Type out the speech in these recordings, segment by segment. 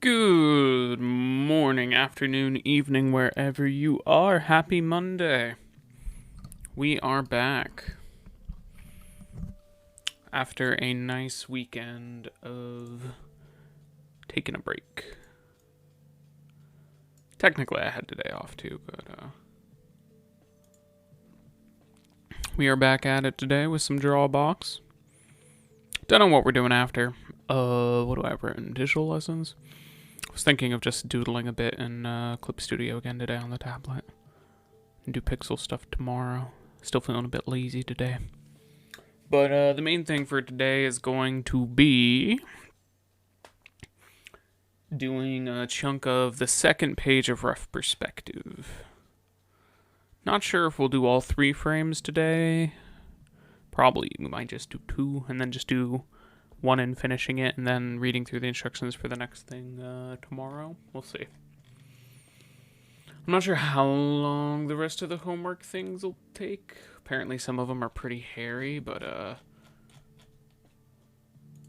Good morning, afternoon, evening, wherever you are. Happy Monday. We are back after a nice weekend of taking a break. Technically, I had today off too, but we are back at it today with some draw box. Don't know what we're doing after. What do I have written? Digital lessons? I was thinking of just doodling a bit in Clip Studio again today on the tablet. And do pixel stuff tomorrow. Still feeling a bit lazy today. But the main thing for today is going to be doing a chunk of the second page of Rough Perspective. Not sure if we'll do all 3 frames today. Probably we might just do 2 and then just do 1 in finishing it and then reading through the instructions for the next thing tomorrow. We'll see. I'm not sure how long the rest of the homework things will take. Apparently some of them are pretty hairy, but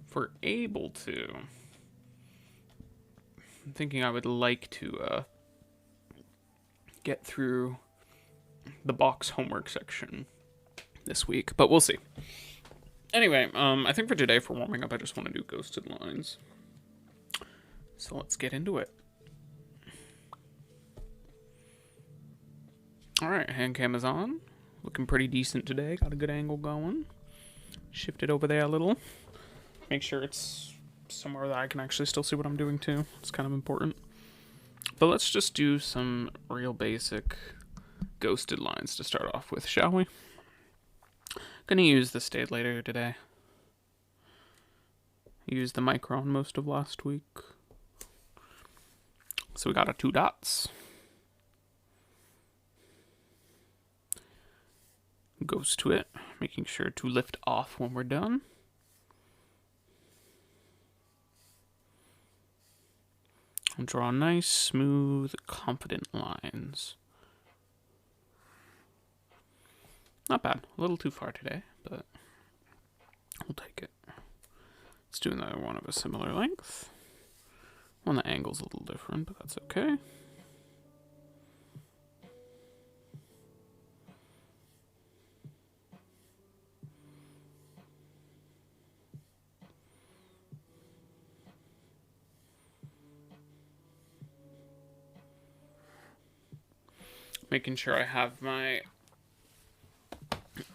if we're able to, I'm thinking I would like to get through the box homework section this week, but we'll see. Anyway, I think for today, for warming up, I just want to do ghosted lines. So let's get into it. Alright, hand cam is on. Looking pretty decent today. Got a good angle going. Shift it over there a little. Make sure it's somewhere that I can actually still see what I'm doing too. It's kind of important. But let's just do some real basic ghosted lines to start off with, shall we? Gonna use the stayed later today. Used the micron most of last week. So we got our 2 dots. Goes to it, making sure to lift off when we're done. And draw nice, smooth, confident lines. Not bad. A little too far today, but we'll take it. Let's do another one of a similar length. Well, the angle's a little different, but that's okay. Making sure I have my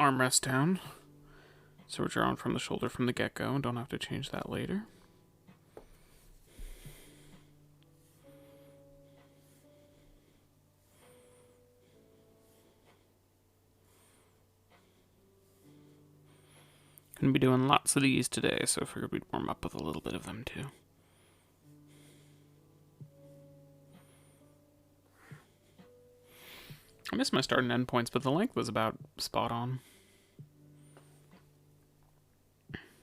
armrest down. So we're drawing from the shoulder from the get-go and don't have to change that later. Gonna be doing lots of these today, so I figured we'd warm up with a little bit of them too. I missed my start and end points, but the length was about spot on.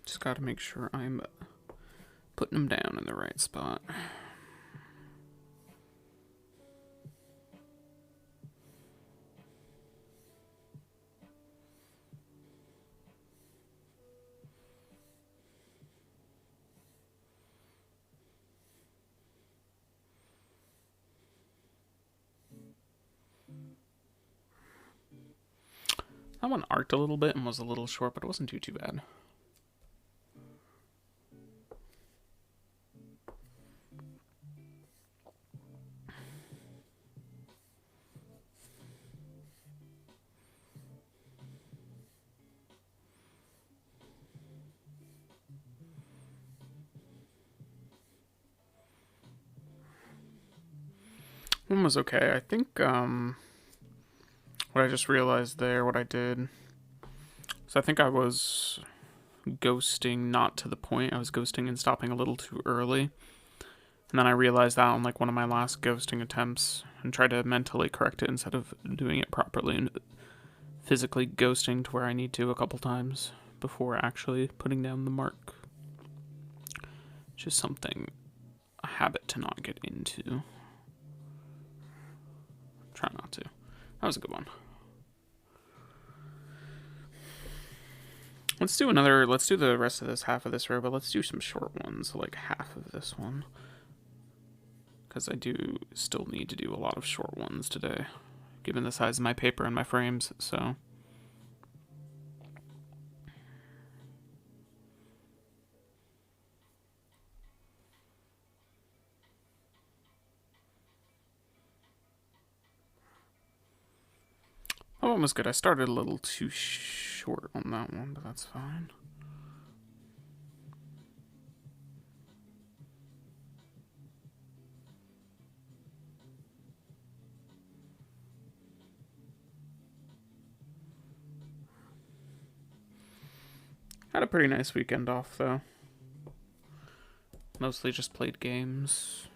Just gotta make sure I'm putting them down in the right spot. That one arced a little bit and was a little short, but it wasn't too bad. One was okay. I think what I just realized there, what I did, so I think I was ghosting not to the point. I was ghosting and stopping a little too early. And then I realized that on like one of my last ghosting attempts and tried to mentally correct it instead of doing it properly and physically ghosting to where I need to a couple times before actually putting down the mark. Just something, a habit to not get into. Try not to. That was a good one. Let's do the rest of this half of this row, but let's do some short ones, like half of this one. because I do still need to do a lot of short ones today, given the size of my paper and my frames, so. That one was good. I started a little too short on that one, but that's fine. Had a pretty nice weekend off, though. Mostly just played games.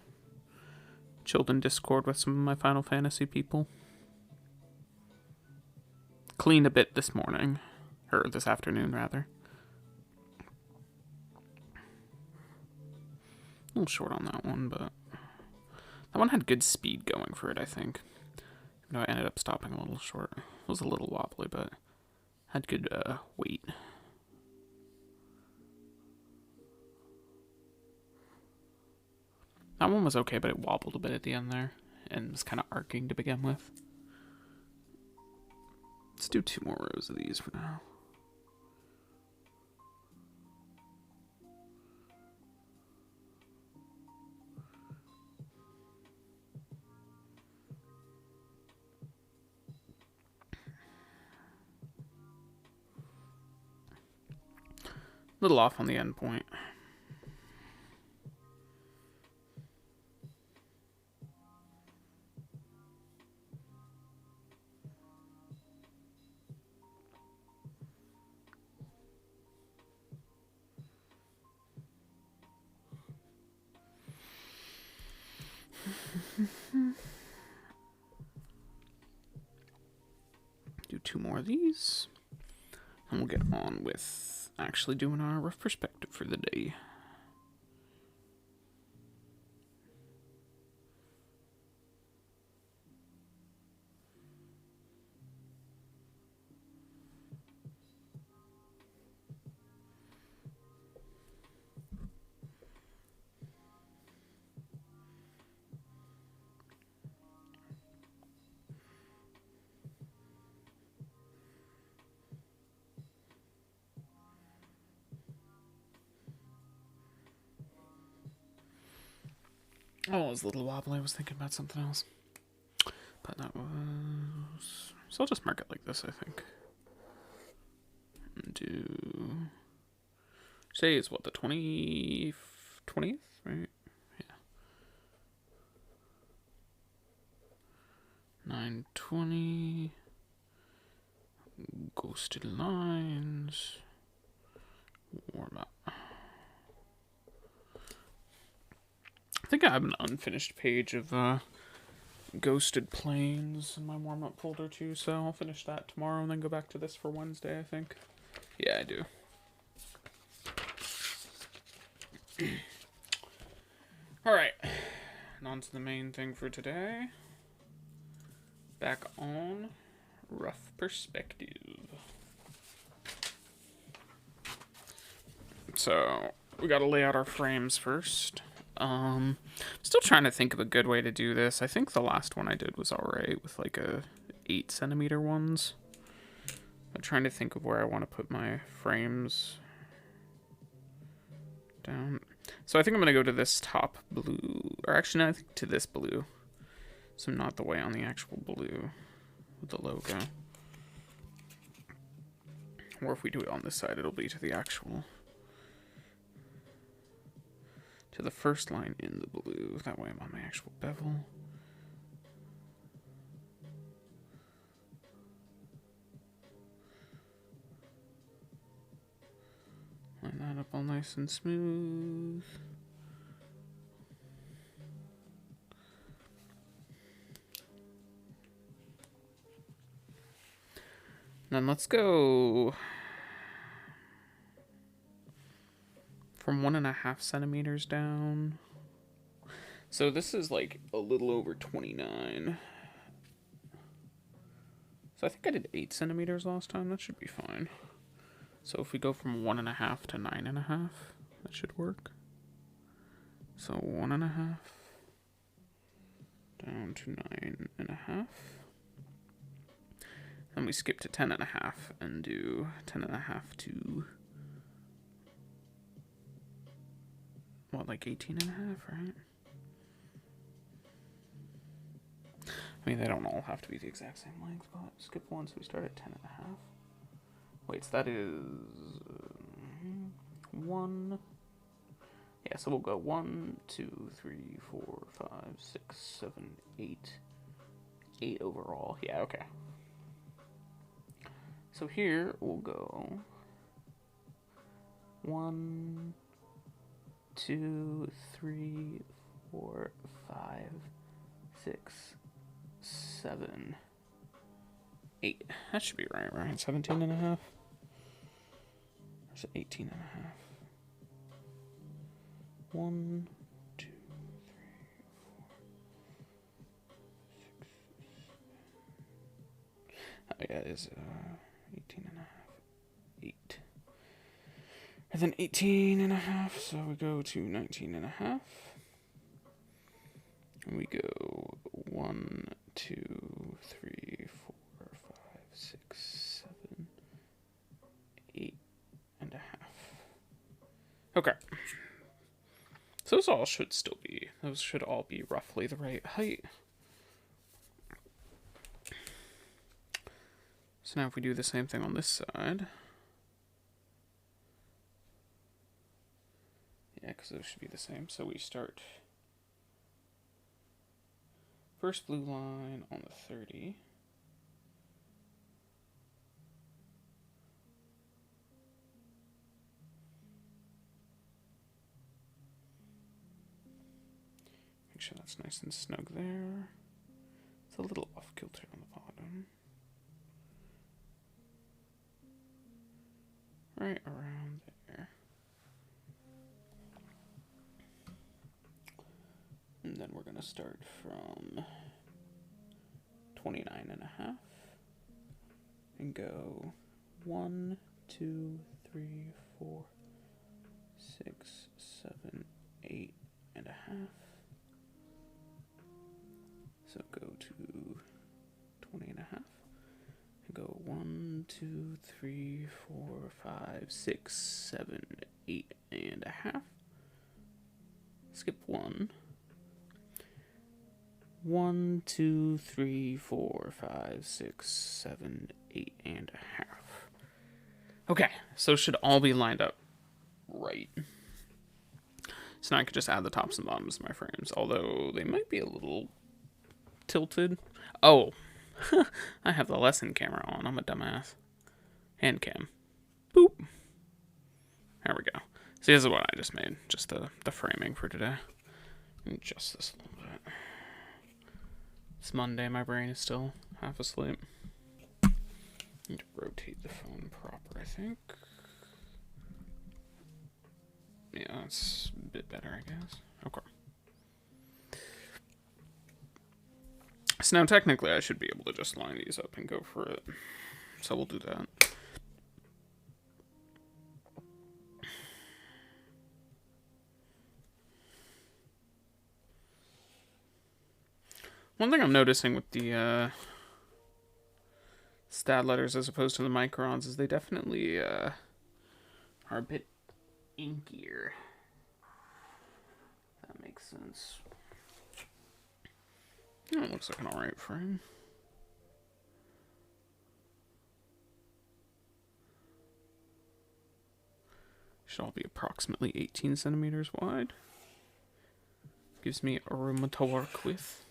Chilled in Discord with some of my Final Fantasy people. Cleaned a bit this morning. Or this afternoon, rather. A little short on that one, but that one had good speed going for it, I think. Even though I ended up stopping a little short. It was a little wobbly, but had good weight. That one was okay, but it wobbled a bit at the end there. And was kind of arcing to begin with. Let's do 2 more rows of these for now. Little off on the end point. Do 2 more of these. And we'll get on with actually doing our rough perspective for the day. Oh, it was a little wobbly. I was thinking about something else. But that was... So I'll just mark it like this, I think. And do... Say it's what, the 20th, right? Yeah. 920. Ghosted lines. Warm up. I think I have an unfinished page of Ghosted Plains in my warm-up folder too, so I'll finish that tomorrow and then go back to this for Wednesday, I think. Yeah, I do. Alright, and on to the main thing for today. Back on Rough Perspective. So, we gotta lay out our frames first. Still trying to think of a good way to do this. I think the last one I did was alright with like a 8 centimeter ones. I'm trying to think of where I want to put my frames down. So I think I'm going to go to this top blue, or actually no, I think to this blue. So not the way on the actual blue with the logo. Or if we do it on this side, it'll be to the actual... to the first line in the blue. That way I'm on my actual bevel. Line that up all nice and smooth. Then let's go from 1.5 centimeters down. So this is like a little over 29. So I think I did 8 centimeters last time. That should be fine. So if we go from 1.5 to 9.5, that should work. So 1.5. down to 9.5. Then we skip to 10.5 and do 10.5 to, what, like 18.5, right? I mean, they don't all have to be the exact same length, but skip one, so we start at 10.5. Wait, so that is 1. Yeah, so we'll go 1, 2, 3, 4, 5, 6, 7, 8. 8 overall. Yeah, okay. So here we'll go 1, 2, 3, 4, 5, 6, 7, 8. That should be right? 17.5? Or is it 18.5? 1, 2, 3, 4, 6, 7. Oh, yeah, it is 18.5. 8. And then 18.5, so we go to 19.5. And we go 1, 2, 3, 4, 5, 6, 7, 8.5. Okay. So those should all be roughly the right height. So now if we do the same thing on this side. Yeah, because those should be the same. So we start first blue line on the 30. Make sure that's nice and snug there. It's a little off kilter on the bottom. Right around there. And then we're going to start from 29.5 and go 1, 2, 3, 4, 6, 7, 8.5. So go to 20.5 and go 1, 2, 3, 4, 5, 6, 7, 8.5. Skip 1. 1, 2, 3, 4, 5, 6, 7, 8.5. Okay, so it should all be lined up right. So now I could just add the tops and bottoms of my frames, although they might be a little tilted. Oh, I have the lesson camera on. I'm a dumbass. Hand cam. Boop. There we go. See, this is what I just made. Just the framing for today. Adjust this a little bit. It's Monday. My brain is still half asleep. Need to rotate the phone proper, I think. Yeah, that's a bit better, I guess. Okay. So now technically I should be able to just line these up and go for it. So we'll do that. One thing I'm noticing with the stat letters as opposed to the microns is they definitely are a bit inkier. That makes sense. Oh, it looks like an alright frame. Should all be approximately 18 centimeters wide. Gives me a room to work with.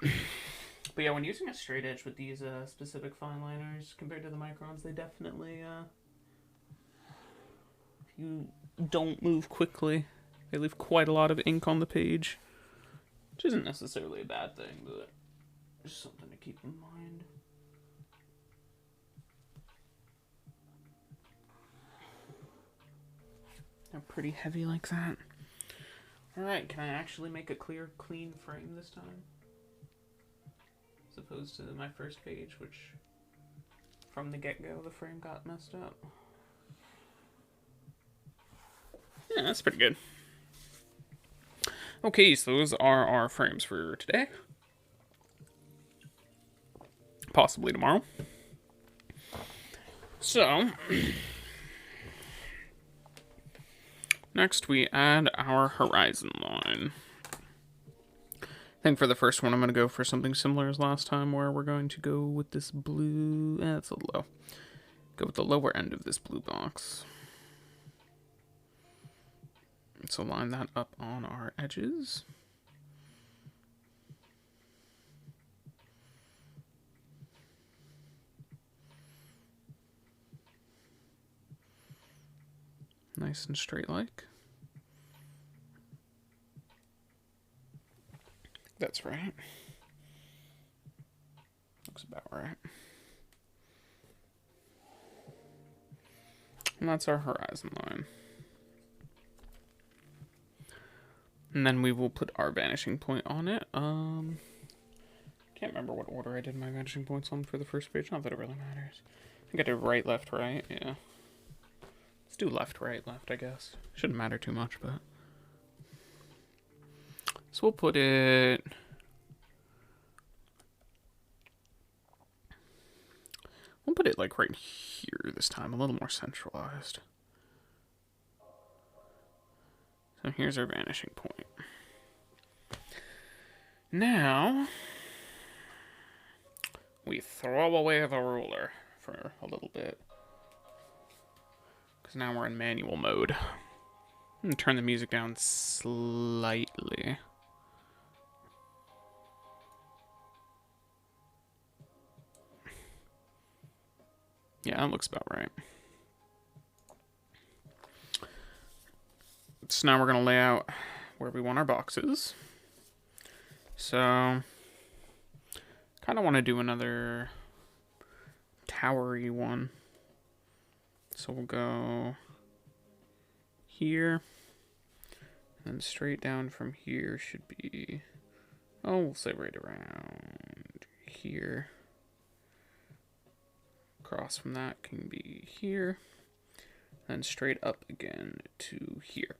But yeah, when using a straight edge with these specific fine liners compared to the microns, they definitely, if you don't move quickly, they leave quite a lot of ink on the page. Which isn't necessarily a bad thing, but just something to keep in mind. They're pretty heavy like that. Alright, can I actually make a clear, clean frame this time? As opposed to my first page, which from the get-go the frame got messed up. Yeah, that's pretty good. Okay, so those are our frames for today. Possibly tomorrow. So, next we add our horizon line. I think for the first one I'm going to go for something similar as last time, where we're going to go with this blue... it's a low. Go with the lower end of this blue box. So line that up on our edges. Nice and straight like. That's right. Looks about right. And that's our horizon line. And then we will put our vanishing point on it. Can't remember what order I did my vanishing points on for the first page. Not that it really matters. I think I did right, left, right. Yeah. Let's do left, right, left, I guess. Shouldn't matter too much, but... So we'll put it... We'll put it like right here this time, a little more centralized. So here's our vanishing point. Now, we throw away the ruler for a little bit. Because now we're in manual mode. I'm going to turn the music down slightly. Yeah, that looks about right. So now we're going to lay out where we want our boxes. So, kind of want to do another towery one. So we'll go here. And then straight down from here should be, we'll say right around here. Across from that can be here. And straight up again to here.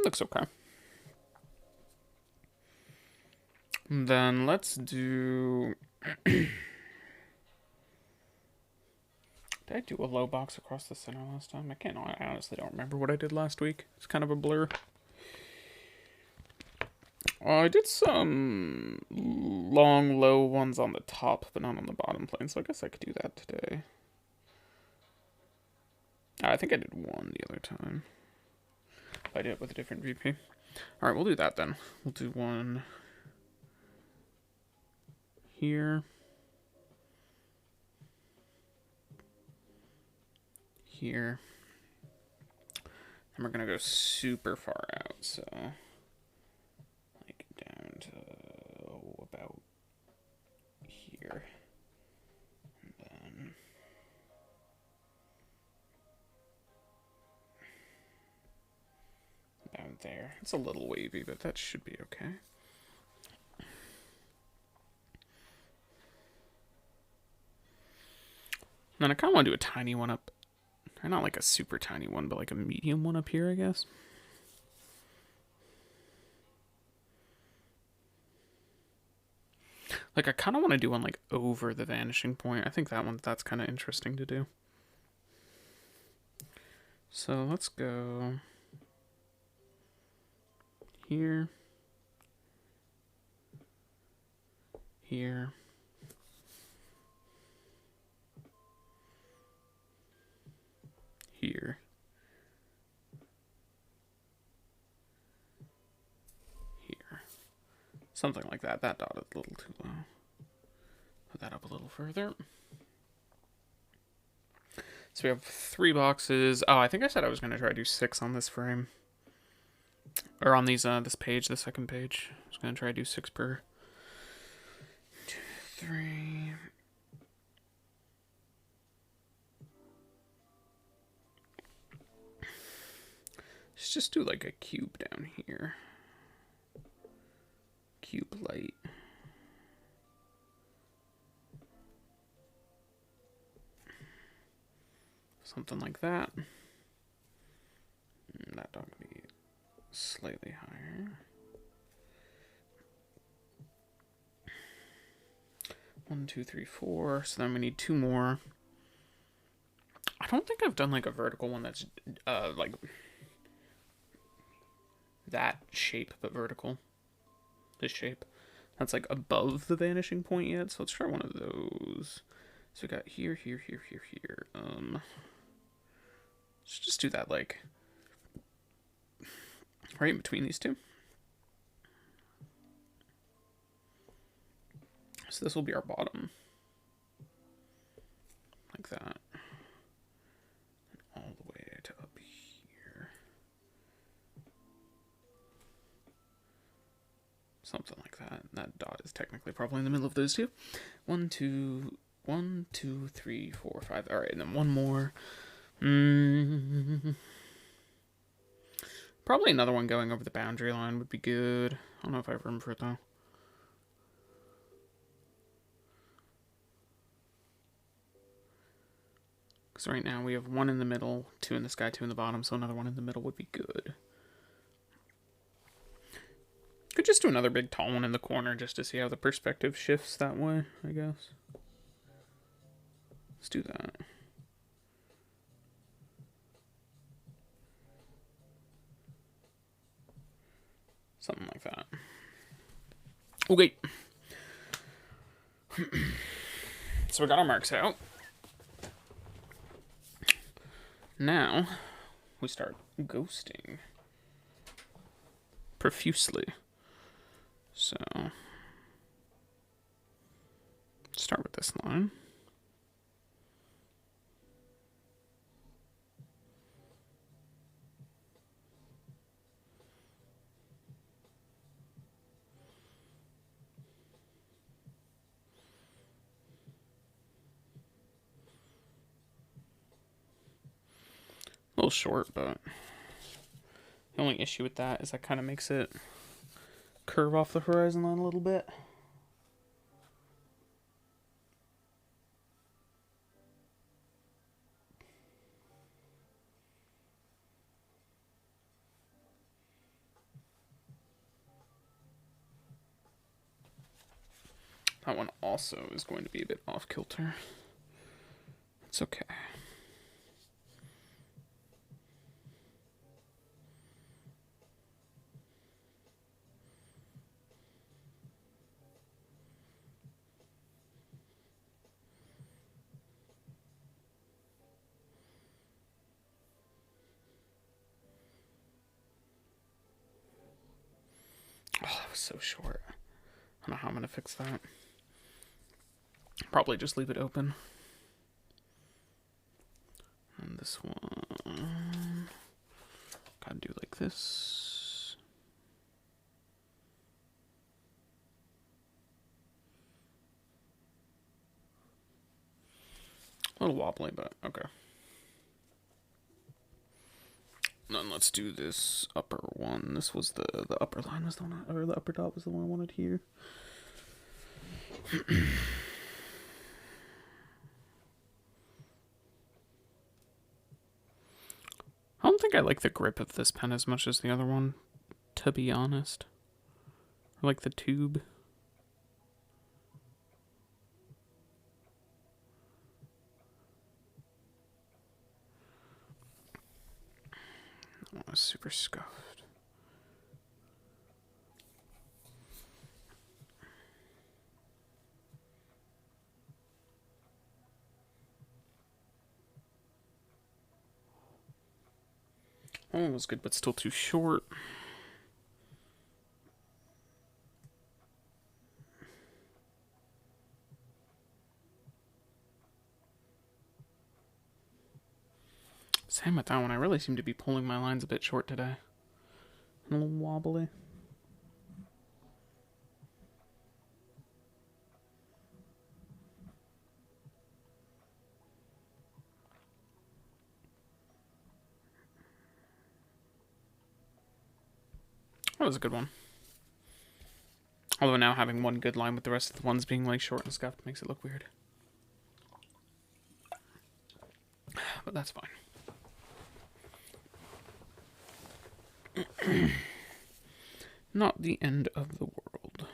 Looks okay. And then let's do... Did I do a low box across the center last time? I honestly don't remember what I did last week. It's kind of a blur. I did some long, low ones on the top, but not on the bottom plane, so I guess I could do that today. I think I did one the other time. I did it with a different VP. Alright, we'll do that then. We'll do one here. Here. And we're going to go super far out, so... like down to about here. And then... down there. It's a little wavy, but that should be okay. And then I kind of want to do a tiny one up. Or not like a super tiny one, but like a medium one up here, I guess. Like I kind of want to do one like over the vanishing point. I think that's kind of interesting to do. So let's go here. Here. Here. Here. Something like that. That dot is a little too low. Put that up a little further. So we have 3 boxes. Oh, I think I said I was going to try to do 6 on this frame. Or on these this page, the second page. I was going to try to do 6 per. 2, 3... Let's just do like a cube down here. Cube light. Something like that. That dog can be slightly higher. 1, 2, 3, 4. So then we need 2 more. I don't think I've done like a vertical one that's like that shape, but vertical. This shape. That's like above the vanishing point yet. So let's try one of those. So we got here, here, here, here, here. Let's just do that like right in between these two. So this will be our bottom. Like that. And all the way to up here. Something like that. That dot is technically probably in the middle of those two. 1, 2, 1, 2, 3, 4, 5. Alright, and then one more. Probably another one going over the boundary line would be good. I don't know if I have room for it though. Because right now we have 1 in the middle, 2 in the sky, 2 in the bottom, so another one in the middle would be good. Could just do another big tall one in the corner just to see how the perspective shifts that way, I guess. Let's do that. Something like that. Okay. So we got our marks out. Now, we start ghosting profusely. So, start with this line. A little short, but the only issue with that is that kind of makes it curve off the horizon line a little bit. That one also is going to be a bit off kilter. It's okay. Oh, that was so short. I don't know how I'm going to fix that. Probably just leave it open. And this one, gotta do like this. A little wobbly, but okay. Then let's do this upper one. This was the upper line was the one, or the upper dot was the one I wanted here. I don't think I like the grip of this pen as much as the other one, to be honest. I like the tube. Oh, super scuffed. That one was good, but still too short. Same with that one. I really seem to be pulling my lines a bit short today. A little wobbly. That was a good one. Although now having one good line with the rest of the ones being like short and scuffed makes it look weird. But that's fine. Not the end of the world.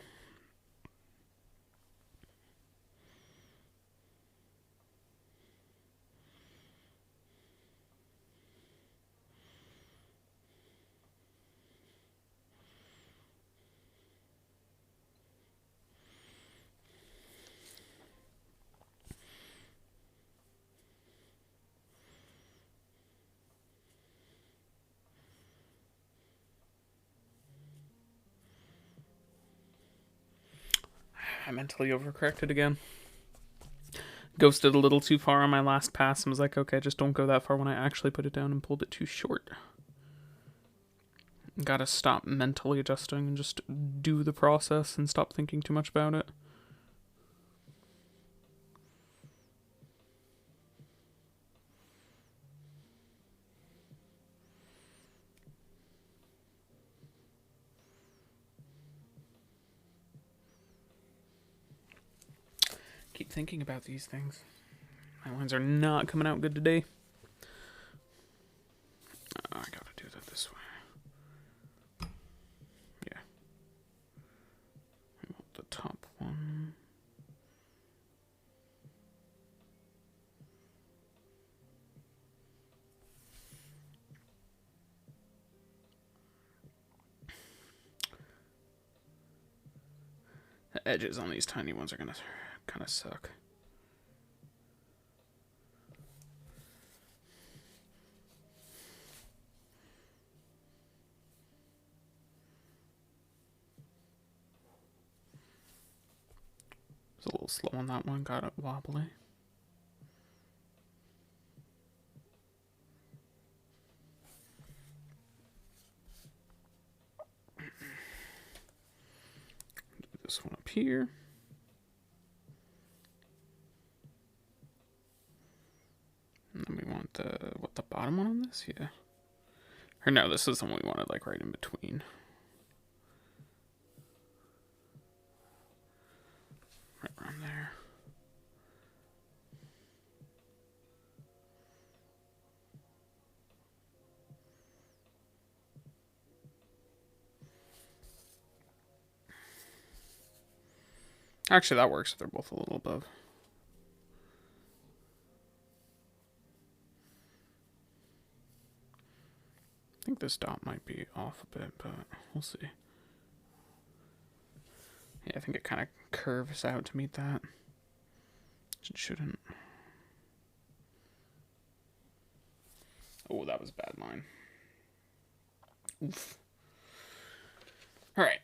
I mentally overcorrected again. Ghosted a little too far on my last pass and was like, okay, just don't go that far when I actually put it down and pulled it too short. Gotta stop mentally adjusting and just do the process and stop thinking too much about it. Keep thinking about these things. My lines are not coming out good today. I gotta do that this way. Yeah. I want the top one. The edges on these tiny ones are gonna kind of suck. Was a little slow on that one, got it wobbly. Do this one up here. And then we want the bottom one on this? Yeah. Or no, this is the one we wanted, like, right in between. Right around there. Actually, that works if they're both a little above. I think this dot might be off a bit, but we'll see. Yeah, I think it kind of curves out to meet that. It shouldn't. Oh, that was a bad line. Oof. Alright.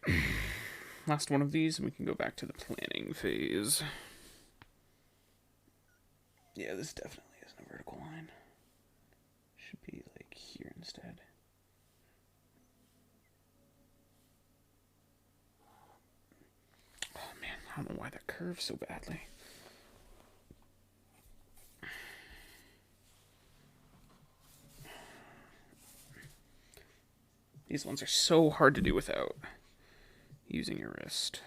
Last one of these, and we can go back to the planning phase. Yeah, this definitely isn't a vertical line. Should be like here instead. Oh man, I don't know why that curves so badly. These ones are so hard to do without using your wrist.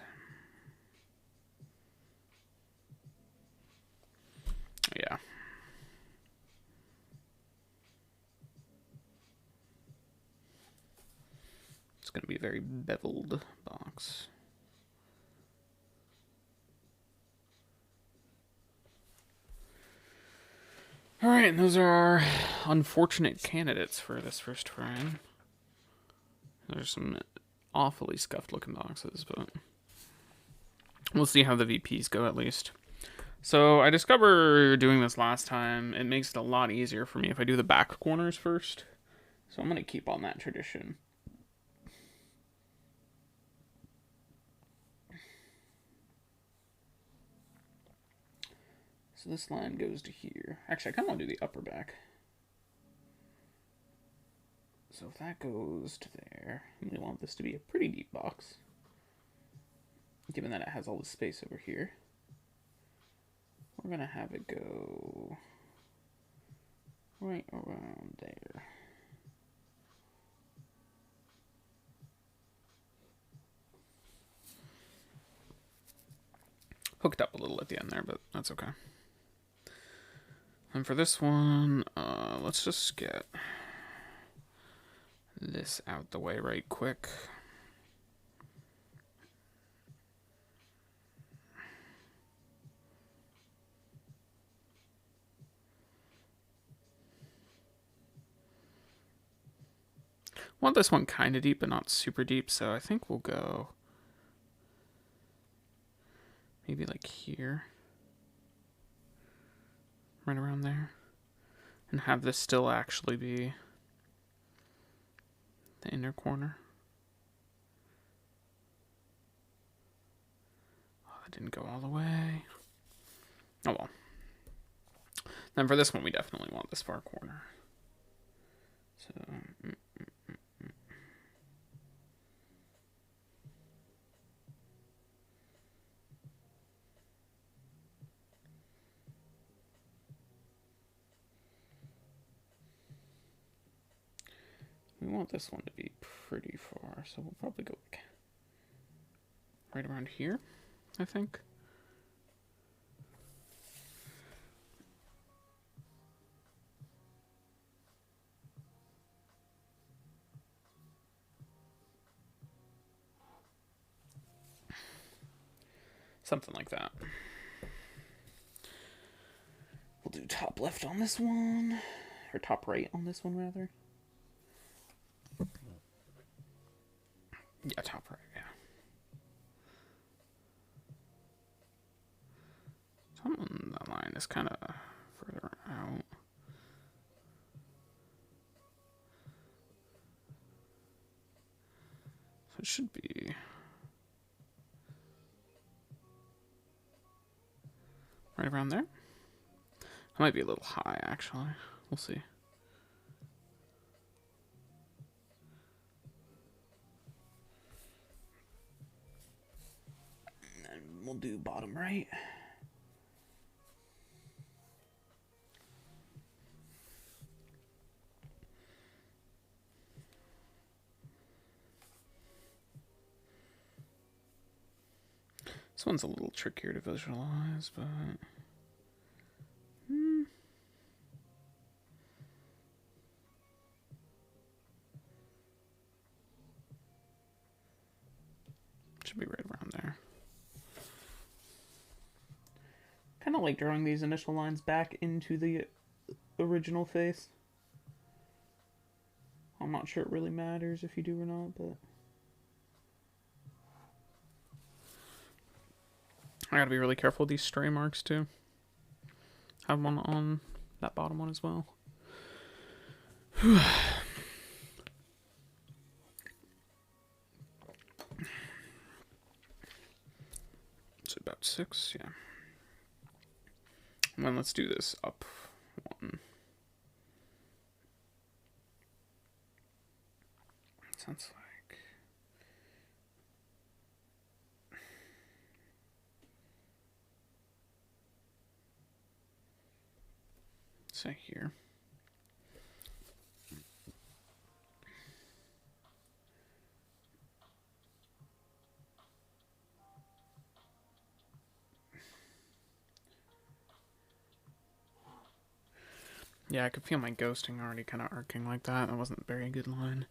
Yeah. It's going to be a very beveled box. Alright, and those are our unfortunate candidates for this first frame. There's some awfully scuffed looking boxes, but we'll see how the VPs go at least. So I discovered doing this last time, it makes it a lot easier for me if I do the back corners first. So I'm going to keep on that tradition. So this line goes to here. Actually, I kind of want to do the upper back. So if that goes to there, we want this to be a pretty deep box, given that it has all the space over here. We're going to have it go right around there. Hooked up a little at the end there, but that's okay. And for this one, let's just get this out the way right quick. Want this one kind of deep, but not super deep, so I think we'll go maybe like here, right around there, and have this still actually be the inner corner. Oh, that didn't go all the way. Oh well. Then for this one, we definitely want this far corner. So, we want this one to be pretty far, so we'll probably go like right around here, I think. Something like that. We'll do top left on this one, or top right on this one, rather. Yeah, top right, yeah. Something on that line is kind of further out. So it should be right around there. It might be a little high, actually. We'll see. And we'll do bottom right. This one's a little trickier to visualize, but should be right around there. Kind of like drawing these initial lines back into the original face. I'm not sure it really matters if you do or not, but I gotta be really careful with these stray marks too. Have one on that bottom one as well. It's about 6, yeah. And then let's do this up one. Sounds like say here. Yeah, I could feel my ghosting already kind of arcing like that. That wasn't a very good line.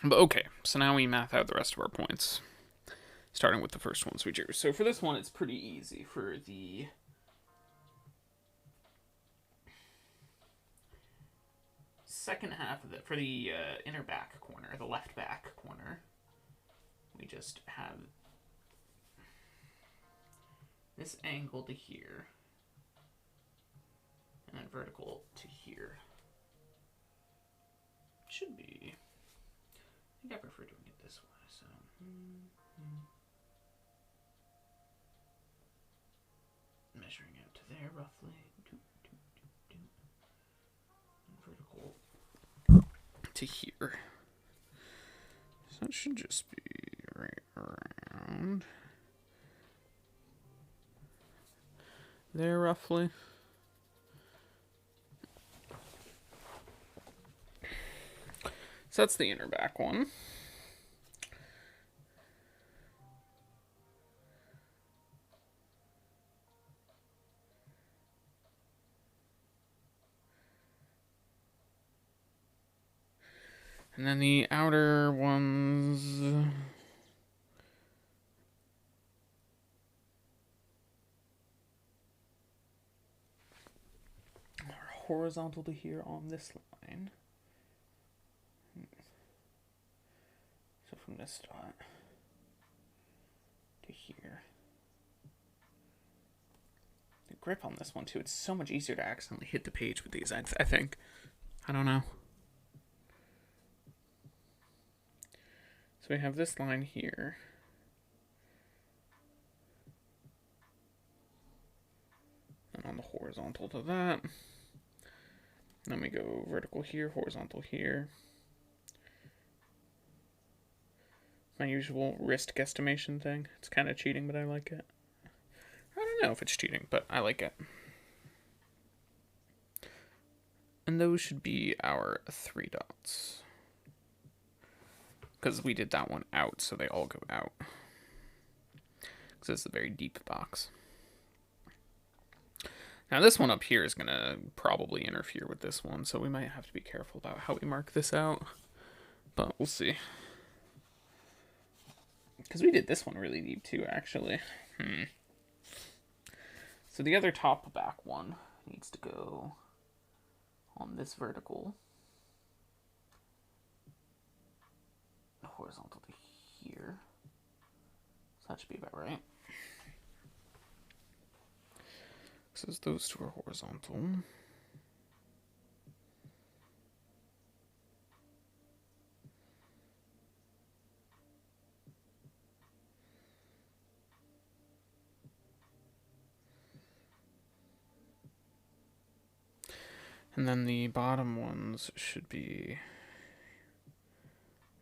But okay, so now we math out the rest of our points. Starting with the first ones we drew. So for this one, it's pretty easy. For the second half of it, for the inner back corner, the left back corner, we just have this angle to here, and then vertical to here. Should be. I think I prefer doing it this way. So. Measuring out to there roughly. And vertical to here. So it should just be right around there roughly. So that's the inner back one. And then the outer ones... are horizontal to here on this line. So from this dot to here. The grip on this one too, it's so much easier to accidentally hit the page with these, I think. I don't know. So we have this line here. And on the horizontal to that. Then we go vertical here, horizontal here. My usual wrist guesstimation thing. It's kind of cheating, but I like it. I don't know if it's cheating, but I like it. And those should be our 3 dots. Because we did that one out, so they all go out. Because it's a very deep box. Now this one up here is going to probably interfere with this one, so we might have to be careful about how we mark this out. But we'll see. Because we did this one really deep too, actually. So the other top back one needs to go on this vertical. Horizontal to here. So that should be about right. Because those two are horizontal. And then the bottom ones should be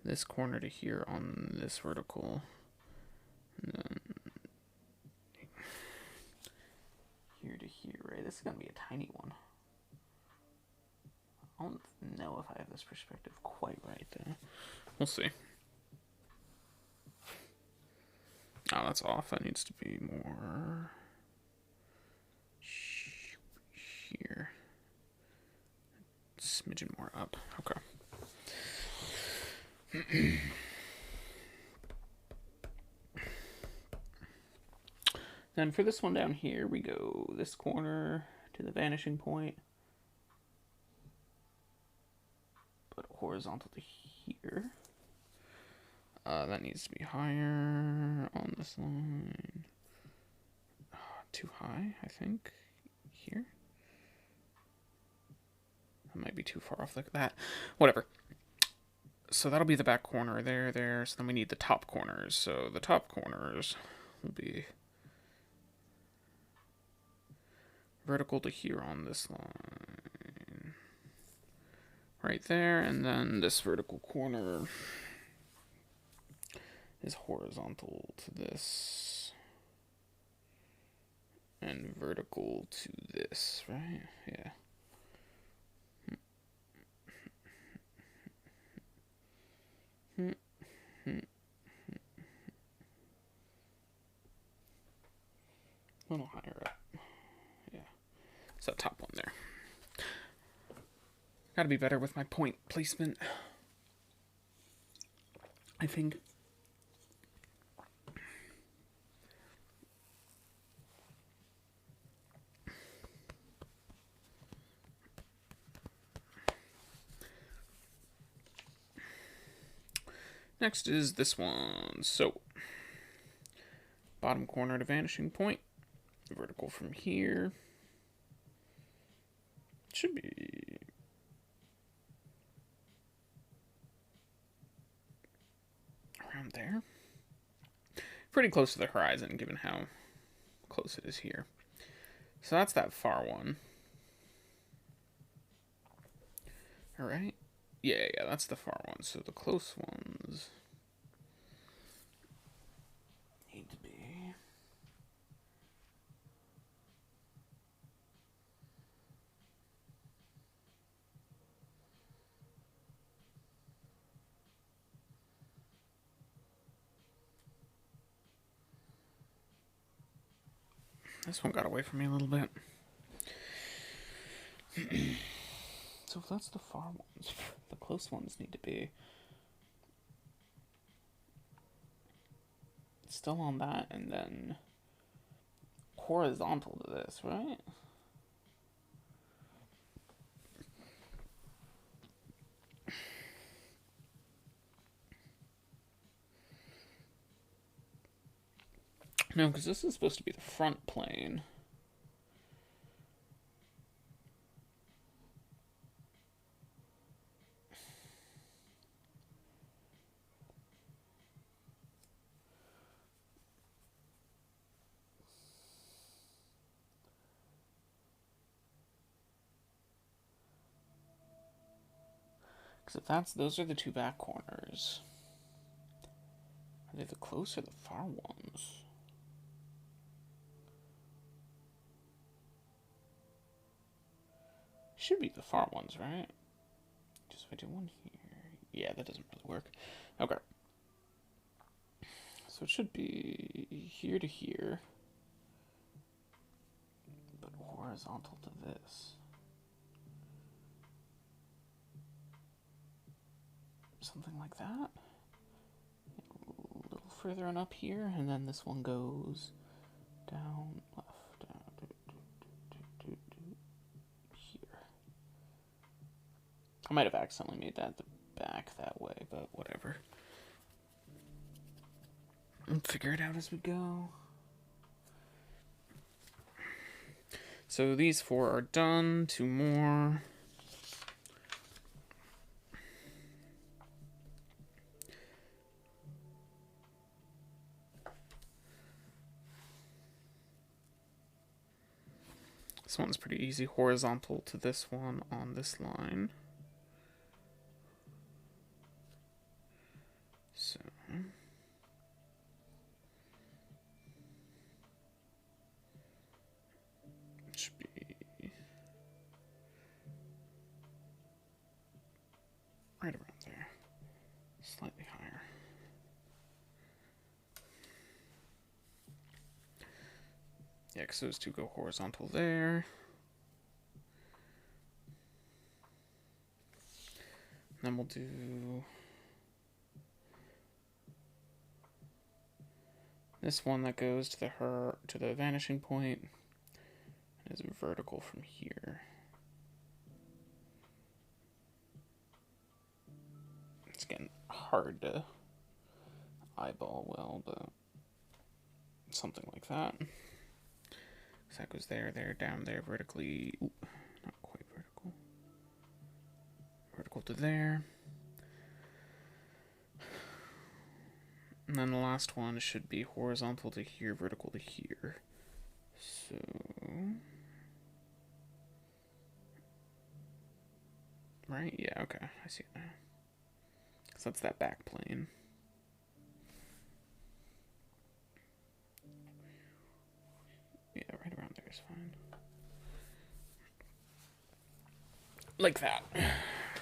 this corner to here on this vertical. And then here to here, right? This is going to be a tiny one. I don't know if I have this perspective quite right, though. We'll see. Oh, that's off. That needs to be more here. Smidgen more up. Okay. Then for this one down here, we go this corner to the vanishing point, but horizontal to here. That needs to be higher on this line. Too high, I think. Here. That might be too far off like that. Whatever. So that'll be the back corner there. So then we need the top corners. So the top corners will be vertical to here on this line. Right there. And then this vertical corner is horizontal to this. And vertical to this, right? Yeah. A little higher up. Yeah. It's that top one there. Gotta be better with my point placement, I think. Next is this one. So, bottom corner to vanishing point. Vertical from here. Should be around there. Pretty close to the horizon, given how close it is here. So that's that far one. Alright. Yeah, that's the far one. So the close ones need to be... This one got away from me a little bit. So if that's the far ones, the close ones need to be still on that and then horizontal to this, right? No, because this is supposed to be the front plane. Because if those are the two back corners. Are they the close or the far ones? Should be the far ones, right? Just if I do one here. Yeah, that doesn't really work. Okay. So it should be here to here, but horizontal to this. Something like that. A little further on up here, and then this one goes down, left, down, here. I might have accidentally made that the back that way, but whatever. We'll figure it out as we go. So these 4 are done. 2 more. This one's pretty easy. Horizontal to this one on this line. So it should be right around there. Slightly higher. Yeah, because those 2 go horizontal there. And then we'll do this one that goes to the vanishing point and is vertical from here. It's getting hard to eyeball well, but something like that. So that goes there, there, down there, vertically. Ooh, not quite vertical. Vertical to there. And then the last one should be horizontal to here, vertical to here. So right? Yeah, okay. I see it now. So that's that back plane. Yeah, right around there is fine. Like that,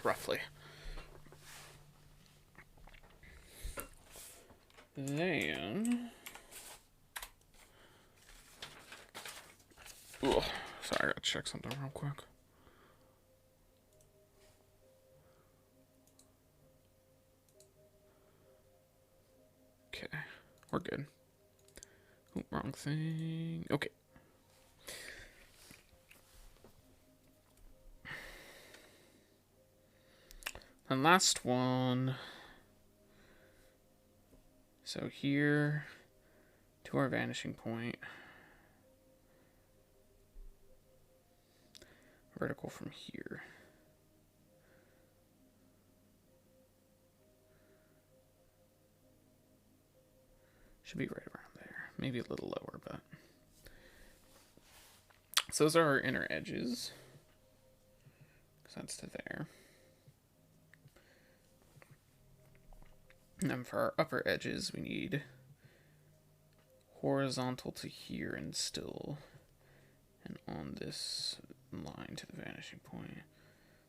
roughly. Then, ugh, sorry, I gotta check something real quick. Okay, we're good. Ooh, wrong thing. Okay. And last one. So here to our vanishing point. Vertical from here. Should be right around there. Maybe a little lower, but. So those are our inner edges. Because that's to there. And then for our upper edges, we need horizontal to here and still, and on this line to the vanishing point.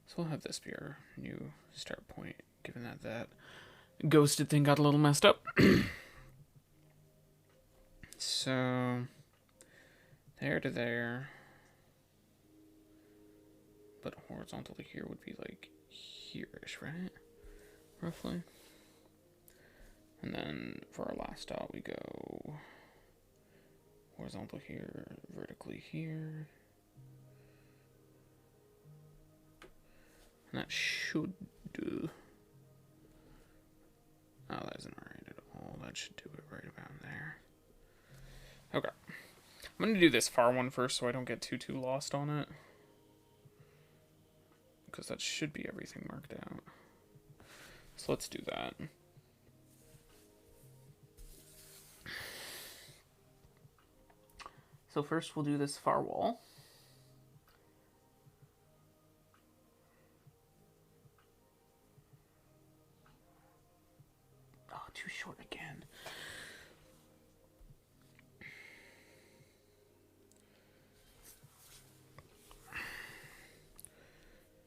So we'll have this be our new start point, given that that ghosted thing got a little messed up. So there to there, but horizontal to here would be like here-ish, right? Roughly. And then for our last dot, we go horizontal here, vertically here. And that should do. Oh, that isn't right at all. That should do it right about there. Okay. I'm going to do this far one first so I don't get too lost on it. Because that should be everything marked out. So let's do that. So first we'll do this far wall. Oh, too short again.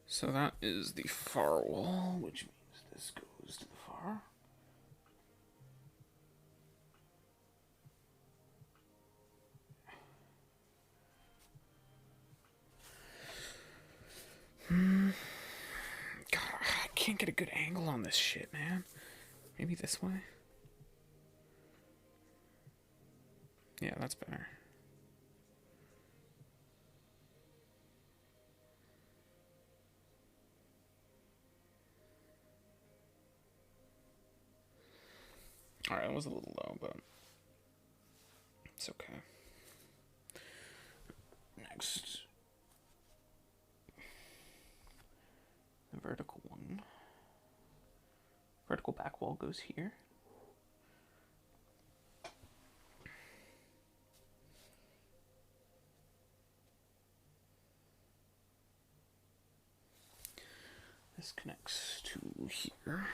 So that is the far wall, which means this goes to the far. God, I can't get a good angle on this shit, man. Maybe this way? Yeah, that's better. Alright, that was a little low, but it's okay. Next. The vertical one. Vertical back wall goes here. This connects to here.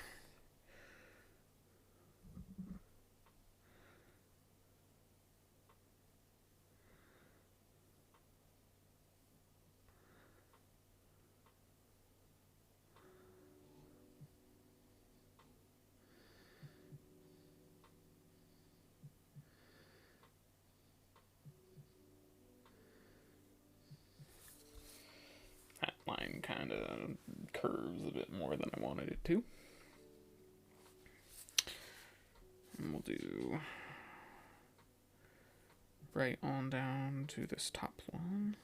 That line kind of curves a bit more than I wanted it to. And we'll do right on down to this top one.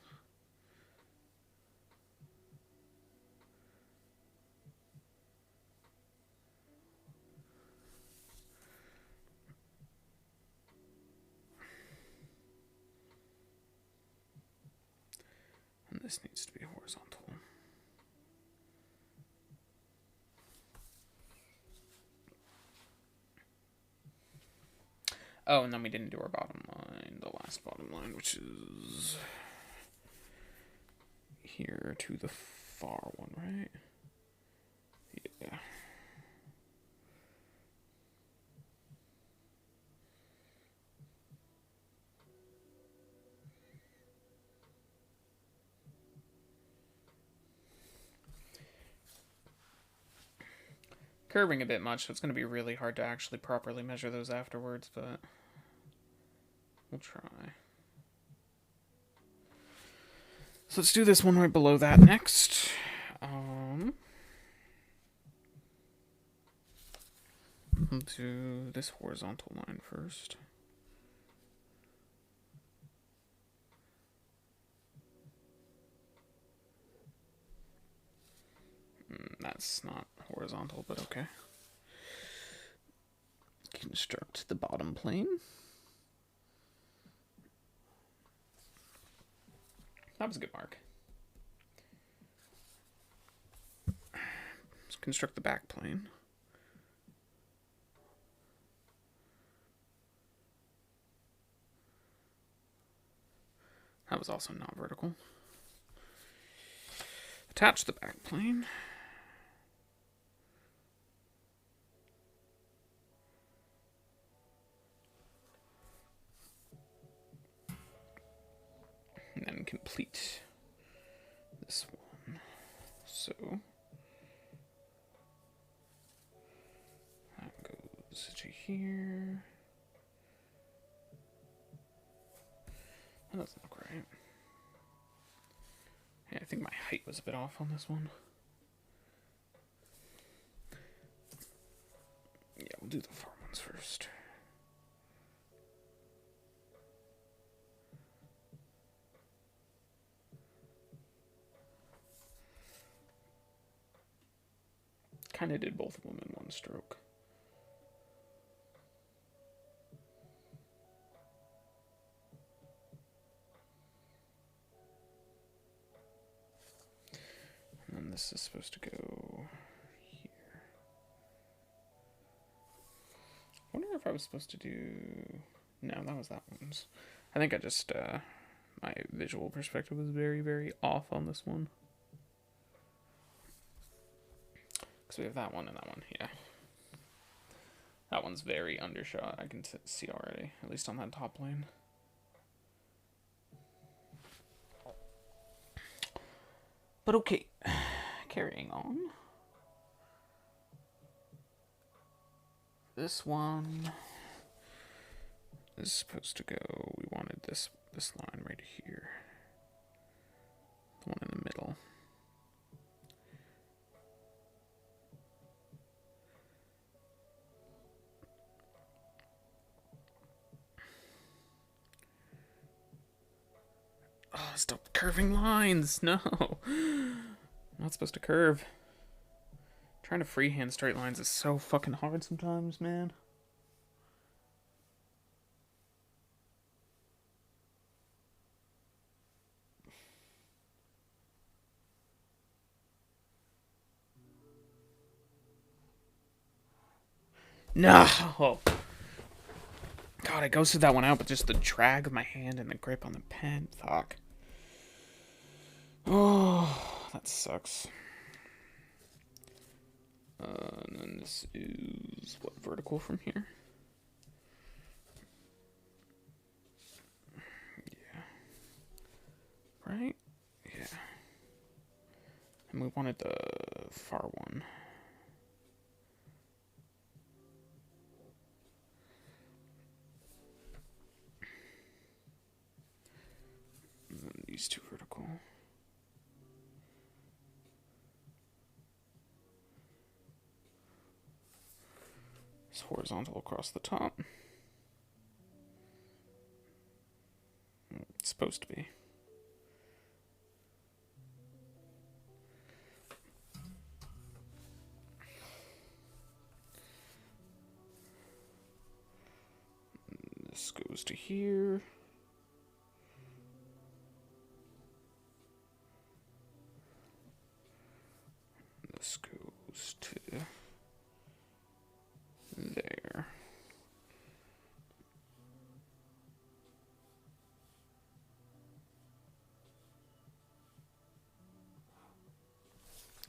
And this needs to be horizontal. Oh, and then we didn't do our bottom line, the last bottom line, which is here to the far one, right? Yeah. Curving a bit much, so it's going to be really hard to actually properly measure those afterwards, but we'll try. So let's do this one right below that next. We'll do this horizontal line first. That's not horizontal, but okay. Construct the bottom plane. That was a good mark. Let's construct the back plane. That was also not vertical. Attach the back plane. And then complete this one. So that goes to here. That doesn't look right. Yeah, I think think my height was a bit off on this one. Yeah, we'll do the far ones first. Kind of did both of them in one stroke. And then this is supposed to go here. I wonder if I was supposed to do... No, that was that one's. I think I just, my visual perspective was very, very off on this one. Because we have that one and that one, yeah. That one's very undershot, I can see already, at least on that top lane. But okay, carrying on. This one is supposed to go, we wanted this line right here. The one in the middle. Oh, stop curving lines! No! I'm not supposed to curve. Trying to freehand straight lines is so fucking hard sometimes, man. No! God, I ghosted that one out, but just the drag of my hand and the grip on the pen. Fuck. Oh, that sucks. And then this is, what, vertical from here? Yeah. Right? Yeah. And we wanted the far one. And then these two vertical. It's horizontal across the top. It's supposed to be. This goes to here. This goes to there.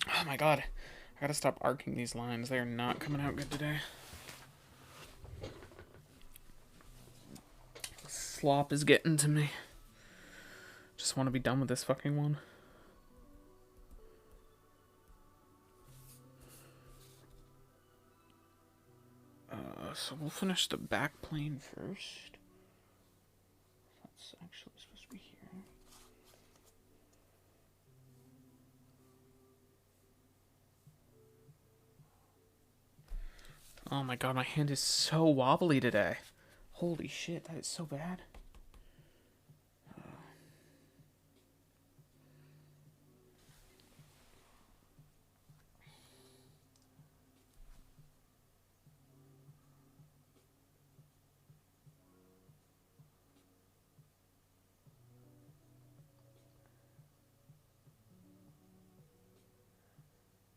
Oh my god. I gotta stop arcing these lines. They are not coming out good today. Slop is getting to me. Just want to be done with this fucking one. So we'll finish the back plane first. That's actually supposed to be here. Oh my god, my hand is so wobbly today. Holy shit, that is so bad.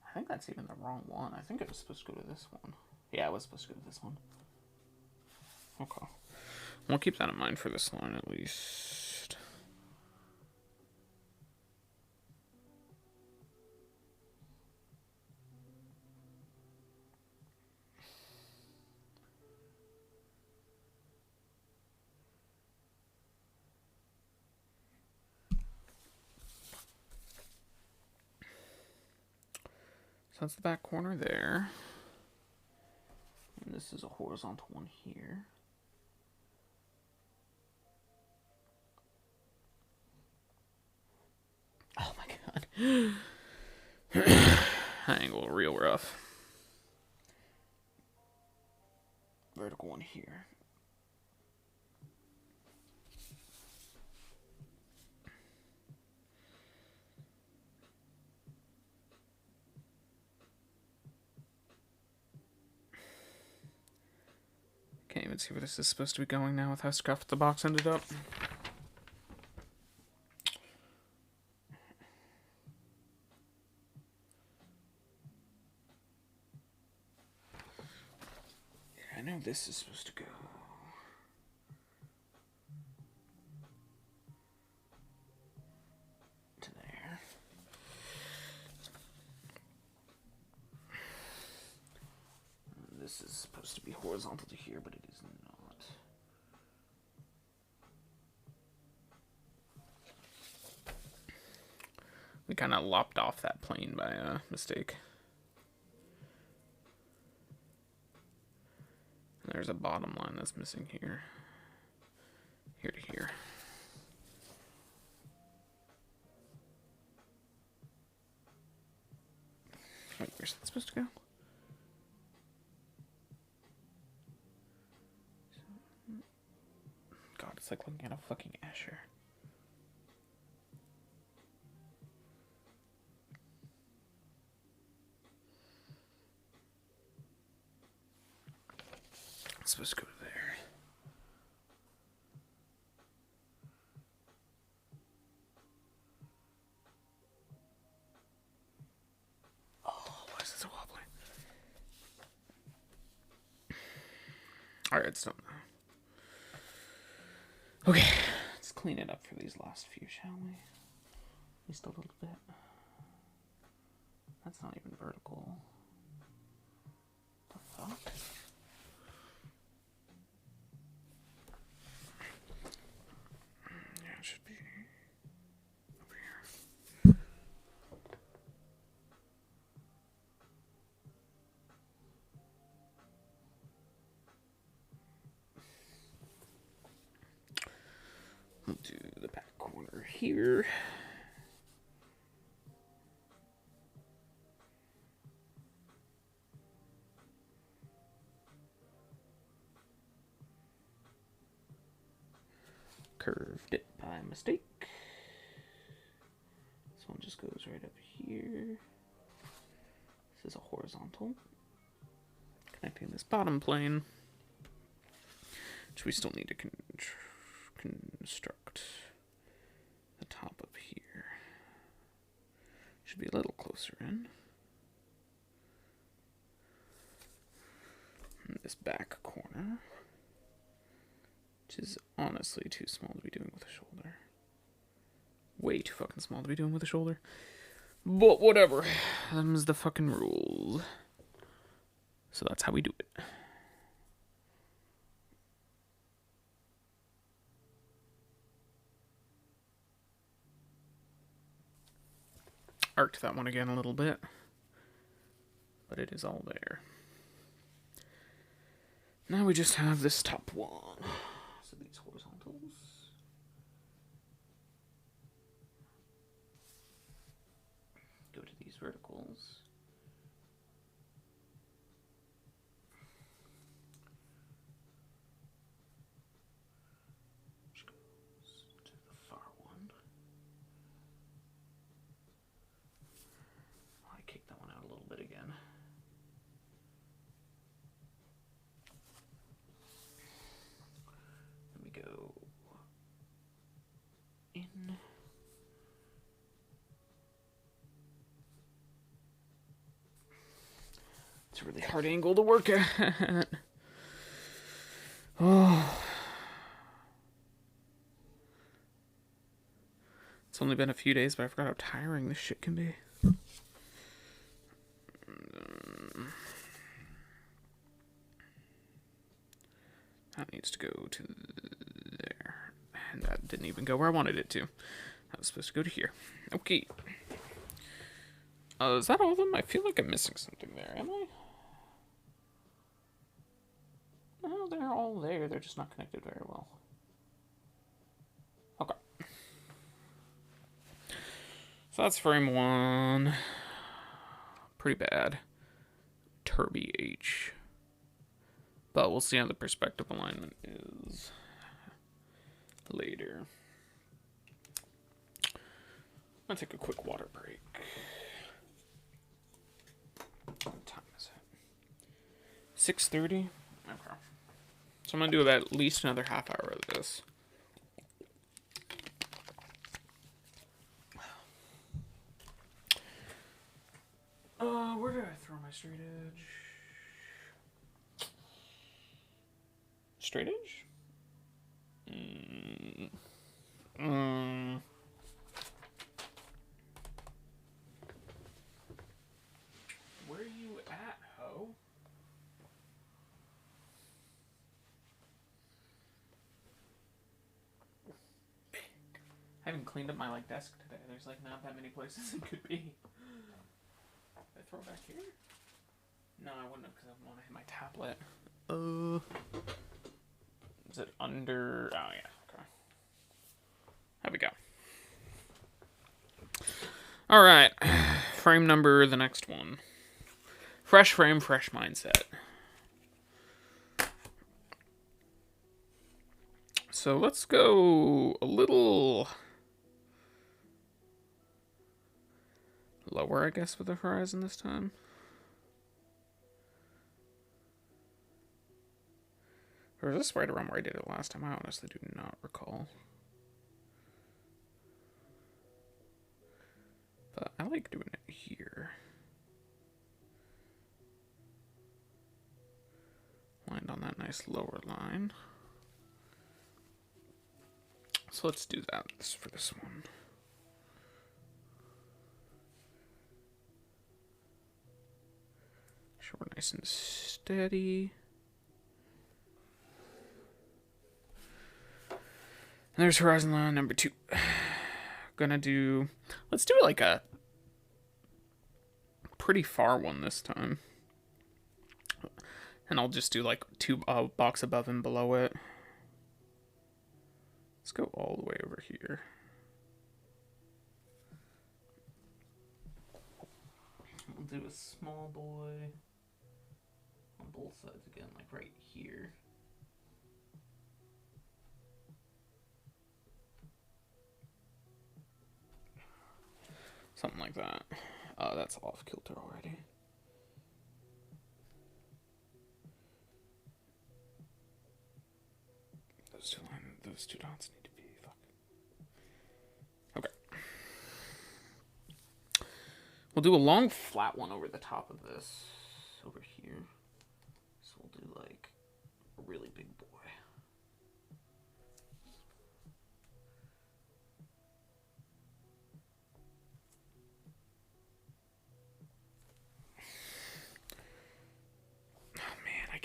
I think that's even the wrong one. I think it was supposed to go to this one. Yeah, it was supposed to go to this one. Okay. We'll keep that in mind for this line at least. So that's the back corner there. And this is a horizontal one here. Oh my god. Angle real rough. Vertical one here. Can't even see where this is supposed to be going now with how scuffed the box ended up. Yeah, I know this is supposed to go. To there. This is supposed to be horizontal to here, but it is not. We kind of lopped off that plane by mistake. And there's a bottom line that's missing here. Here to here. Wait, where's that supposed to go? God, it's like looking at a fucking Escher. It's supposed to go to there. Oh, why is it so wobbly? Alright, it's done. Okay, let's clean it up for these last few, shall we? At least a little bit. That's not even vertical. The fuck? Yeah, it should be over here. We'll do the back corner here. Curved it by mistake. This one just goes right up here. This is a horizontal. Connecting this bottom plane, which we still need to construct. The top up here. Should be a little closer in. And this back corner, which is honestly too small to be doing with a shoulder. Way too fucking small to be doing with a shoulder. But whatever. Them's the fucking rules. So that's how we do it. Arced that one again a little bit. But it is all there. Now we just have this top one. So these horizontals. Go to these verticals. Which goes to the far one. I kicked that one out a little bit again. Then we go in. It's a really hard angle to work at. Oh. It's only been a few days, but I forgot how tiring this shit can be. That needs to go to there. And that didn't even go where I wanted it to. That was supposed to go to here. Okay. Is that all of them? I feel like I'm missing something there, am I? No, they're all there. They're just not connected very well. Okay. So that's frame 1. Pretty bad. Turby H. But we'll see how the perspective alignment is later. I'm gonna take a quick water break. What time is it? 6:30? Okay. So I'm gonna do at least another half hour of this. Where did I throw my straight edge? Straight edge? Where are you at, ho? I haven't cleaned up my desk today. There's not that many places it could be. Did I throw it back here? No, I wouldn't have because I want to hit my tablet. Is it under? Oh yeah, okay. There we go. All right, frame number, the next one. Fresh frame, fresh mindset. So let's go a little lower, I guess, with the horizon this time. Or is this right around where I did it last time? I honestly do not recall. But I like doing it here. Lined on that nice lower line. So let's do that for this one. Sure, we're nice and steady. And there's horizon line number 2. Gonna do, let's do a pretty far one this time. And I'll just do 2 box above and below it. Let's go all the way over here. We'll do a small boy on both sides again, right here. Something like that. That's off kilter already. Those two dots need to be Okay. We'll do a long flat one over the top of this over here. So we'll do a really big boy.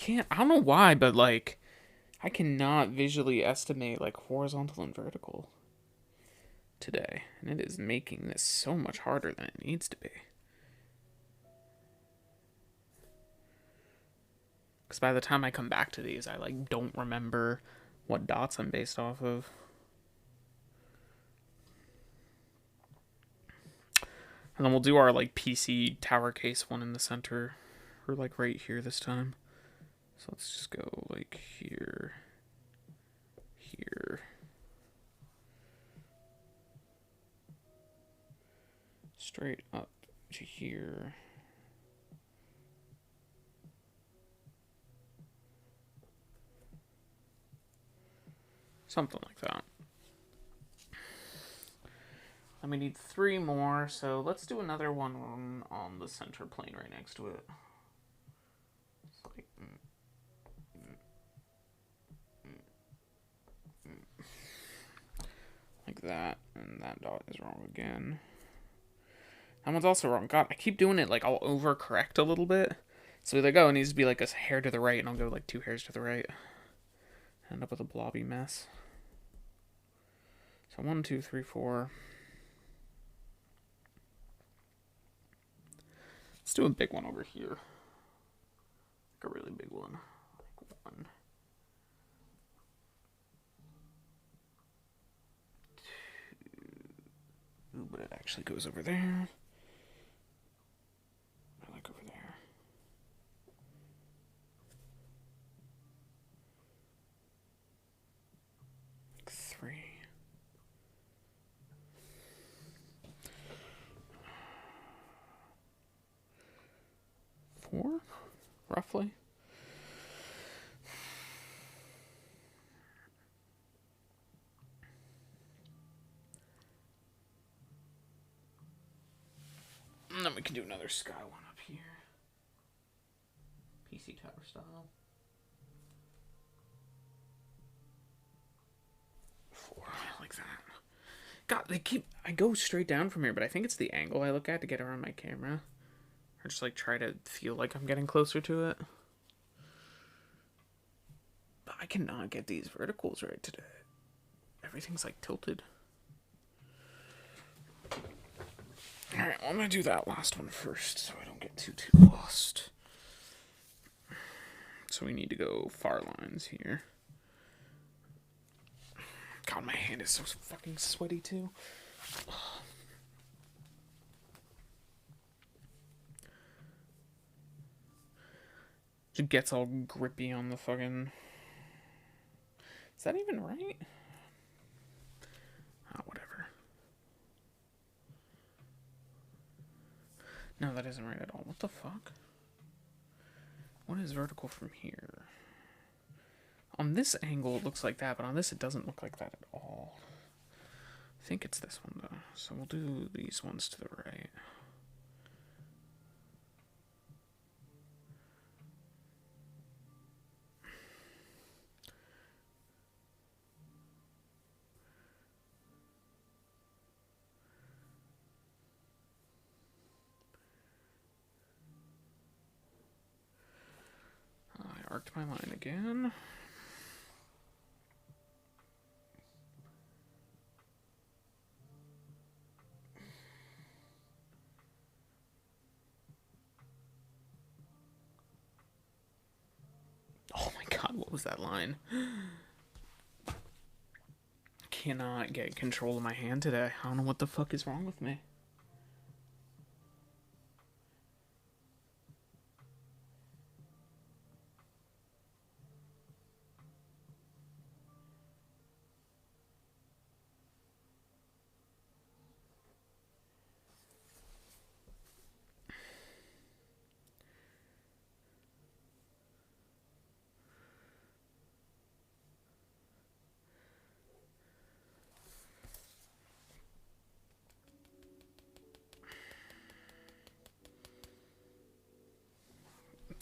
I don't know why, but I cannot visually estimate horizontal and vertical today, and it is making this so much harder than it needs to be. Because by the time I come back to these, I don't remember what dots I'm based off of. And then we'll do our PC tower case one in the center, or right here this time. So let's just go here, here. Straight up to here. Something like that. And we need 3 more, so let's do another one on the center plane right next to it. It's like that, and that dot is wrong again. That one's also wrong. God, I keep doing it I'll overcorrect a little bit. So there go, it needs to be a hair to the right, and I'll go 2 hairs to the right. End up with a blobby mess. So 1, 2, 3, 4. Let's do a big one over here. A really big one. 1, 2. Ooh, but it actually goes over there. I like over there. Like 3. 4, roughly. And then we can do another sky one up here. PC tower style. 4, like that. God, I go straight down from here, but I think it's the angle I look at to get around my camera. Or just like try to feel like I'm getting closer to it. But I cannot get these verticals right today. Everything's like tilted. Alright, well, I'm gonna do that last one first so I don't get too lost. So we need to go far lines here. God, my hand is so fucking sweaty too. It gets all grippy on the fucking... Is that even right? Oh, whatever. No, that isn't right at all. What the fuck? What is vertical from here? On this angle, it looks like that, but on this, it doesn't look like that at all. I think it's this one, though. So we'll do these ones to the right. I arced my line again. Oh my god, what was that line? Cannot get control of my hand today. I don't know what the fuck is wrong with me.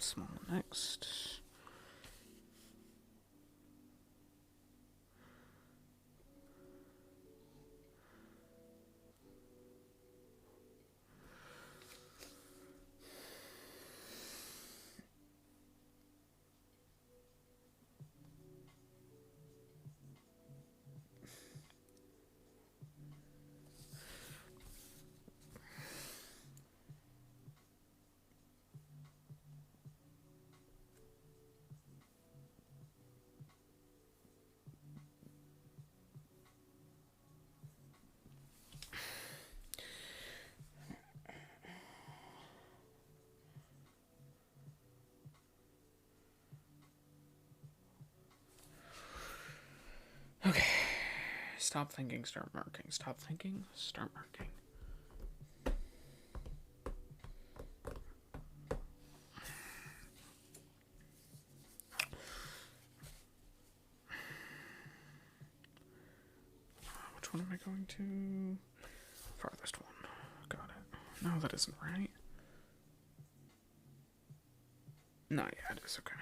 Small next. Okay. Stop thinking, start marking. Stop thinking, start marking. Which one am I going to? Farthest one. Got it. No, that isn't right. No, yeah, it is. Okay.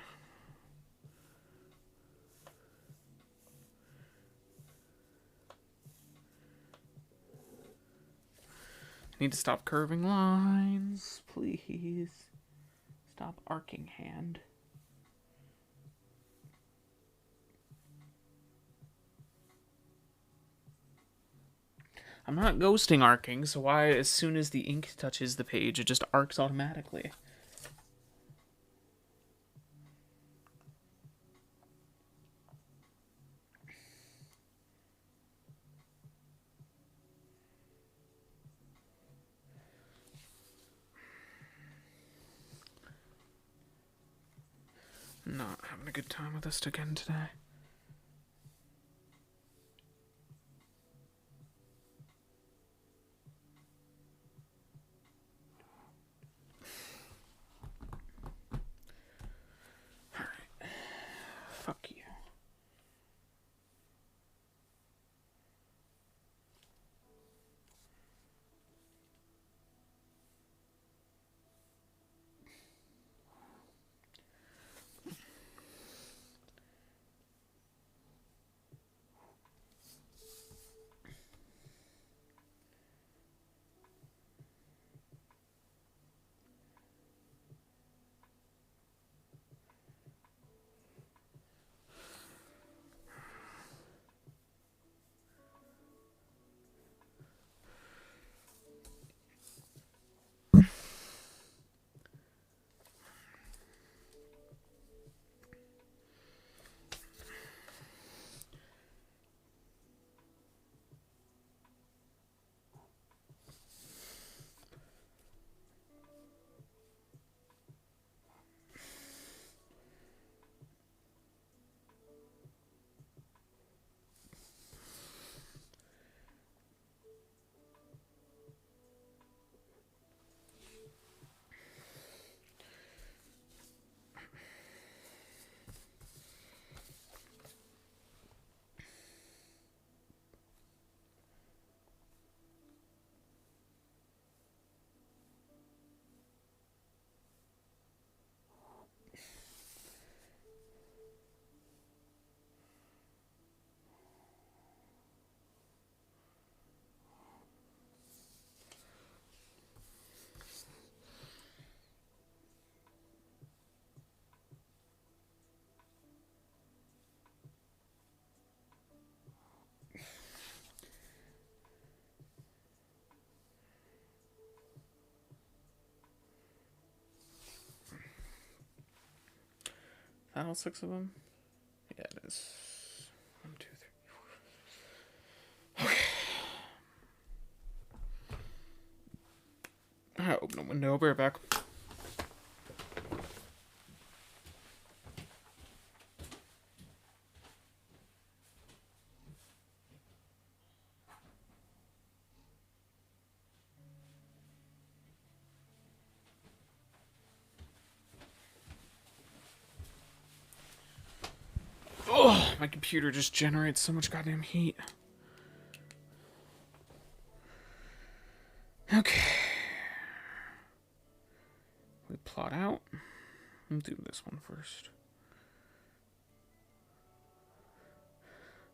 I need to stop curving lines, please. Stop arcing hand. I'm not ghosting arcing, so why, as soon as the ink touches the page, it just arcs automatically? having a good time with this again today. Alright. Fuck you. That all 6 of them? Yeah, it is. 1, 2, 3, 4. Okay. Alright, open a window. I'll be right back. Oh, my computer just generates so much goddamn heat. Okay. We plot out. We'll do this one first.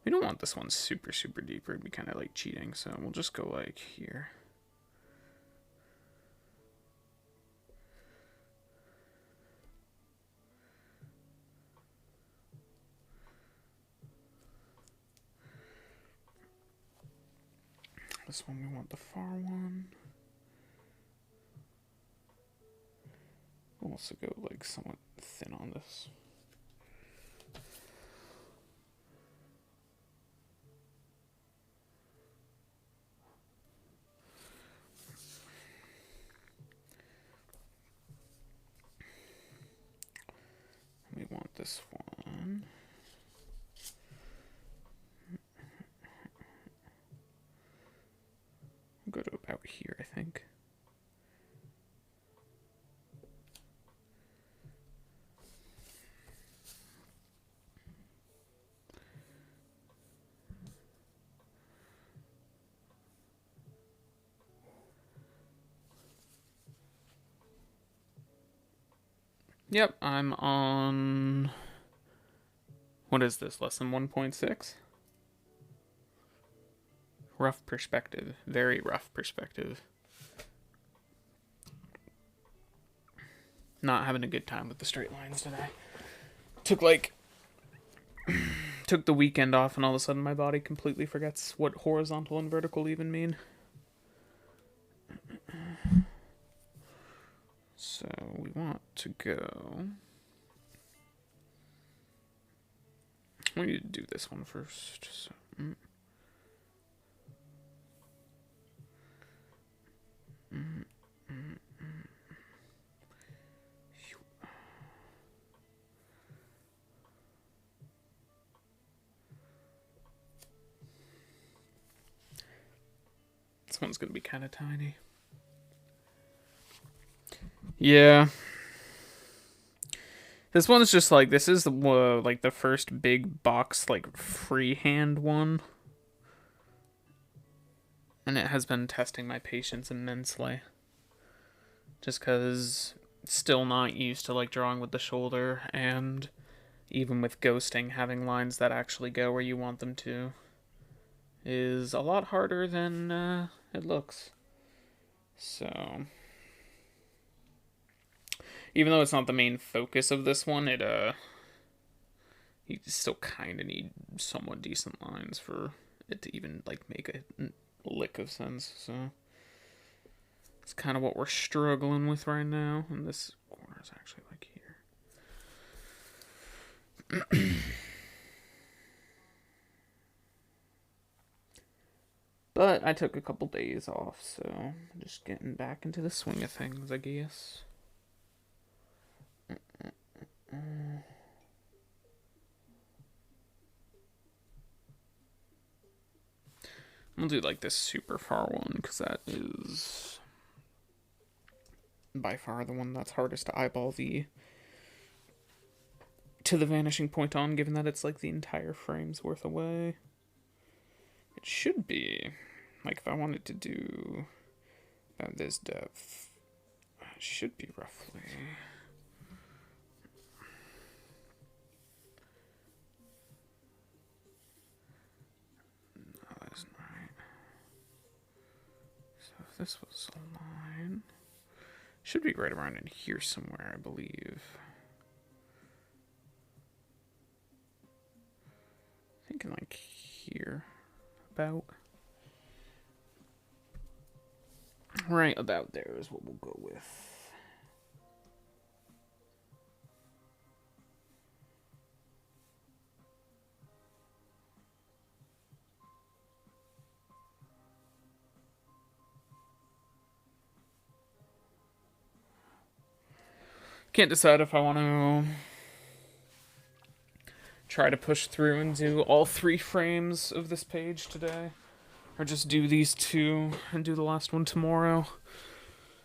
We don't want this one super, super deep. It'd be kind of like cheating, so we'll just go like here. This one, we want the far one. We'll also go like somewhat thin on this. We want this one. We'll go to about here, I think. Yep, I'm on... What is this, lesson 1.6? Rough perspective. Very rough perspective. Not having a good time with the straight lines today. Took the weekend off and all of a sudden my body completely forgets what horizontal and vertical even mean. So we want to go... We need to do this one first. So, This one's gonna be kind of tiny. Yeah. This one's just like, this is like the first big box, like, freehand one. And it has been testing my patience immensely. Just because still not used to, like, drawing with the shoulder, and even with ghosting, having lines that actually go where you want them to is a lot harder than it looks. So, even though it's not the main focus of this one, you still kind of need somewhat decent lines for it to even, like, make a lick of sense. So it's kind of what we're struggling with right now, and this corner is actually like here. But I took a couple days off, so I'm just getting back into the swing of things, I guess. We'll do like this super far one, because that is by far the one that's hardest to eyeball to the vanishing point on, given that it's like the entire frame's worth away. It should be, like, if I wanted to do about this depth, it should be roughly... No, that isn't right. So if this was a line, should be right around in here somewhere, I believe. Thinking like here, about. Right about there is what we'll go with. Can't decide if I want to try to push through and do all 3 frames of this page today, or just do these 2 and do the last one tomorrow.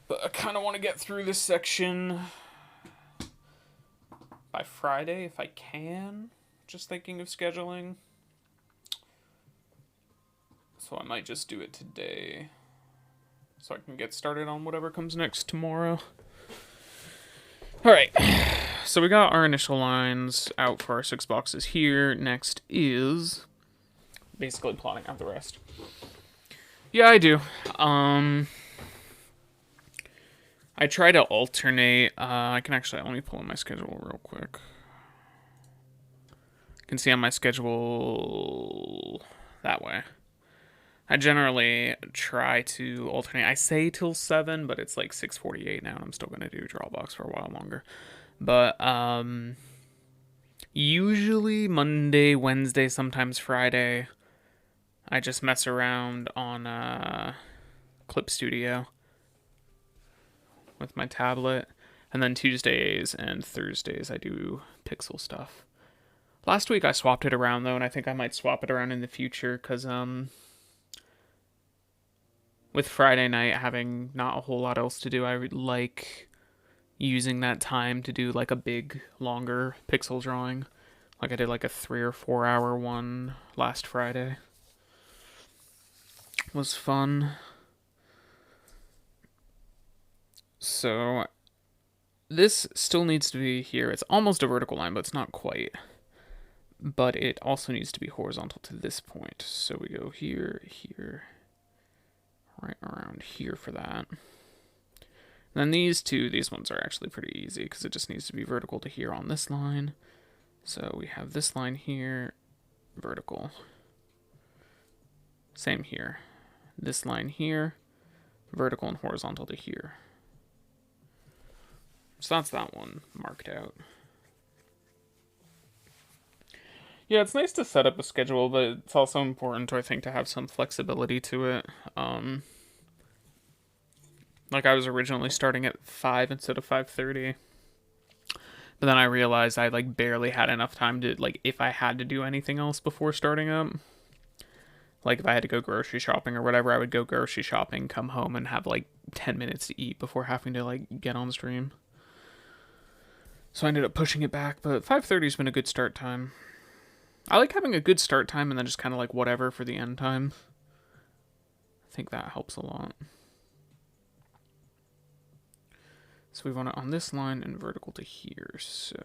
But I kind of want to get through this section by Friday if I can. Just thinking of scheduling. So I might just do it today, so I can get started on whatever comes next tomorrow. Alright, so we got our initial lines out for our 6 boxes here. Next is basically plotting out the rest. Yeah, I do. I try to alternate. I can actually only pull in my schedule real quick. You can see on my schedule that way. I generally try to alternate. I say till 7, but it's like 6:48 now, and I'm still going to do Drawbox for a while longer. But usually Monday, Wednesday, sometimes Friday, I just mess around on Clip Studio with my tablet. And then Tuesdays and Thursdays I do pixel stuff. Last week I swapped it around, though, and I think I might swap it around in the future, because with Friday night having not a whole lot else to do, I would like using that time to do like a big, longer pixel drawing. Like I did like a 3 or 4 hour one last Friday. It was fun. So this still needs to be here. It's almost a vertical line, but it's not quite. But it also needs to be horizontal to this point. So we go here, here, right around here for that. And then these ones are actually pretty easy, because it just needs to be vertical to here on this line. So we have this line here, vertical. Same here. This line here, vertical and horizontal to here. So that's that one marked out. Yeah, it's nice to set up a schedule, but it's also important, I think, to have some flexibility to it. Like, I was originally starting at 5 instead of 5:30. But then I realized I, like, barely had enough time to, like, if I had to do anything else before starting up, Like if I had to go grocery shopping or whatever, I would go grocery shopping, come home, and have like 10 minutes to eat before having to like get on stream. So I ended up pushing it back, but 5:30 has been a good start time. I like having a good start time and then just kind of like whatever for the end time. I think that helps a lot. So we want it on this line and vertical to here. So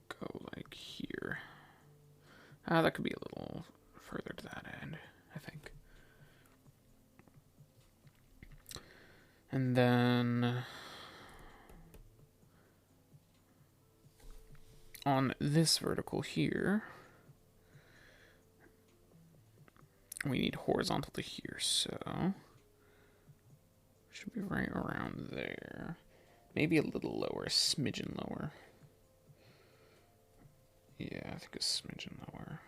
go like here. That could be a little further to that end, I think. And then on this vertical here, we need horizontal to here, so should be right around there. Maybe a little lower, a smidgen lower. Yeah, I think a smidgen lower.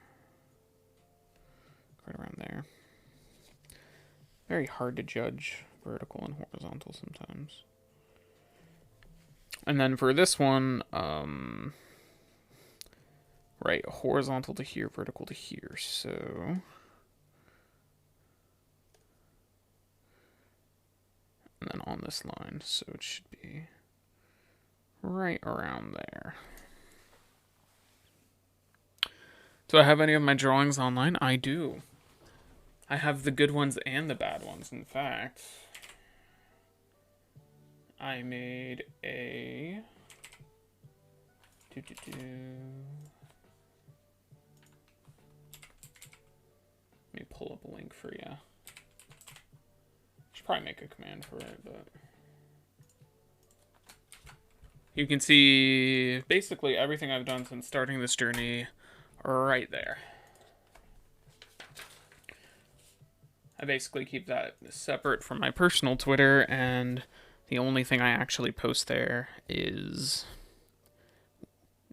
Right around there. Very hard to judge vertical and horizontal sometimes. And then for this one, right, horizontal to here, vertical to here, so and then on this line, so it should be right around there. Do I have any of my drawings online? I do. I have the good ones and the bad ones. In fact, I made a let me pull up a link for you. Should probably make a command for it, but you can see basically everything I've done since starting this journey right there. I basically keep that separate from my personal Twitter, and the only thing I actually post there is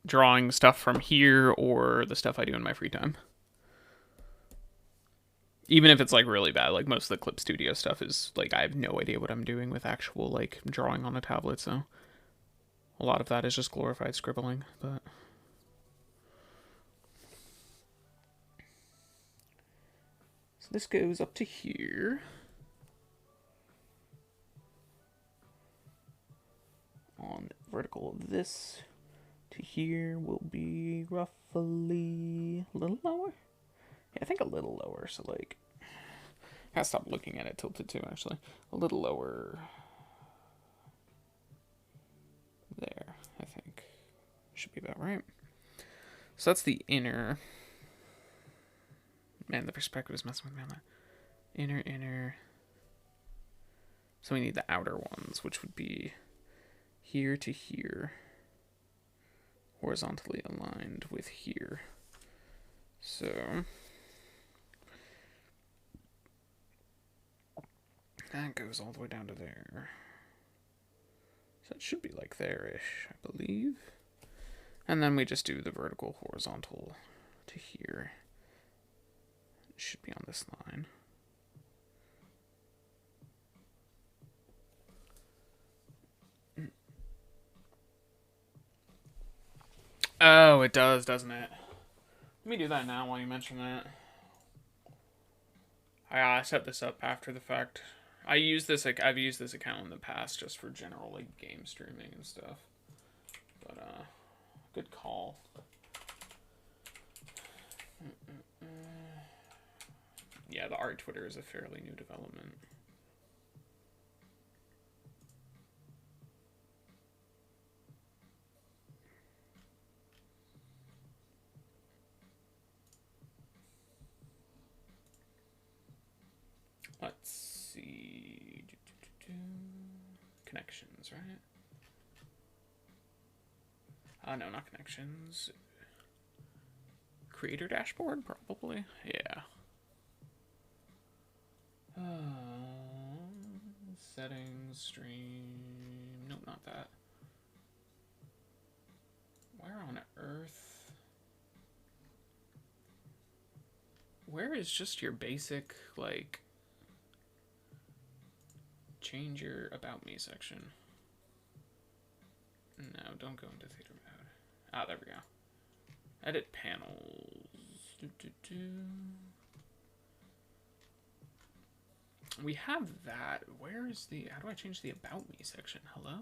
drawing stuff from here or the stuff I do in my free time. Even if it's like really bad, like most of the Clip Studio stuff is like I have no idea what I'm doing with actual like drawing on a tablet, so a lot of that is just glorified scribbling, but so this goes up to here. On vertical of this to here will be roughly a little lower. Yeah, I think a little lower. So like, I gotta stop looking at it tilted too. Actually, a little lower there. I think should be about right. So that's the inner. Man, the perspective is messing with me on that. Inner. So we need the outer ones, which would be here to here, horizontally aligned with here. So that goes all the way down to there. So it should be like there-ish, I believe. And then we just do the vertical, horizontal to here. It should be on this line. Oh, it does, doesn't it? Let me do that now while you mention that. I set this up after the fact. I've used this account in the past just for general like game streaming and stuff. But good call. Yeah, the art Twitter is a fairly new development. Let's see. Connections, right? No, not connections. Creator dashboard, probably. Yeah. Settings, stream. Nope, not that. Where on earth? Where is just your basic, like, change your About Me section? No, don't go into theater mode. Ah, there we go. Edit panels. We have that. Where is the... How do I change the About Me section? Hello?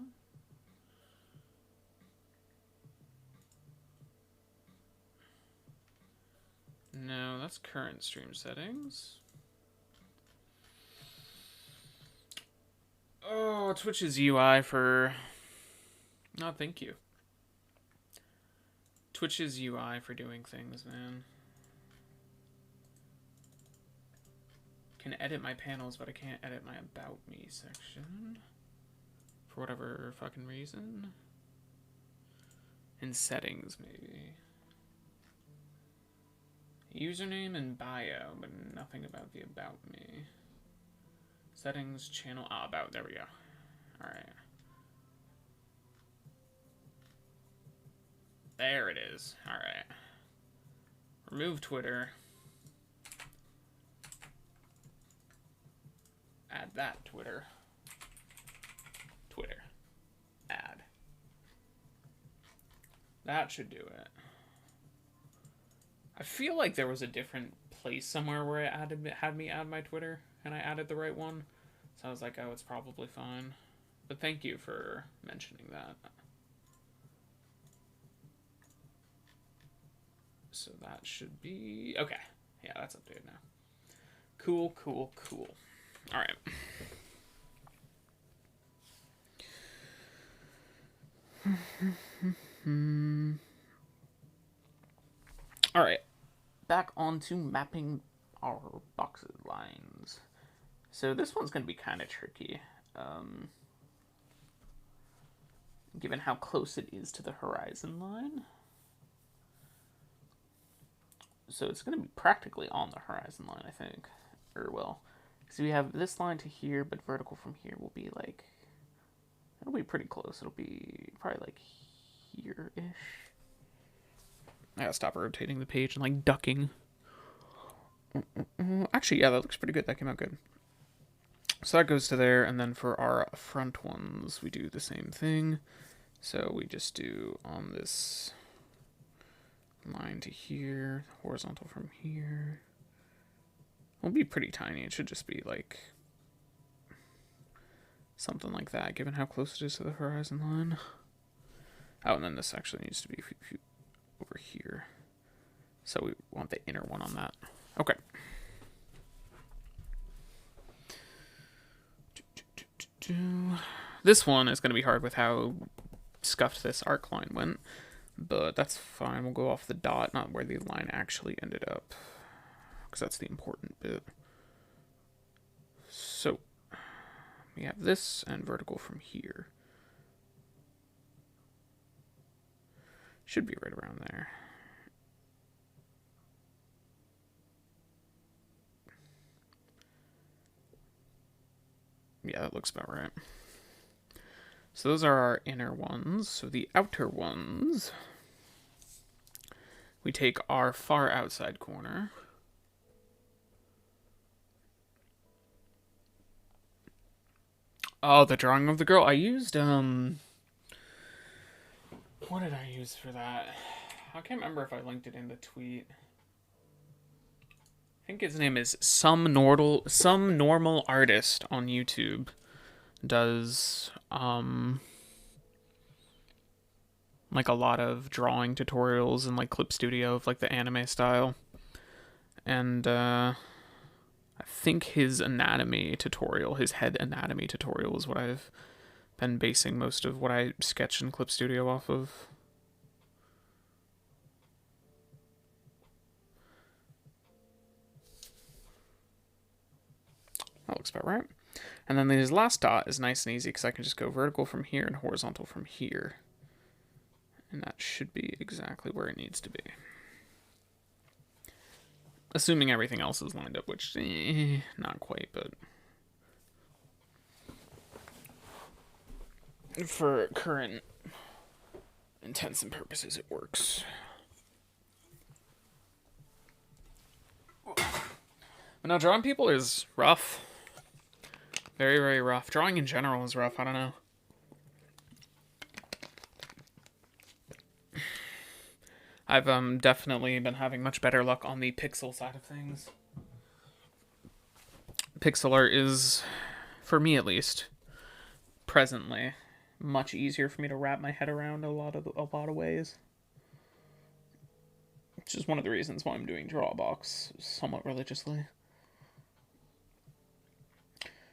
No, that's current stream settings. Oh, Twitch's UI for... Oh, thank you. Twitch's UI for doing things, man. Can edit my panels, but I can't edit my About Me section. For whatever fucking reason. In settings, maybe. Username and bio, but nothing about the About Me. Settings, channel, about, there we go. Alright. There it is. Alright. Remove Twitter. Add that Twitter. Twitter. Add. That should do it. I feel like there was a different place somewhere where it had me add my Twitter, and I added the right one. So I was like, oh, it's probably fine. But thank you for mentioning that. So that should be... Okay. Yeah, that's updated now. Cool, cool, cool. All right. All right. Back onto mapping our boxes lines. So this one's going to be kind of tricky. Given how close it is to the horizon line. So it's going to be practically on the horizon line, I think. Or, well, so we have this line to here, but vertical from here will be like... It'll be pretty close. It'll be probably like here-ish. I gotta stop rotating the page and like ducking. Actually, yeah, that looks pretty good. That came out good. So that goes to there, and then for our front ones, we do the same thing. So we just do on this line to here, horizontal from here. It'll be pretty tiny. It should just be like something like that, given how close it is to the horizon line. Oh, and then this actually needs to be over here. So we want the inner one on that. Okay. This one is going to be hard with how scuffed this arc line went, but that's fine. We'll go off the dot, not where the line actually ended up, because that's the important bit. So we have this and vertical from here. Should be right around there. Yeah, that looks about right. So those are our inner ones. So the outer ones, we take our far outside corner. Oh, the drawing of the girl. I used, what did I use for that? I can't remember if I linked it in the tweet. I think his name is Some Normal Artist on YouTube. Does, like a lot of drawing tutorials and like Clip Studio of like the anime style. And, I think his anatomy tutorial, his head anatomy tutorial is what I've been basing most of what I sketch in Clip Studio off of. That looks about right. And then this last dot is nice and easy because I can just go vertical from here and horizontal from here. And that should be exactly where it needs to be. Assuming everything else is lined up, which, not quite, but for current intents and purposes, it works. But now, drawing people is rough. Very, very rough. Drawing in general is rough. I don't know. I've definitely been having much better luck on the pixel side of things. Pixel art is, for me at least, presently, much easier for me to wrap my head around a lot of ways. Which is one of the reasons why I'm doing Drawbox somewhat religiously.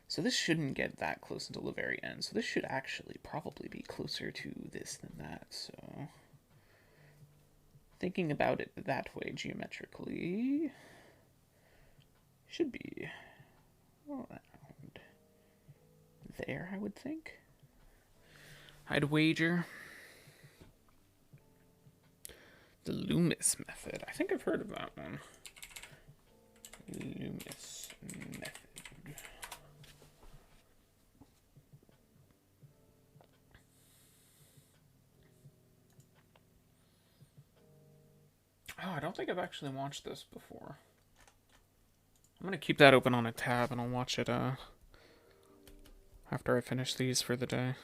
So this shouldn't get that close until the very end. So this should actually probably be closer to this than that. So thinking about it that way geometrically should be around there, I would think. I'd wager. The Loomis method. I think I've heard of that one. Loomis method. Oh, I don't think I've actually watched this before. I'm going to keep that open on a tab and I'll watch it after I finish these for the day.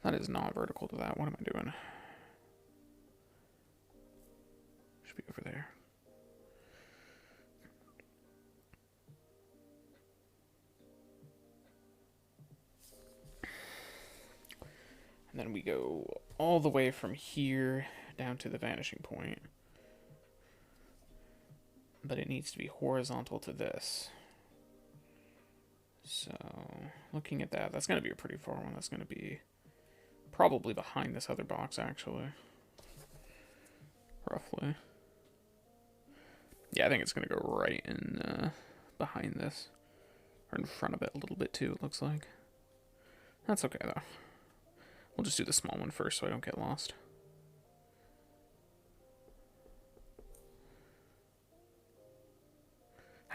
That is not vertical to that. What am I doing? Should be over there. And then we go all the way from here down to the vanishing point. But it needs to be horizontal to this. So, looking at that, that's going to be a pretty far one. That's going to be probably behind this other box, actually. Roughly. Yeah, I think it's going to go right in behind this. Or in front of it a little bit, too, it looks like. That's okay, though. We'll just do the small one first so I don't get lost.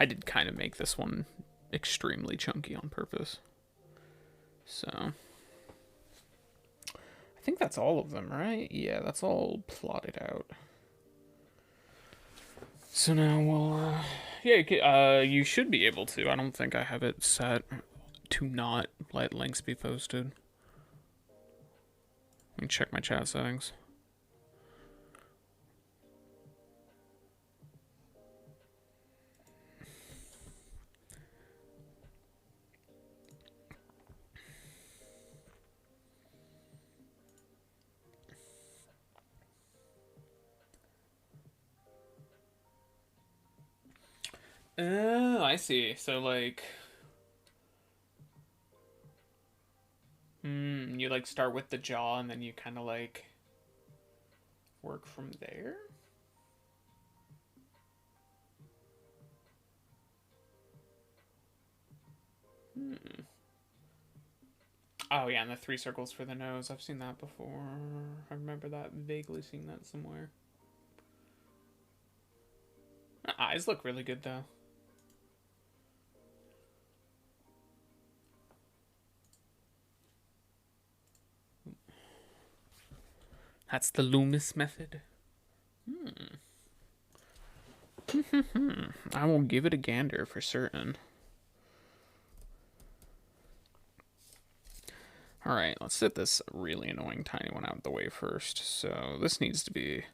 I did kind of make this one extremely chunky on purpose. So, I think that's all of them, right? Yeah, that's all plotted out. So now we'll, you should be able to. I don't think I have it set to not let links be posted. Let me check my chat settings. Oh, I see. So, like... you, like, start with the jaw and then you kind of, like, work from there? Oh, yeah, and the 3 circles for the nose. I've seen that before. I remember that, vaguely seeing that somewhere. Eyes look really good, though. That's the Loomis method. I will give it a gander for certain. Alright, let's get this really annoying tiny one out of the way first. So this needs to be...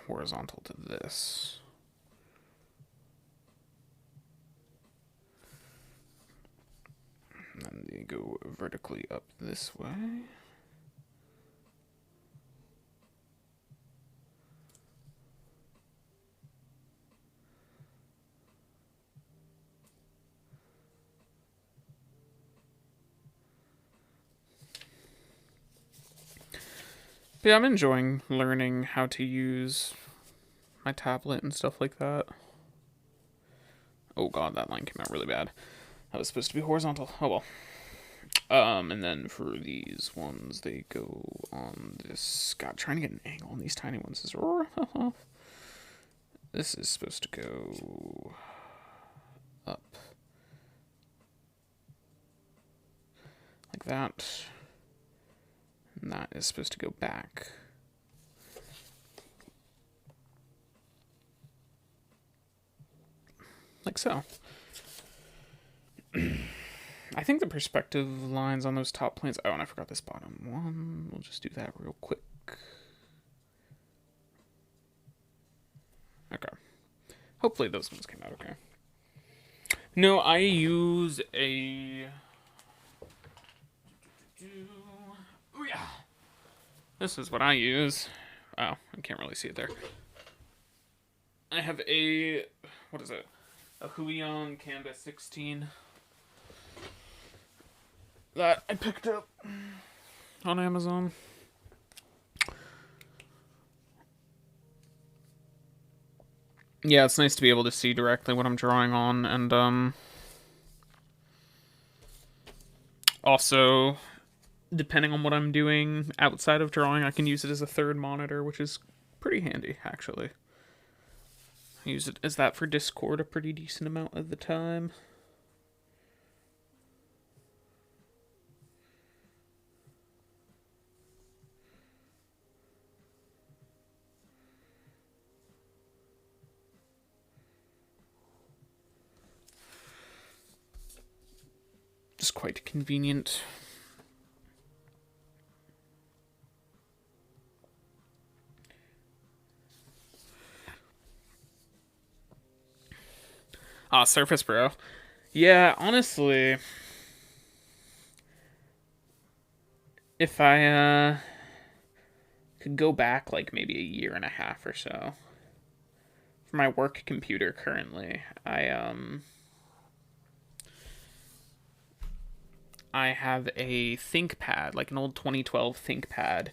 horizontal to this. And then you go vertically up this way. But yeah, I'm enjoying learning how to use my tablet and stuff like that. Oh god, that line came out really bad. That was supposed to be horizontal. Oh well. And then for these ones, they go on this... God, trying to get an angle on these tiny ones is rough. This is supposed to go up. Like that. And that is supposed to go back. Like so. I think the perspective lines on those top planes... Oh, and I forgot this bottom one. We'll just do that real quick. Okay. Hopefully those ones came out okay. No, I use a... Oh, yeah. This is what I use. Oh, I can't really see it there. I have a... What is it? A Huion Canvas 16 that I picked up on Amazon. Yeah, it's nice to be able to see directly what I'm drawing on, and also, depending on what I'm doing outside of drawing, I can use it as a third monitor, which is pretty handy, actually. I use it as that for Discord a pretty decent amount of the time. Just quite convenient. Surface Pro. Yeah, honestly, if I could go back like maybe a year and a half or so, for my work computer currently, I have a ThinkPad, like an old 2012 ThinkPad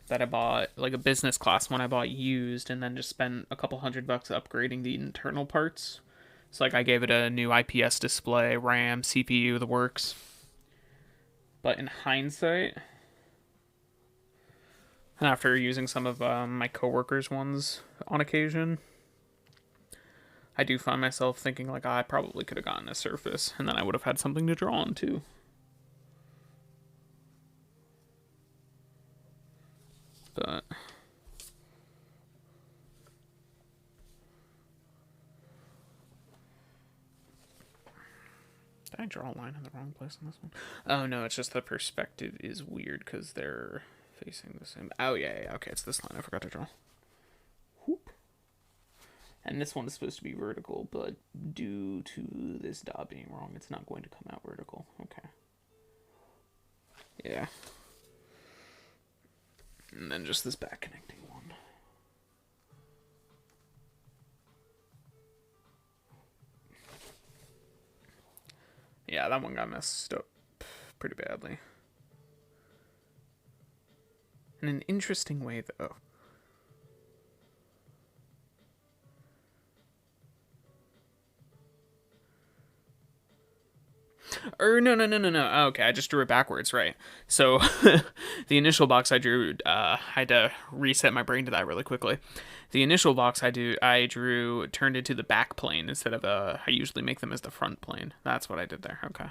that I bought, like a business class one I bought used, and then just spent a couple $100 upgrading the internal parts. So like I gave it a new IPS display, RAM, CPU, the works. But in hindsight, after using some of my coworkers' ones on occasion, I do find myself thinking like, I probably could have gotten a Surface, and then I would have had something to draw on too. But did I draw a line in the wrong place on this one? Oh no, it's just the perspective is weird because they're facing the same. Oh yeah, okay, it's this line I forgot to draw. Whoop. And this one is supposed to be vertical, but due to this dot being wrong, it's not going to come out vertical. Okay. Yeah. And then just this back connecting one. Yeah, that one got messed up pretty badly. In an interesting way, though. No. Okay, I just drew it backwards, right? So, the initial box I drew, I had to reset my brain to that really quickly. The initial box I drew turned into the back plane instead of I usually make them as the front plane. That's what I did there. Okay.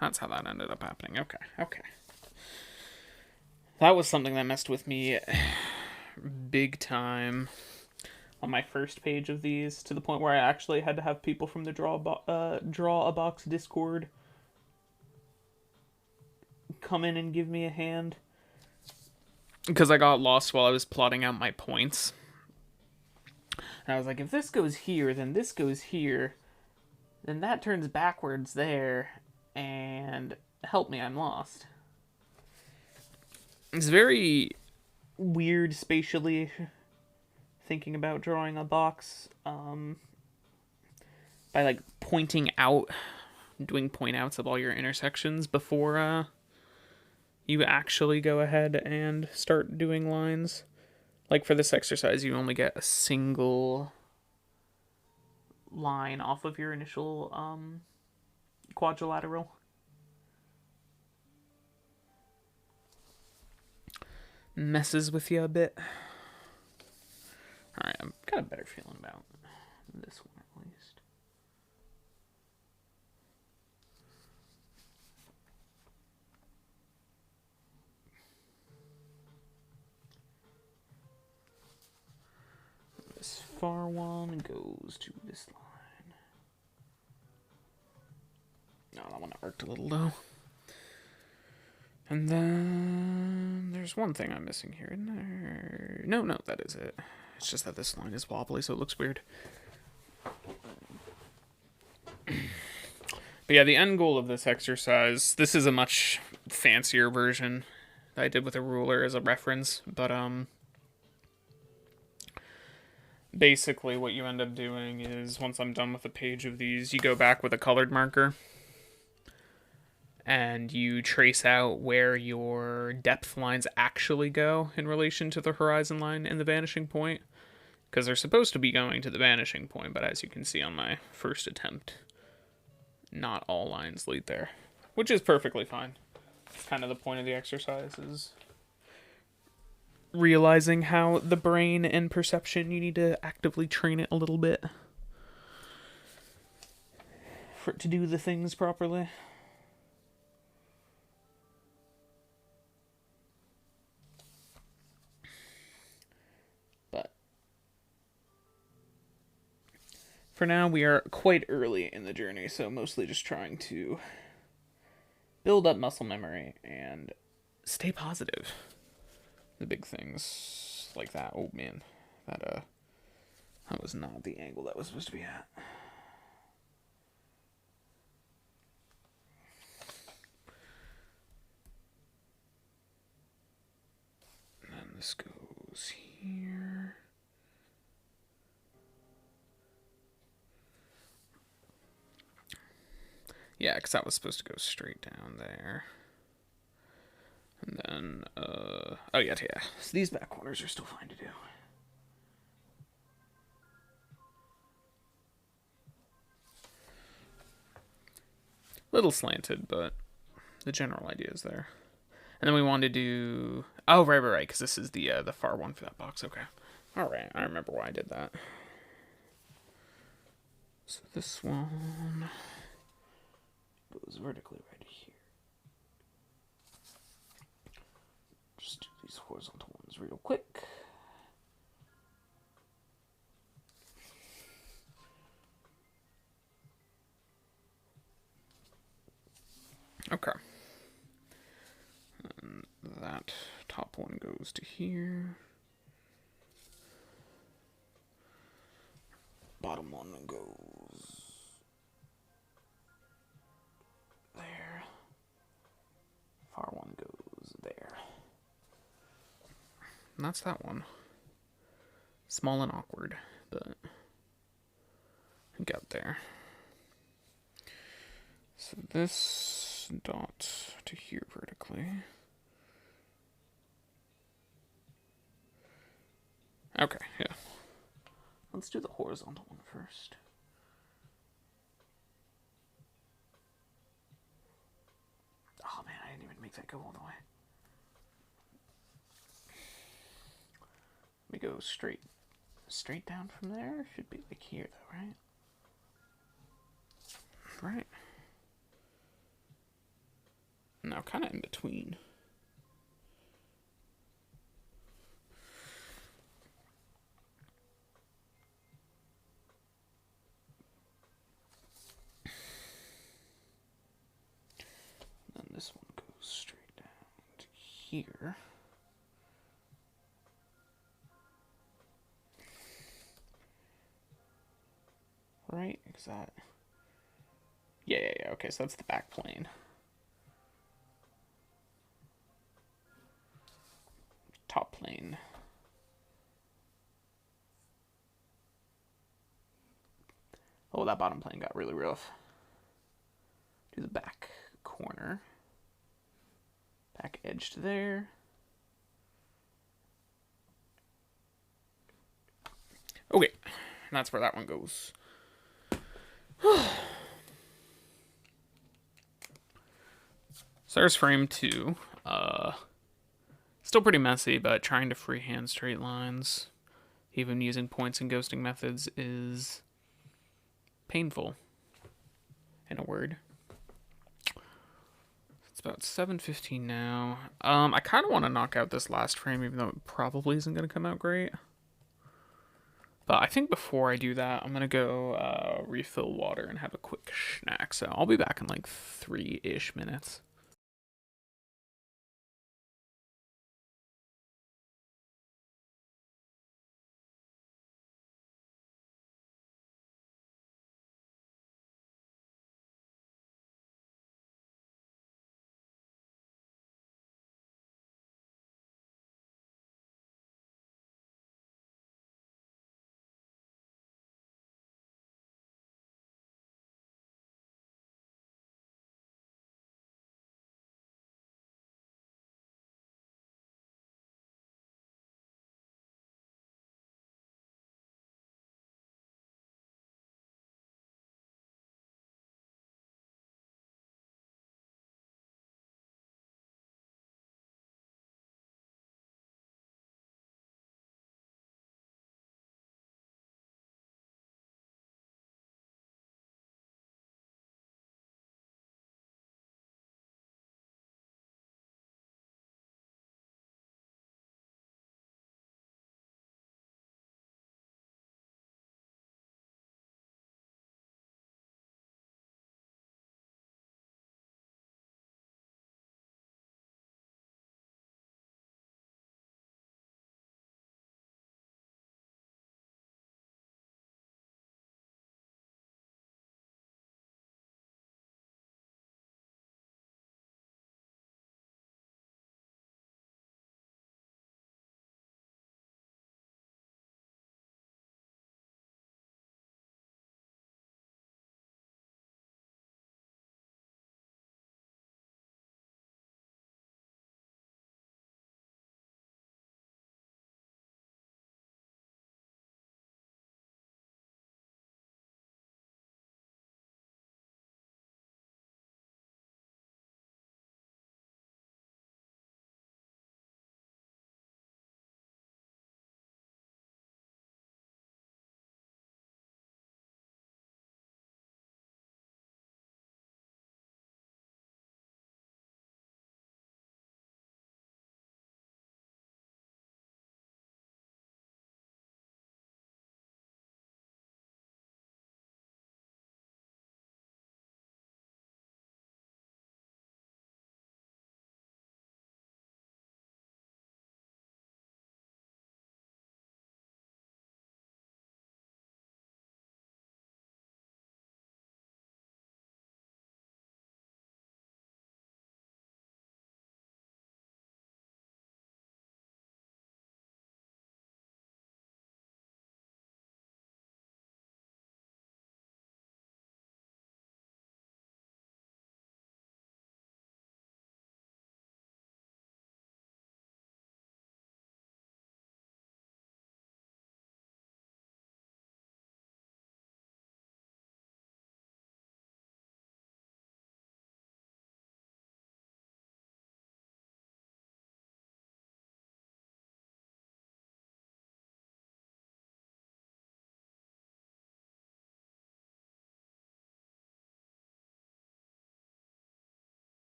That's how that ended up happening. Okay. That was something that messed with me big time on my first page of these, to the point where I actually had to have people from the Draw a Box Discord come in and give me a hand, because I got lost while I was plotting out my points. And I was like, if this goes here, then this goes here, then that turns backwards there, and help me, I'm lost. It's very weird spatially thinking about drawing a box by like pointing out, doing point outs of all your intersections before you actually go ahead and start doing lines. Like for this exercise, you only get a single line off of your initial quadrilateral. Messes with you a bit. Alright, I've got a better feeling about this one at least. This far one goes to this line. No, that one arced a little low. And then there's one thing I'm missing here, isn't there? No, that is it. It's just that this line is wobbly, so it looks weird. But yeah, the end goal of this exercise, this is a much fancier version that I did with a ruler as a reference, but basically what you end up doing is once I'm done with a page of these, you go back with a colored marker and you trace out where your depth lines actually go in relation to the horizon line and the vanishing point, because they're supposed to be going to the vanishing point, but as you can see on my first attempt, not all lines lead there, which is perfectly fine. It's kind of the point of the exercise, is realizing how the brain and perception, you need to actively train it a little bit for it to do the things properly. But for now, we are quite early in the journey, so mostly just trying to build up muscle memory and stay positive. The big things like that. Oh man, that was not the angle that was supposed to be at. And then this goes here. Yeah, because that was supposed to go straight down there. And then, oh yeah. So these back corners are still fine to do. Little slanted, but the general idea is there. And then we want to do, oh, right, because this is the far one for that box. Okay. All right, I remember why I did that. So this one goes vertically right here. Just do these horizontal ones real quick. Okay. And that top one goes to here. Bottom one goes there. Far one goes there. And that's that one. Small and awkward, but got there. So this dot to here vertically. Okay, yeah. Let's do the horizontal one first. Oh man, I didn't even make that go all the way. Let me go straight down from there. Should be like here though, right? Right. No, kind of in between. Then this one goes straight down to here. Right? Is that... Yeah. Okay, so that's the back plane. Top plane. Oh, that bottom plane got really rough. Do the back corner. Back edge to there. Okay, and that's where that one goes. So there's frame 2. Still pretty messy, but trying to freehand straight lines, even using points and ghosting methods, is painful, in a word. It's about 7:15 now. I kind of want to knock out this last frame, even though it probably isn't going to come out great. But I think before I do that, I'm gonna go refill water and have a quick snack. So I'll be back in like 3-ish minutes.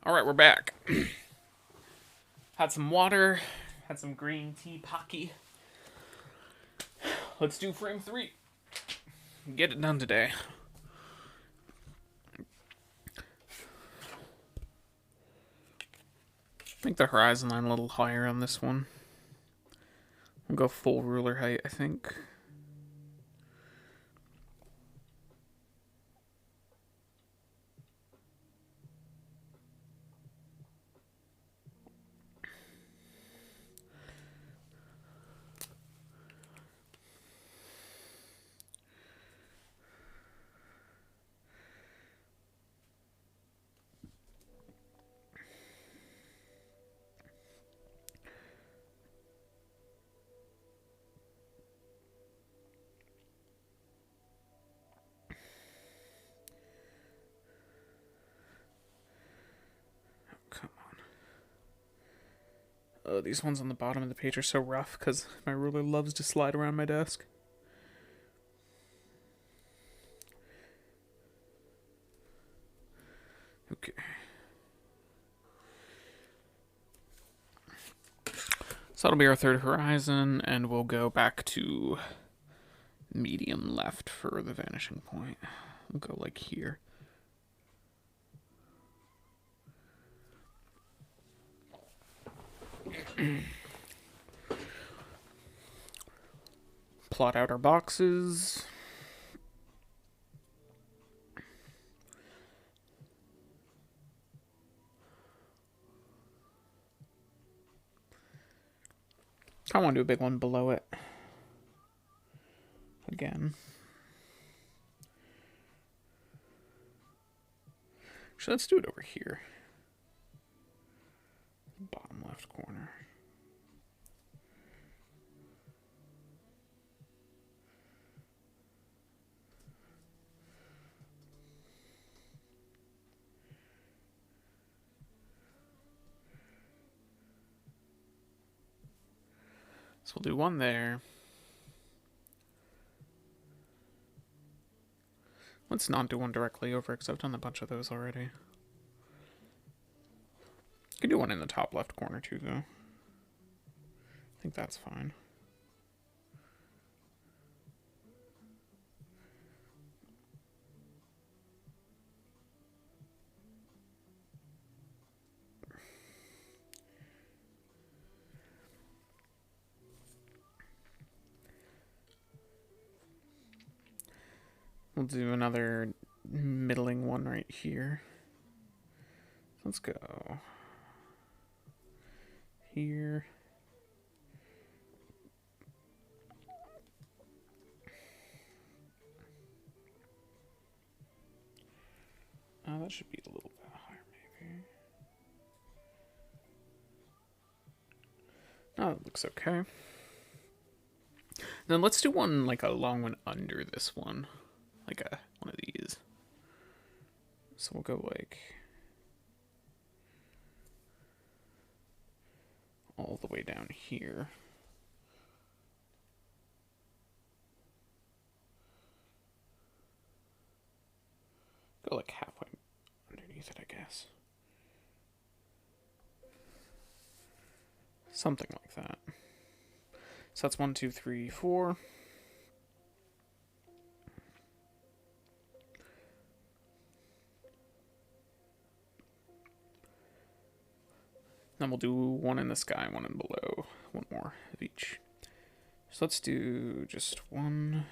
All right, we're back. Had some water, had some green tea Pocky. Let's do frame 3. Get it done today. Make the horizon line a little higher on this one. We'll go full ruler height, I think. Oh, these ones on the bottom of the page are so rough because my ruler loves to slide around my desk. Okay. So that'll be our third horizon, and we'll go back to medium left for the vanishing point. We'll go like here. Plot out our boxes. I want to do a big one below it. Again. So let's do it over here. Bottom left corner. So we'll do one there. Let's not do one directly over because I've done a bunch of those already. Could do one in the top left corner too, though. I think that's fine. We'll do another middling one right here. Let's go here. That should be a little bit higher, maybe. Oh, that looks okay. Then let's do one, like a long one under this one. Like one of these. So we'll go like all the way down here. Go like halfway underneath it, I guess. Something like that. So that's 1, 2, 3, 4. Then we'll do one in the sky, one in below, one more of each. So let's do just 1,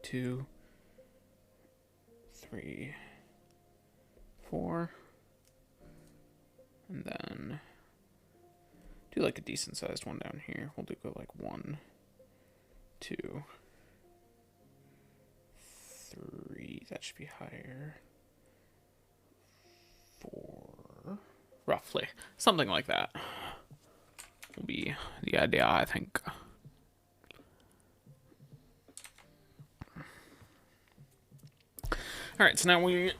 2, 3, 4, and then do like a decent sized one down here. We'll go like 1, 2, 3. That should be higher. 4, roughly, something like that will be the idea, I think. All right, so now we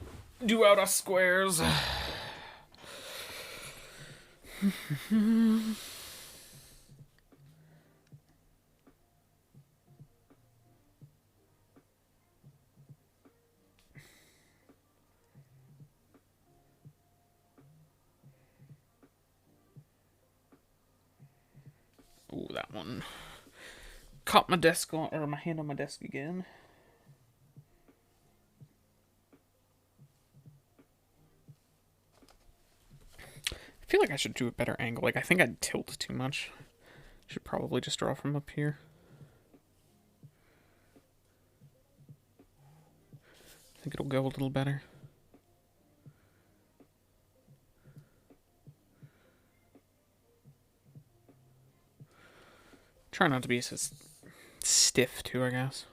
do out our squares. Ooh, that one caught my desk on, or my hand on my desk again. I feel like I should do a better angle. Like, I think I'd tilt too much. Should probably just draw from up here. I think it'll go a little better. Try not to be so stiff too, I guess.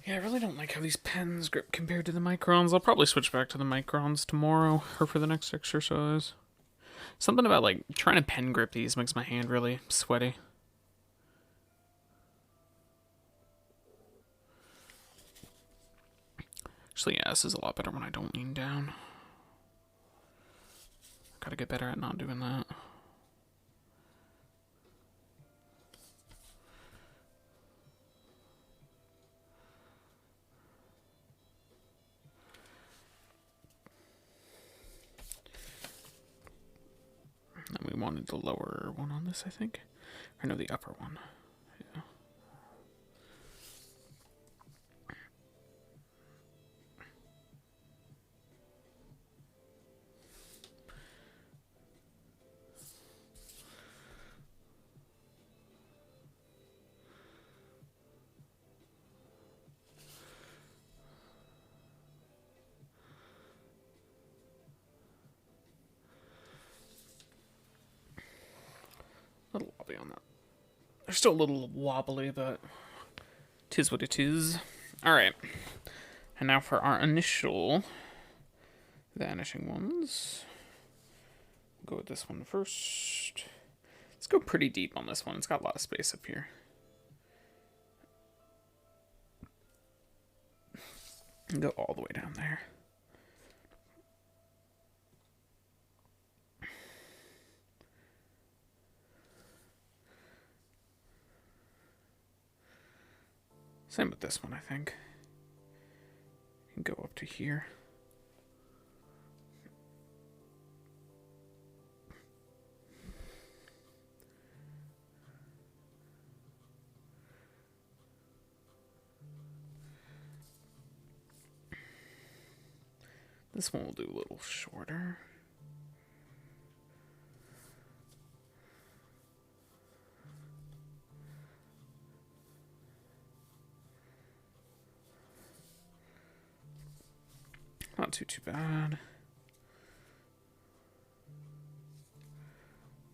Yeah, I really don't like how these pens grip compared to the Microns. I'll probably switch back to the Microns tomorrow or for the next exercise. Something about like trying to pen grip these makes my hand really sweaty. Actually, yeah, this is a lot better when I don't lean down. Gotta get better at not doing that. And we wanted the lower one on this, I think. Or no, the upper one. Yeah. A little wobbly on that. They're still a little wobbly, but 'tis what it is. Alright. And now for our initial vanishing ones. We'll go with this one first. Let's go pretty deep on this one. It's got a lot of space up here. And go all the way down there. Same with this one, I think. You can go up to here. This one will do a little shorter. Not too bad.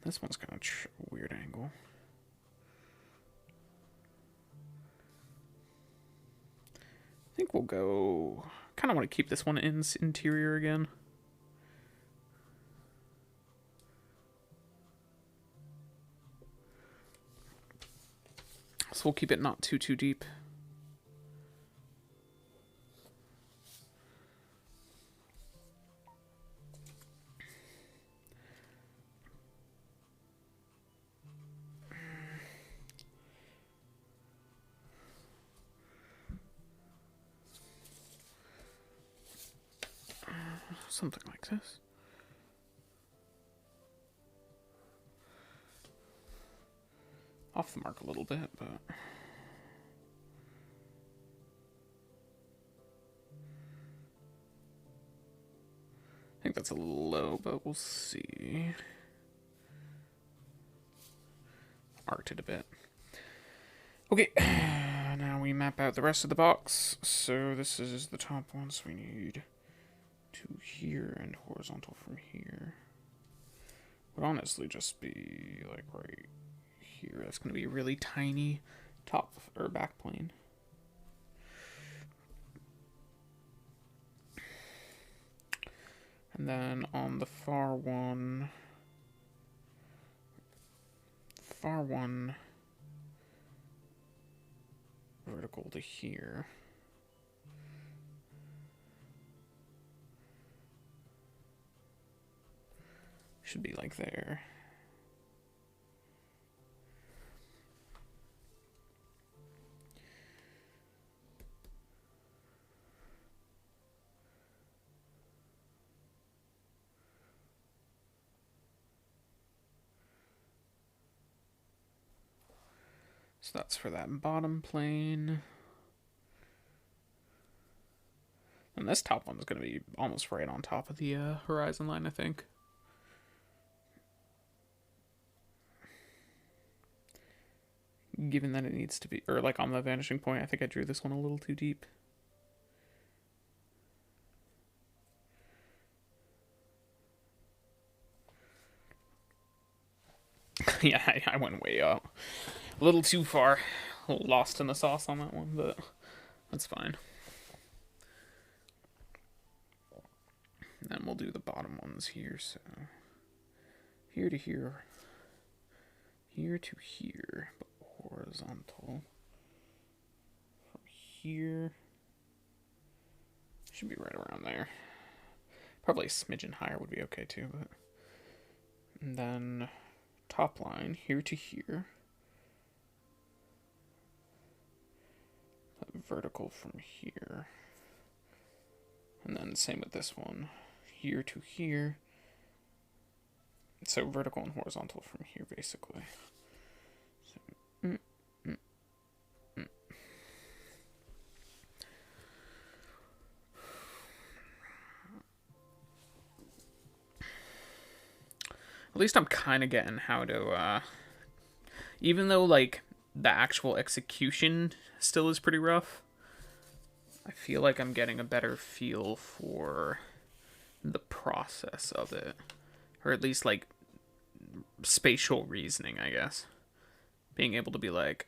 This one's got a weird angle. I think we'll go... kind of want to keep this one in interior again. So we'll keep it not too deep. Something like this. Off the mark a little bit, but... I think that's a little low, but we'll see. Arced it a bit. Okay, now we map out the rest of the box. So this is the top one, so we need two here and horizontal from here. Would honestly just be like right here. That's going to be a really tiny top or back plane. And then on the far one, vertical to here. Should be like there. So that's for that bottom plane. And this top one's going to be almost right on top of the horizon line, I think. Given that it needs to be, or like on the vanishing point, I think I drew this one a little too deep. Yeah, I went way up. A little too far. A little lost in the sauce on that one, but That's fine. And then we'll do the bottom ones here, so here to here, here to here, but horizontal. From here, should be right around there. Probably a smidgen higher would be okay too, but. And then top line, here to here. Vertical from here. And then same with this one, here to here. So vertical and horizontal from here, basically. So, At least I'm kind of getting how to, even though, like, the actual execution still is pretty rough, I feel like I'm getting a better feel for the process of it. Or at least, like, spatial reasoning, I guess. Being able to be like,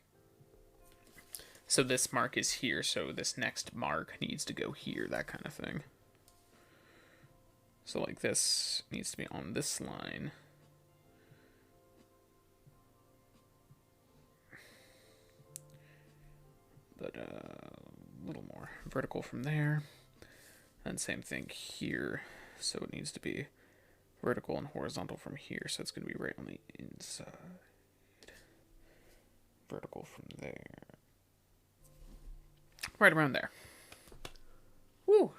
so this mark is here, so this next mark needs to go here, that kind of thing. So, like, this needs to be on this line. But a little more vertical from there. And same thing here. So it needs to be vertical and horizontal from here. So it's going to be right on the inside. Vertical from there. Right around there. Woo!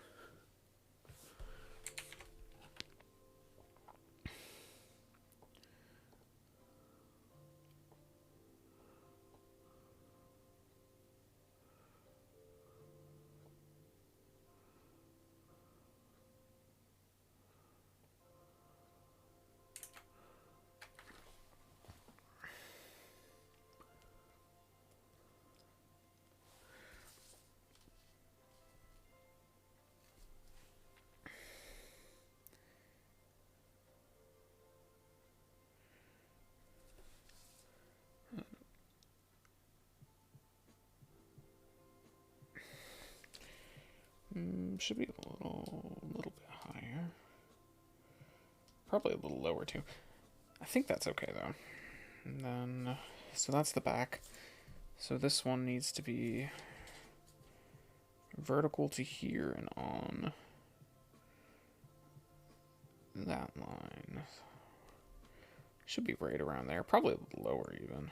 Should be a little bit higher. Probably a little lower too. I think that's okay though. And then, so that's the back. So this one needs to be vertical to here and on that line. Should be right around there. Probably a little lower even.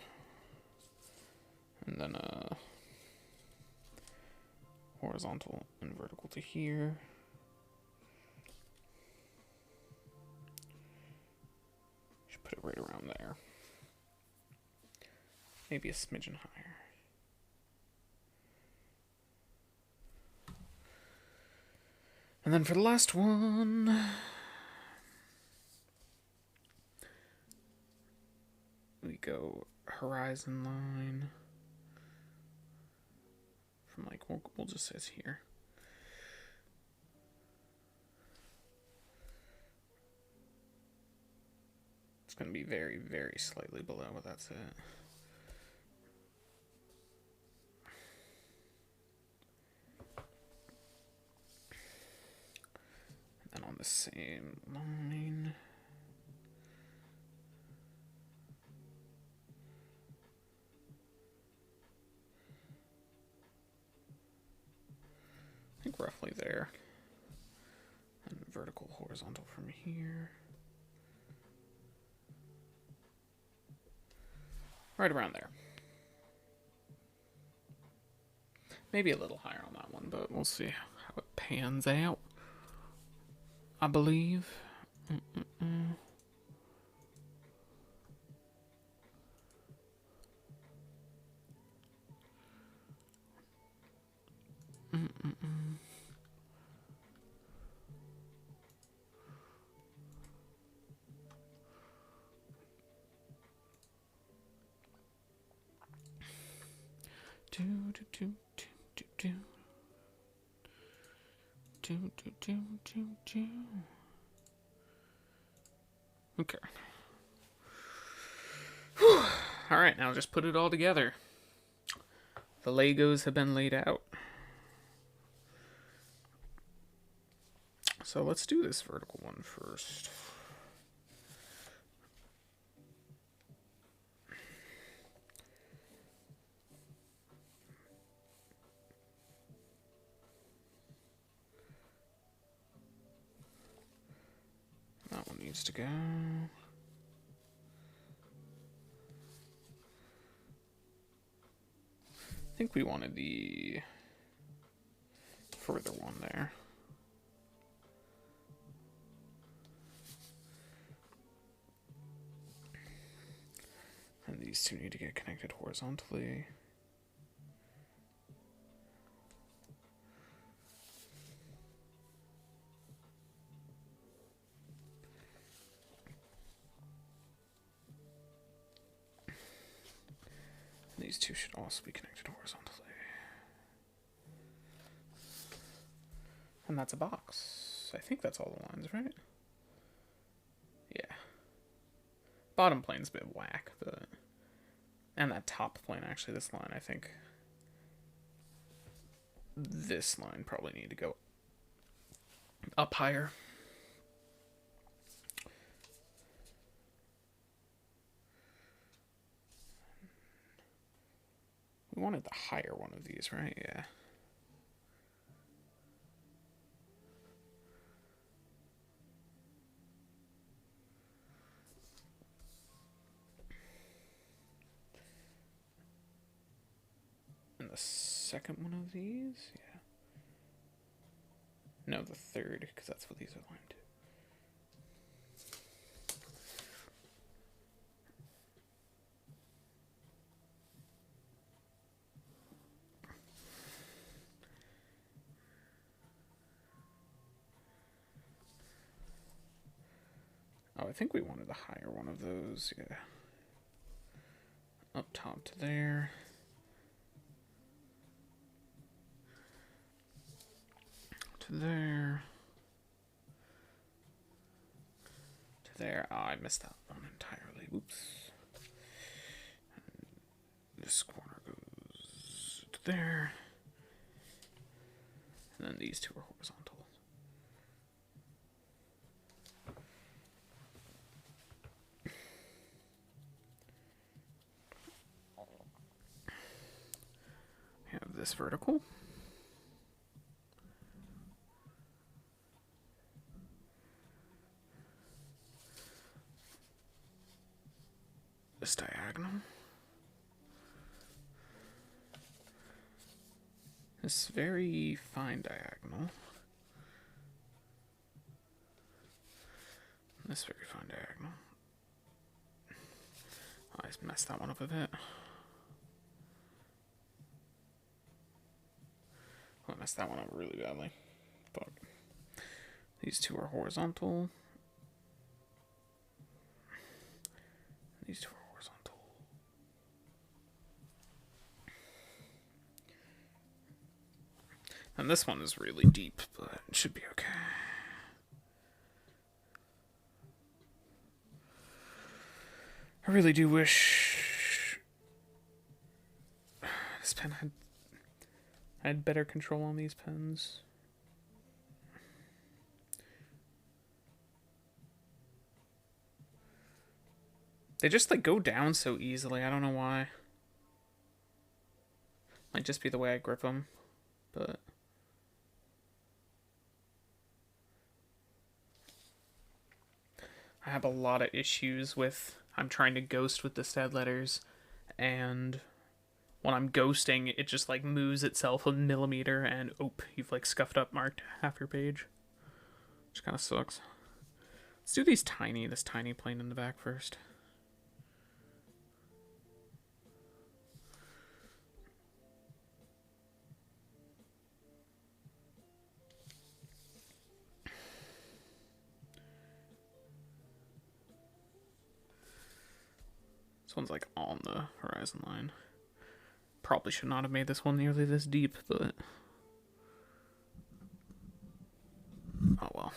And then horizontal and vertical to here. Should put it right around there. Maybe a smidgen higher. And then for the last one, we go horizon line. From like, we'll just say it's here. It's going to be very, very slightly below, but that's it. And then on the same line, I think roughly there. And vertical, horizontal from here. Right around there. Maybe a little higher on that one, but we'll see how it pans out. I believe. Okay. Alright, now just put it all together. The Legos have been laid out. So let's do this vertical one first. That one needs to go. I think we wanted the further one there. And these two need to get connected horizontally. And these two should also be connected horizontally. And that's a box. I think that's all the lines, right? Yeah. Bottom plane's a bit whack, but... And that top plane, actually, this line, I think... This line probably need to go up higher. We wanted the higher one of these, right? Yeah. And the second one of these? Yeah. No, the third, because that's what these are lined to. Oh, I think we wanted the higher one of those, yeah. Up top to there. To there. To there. Oh, I missed that one entirely. Oops. And this corner goes to there. And then these two are horizontal. We have this vertical. This diagonal. This very fine diagonal. This very fine diagonal. Oh, I messed that one up a bit. I messed that one up really badly. But these two are horizontal. These two are horizontal. And this one is really deep, but it should be okay. I really do wish this pen had better control on these pens. They just like go down so easily. I don't know why. Might just be the way I grip them, but I have a lot of issues with I'm trying to ghost with the stat letters, and when I'm ghosting, it just like moves itself a millimeter, and you've like scuffed up marked half your page, which kind of sucks. Let's do this tiny plane in the back first. This one's like on the horizon line. Probably should not have made this one nearly this deep, but oh well.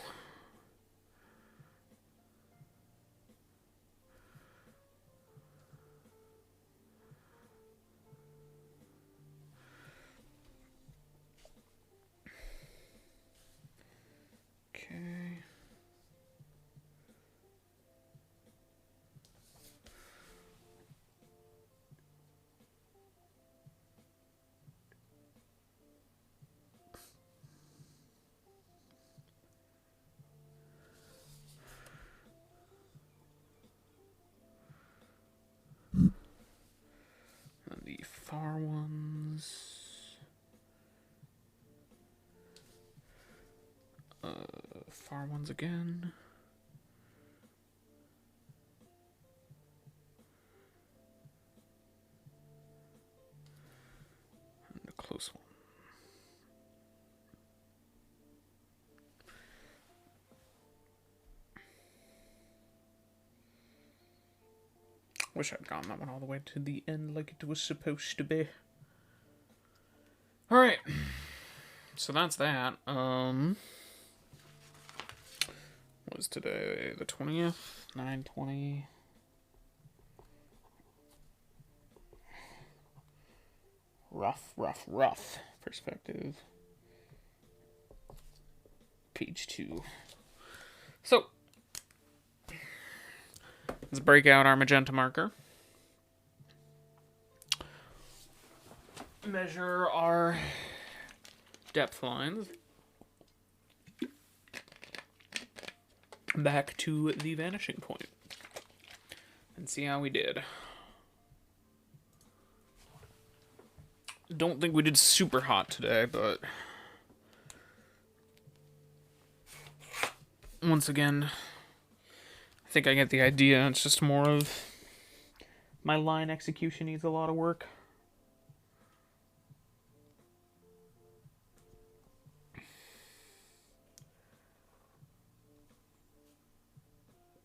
Okay. Okay. And the far ones. Far ones again. And a close one. Wish I'd gotten that one all the way to the end like it was supposed to be. Alright. So that's that. What was today? The 20th? 9/20. Rough perspective. Page 2. So, let's break out our magenta marker. Measure our depth lines. Back to the vanishing point. And see how we did. Don't think we did super hot today, but once again, I think I get the idea. It's just more of my line execution needs a lot of work.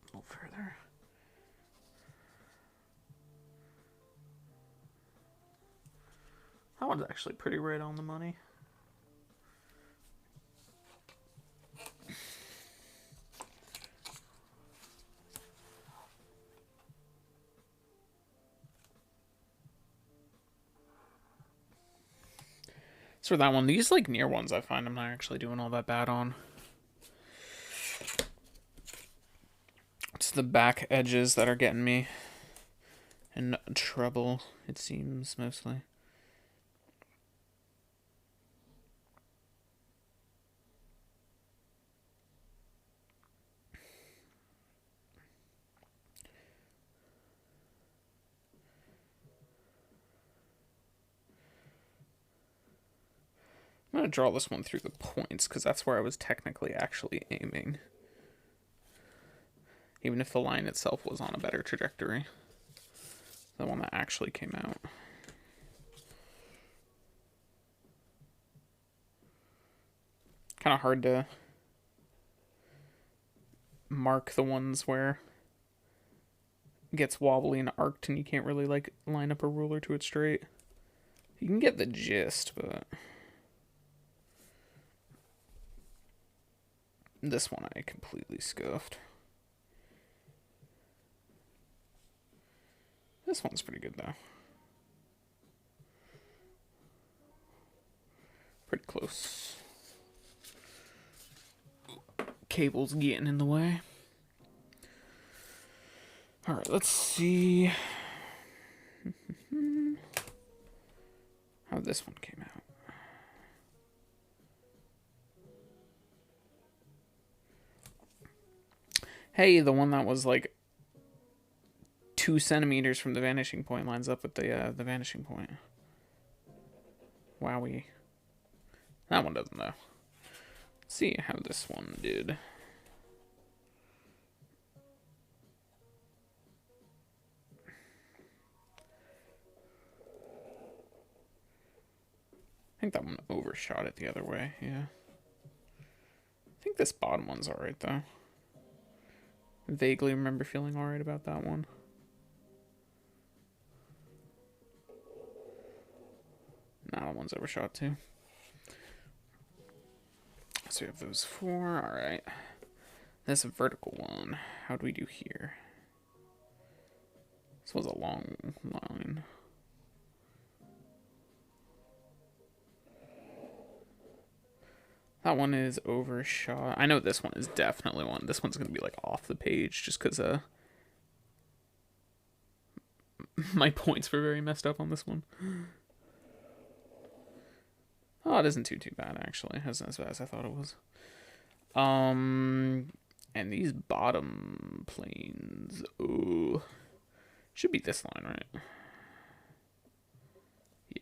A little further. That one's actually pretty right on the money. So that one, these like near ones I find I'm not actually doing all that bad on. It's the back edges that are getting me in trouble, it seems, mostly. I'm going to draw this one through the points, because that's where I was technically actually aiming. Even if the line itself was on a better trajectory. The one that actually came out. Kind of hard to mark the ones where it gets wobbly and arced and you can't really like line up a ruler to it straight. You can get the gist, but this one I completely scuffed. This one's pretty good though. Pretty close. Cable's getting in the way. Alright, let's see how this one came out. Hey, the one that was like 2 centimeters from the vanishing point lines up with the vanishing point. Wowie. That one doesn't though. Let's see how this one did. I think that one overshot it the other way, yeah. I think this bottom one's alright though. I vaguely remember feeling alright about that one. Nah, that one's overshot too. So we have those 4, alright. This vertical one, how do we do here? This was a long line. That one is overshot. I know this one is definitely one. This one's going to be like off the page just because my points were very messed up on this one. Oh, it isn't too bad actually. It isn't as bad as I thought it was. And these bottom planes, oh, should be this line, right?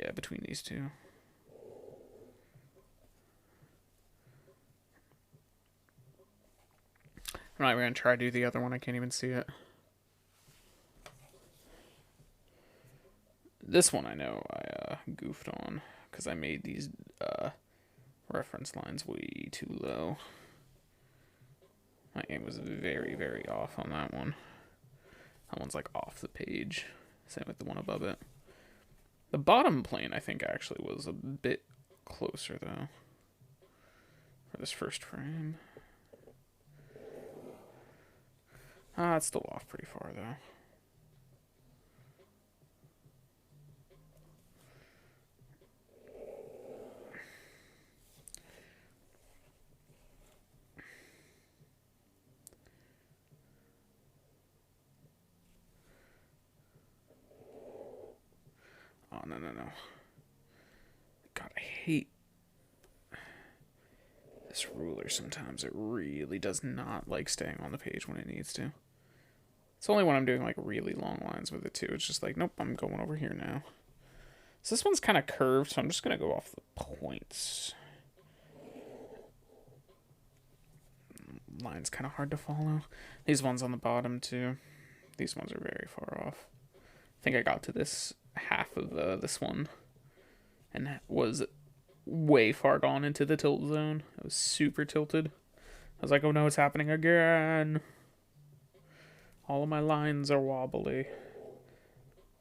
Yeah, between these two. I'm not even gonna try to do the other one. I can't even see it. This one I know I goofed on because I made these reference lines way too low. My aim was very, very off on that one. That one's like off the page. Same with the one above it. The bottom plane, I think, actually was a bit closer, though, for this first frame. It's still off pretty far, though. Oh, no. God, I hate this ruler sometimes. It really does not like staying on the page when it needs to. It's only when I'm doing like really long lines with it too. It's just like, nope, I'm going over here now. So this one's kind of curved, so I'm just going to go off the points. Line's kind of hard to follow. These ones on the bottom too. These ones are very far off. I think I got to this half of this one and that was way far gone into the tilt zone. I was super tilted. I was like, oh no, it's happening again. All of my lines are wobbly.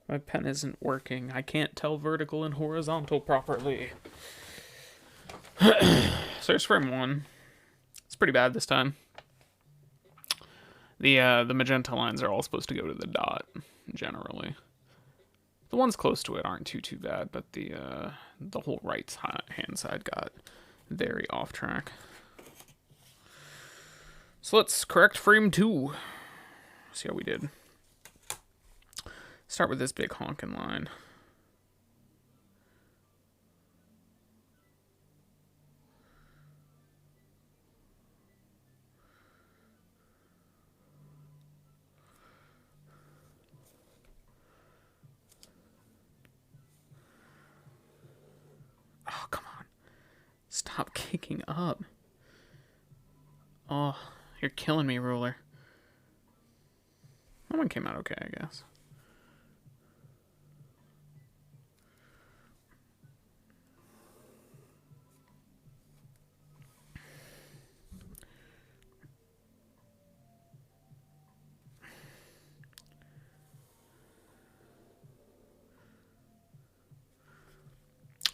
My pen isn't working. I can't tell vertical and horizontal properly. So there's frame one. It's pretty bad this time. The magenta lines are all supposed to go to the dot, generally. The ones close to it aren't too bad, but the whole right hand side got very off track. So let's correct frame two. See how we did. Start with this big honking line. Oh, come on. Stop kicking up. Oh, you're killing me, ruler. That one came out okay, I guess.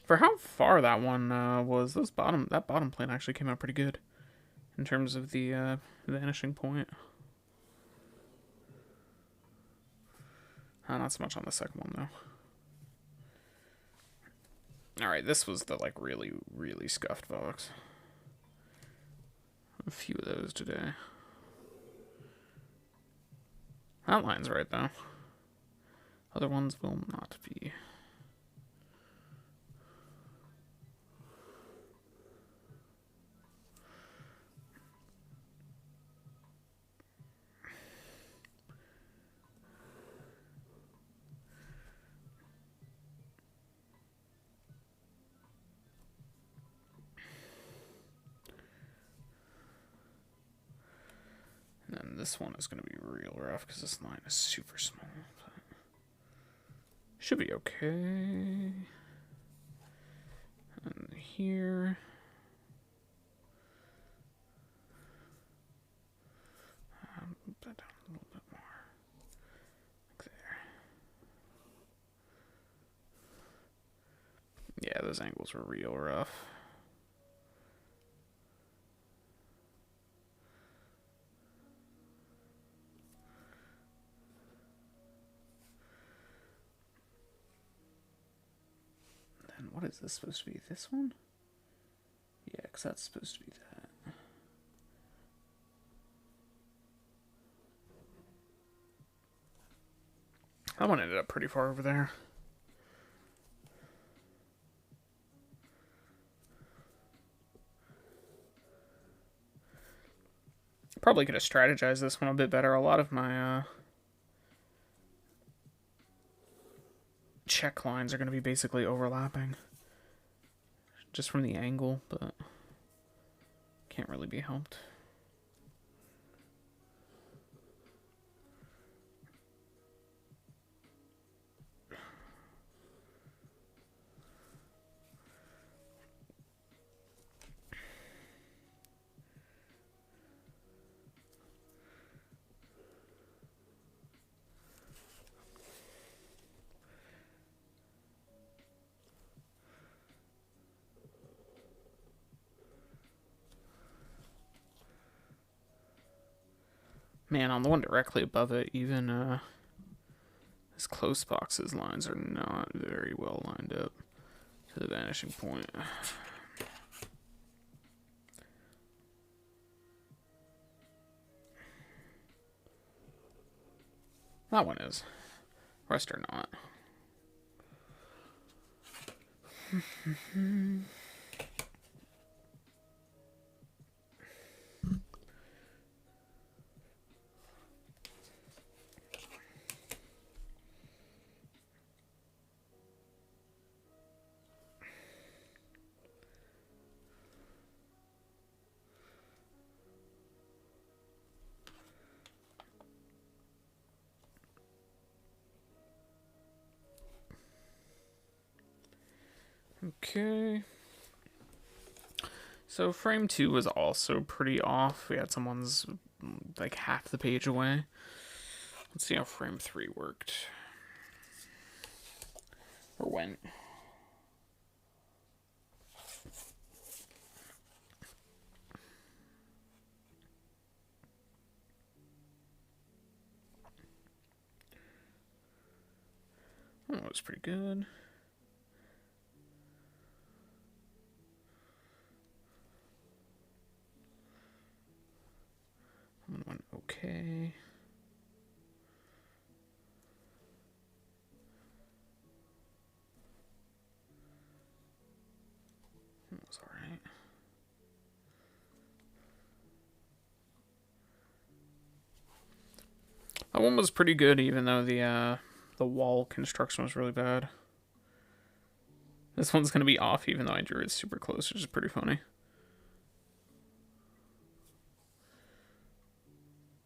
For how far that one was, that bottom plane actually came out pretty good in terms of the vanishing point. Not so much on the second one though. All right, this was the like really, really scuffed box. A few of those today. That line's right though. Other ones will not be. And then this one is going to be real rough because this line is super small. But should be okay. And here. Move that down a little bit more. Like there. Yeah, those angles were real rough. What is this supposed to be? This one? Yeah, because that's supposed to be that. That one ended up pretty far over there. Probably could have strategized this one a bit better. A lot of my check lines are going to be basically overlapping. Just from the angle, but can't really be helped. Man, on the one directly above it, even his close boxes lines are not very well lined up to the vanishing point. That one is. Rest are not. Okay. So frame 2 was also pretty off. We had someone's like half the page away. Let's see how frame 3 worked. Or went. Oh, that was pretty good. That went okay. That was alright. That one was pretty good, even though the wall construction was really bad. This one's gonna be off, even though I drew it super close, which is pretty funny.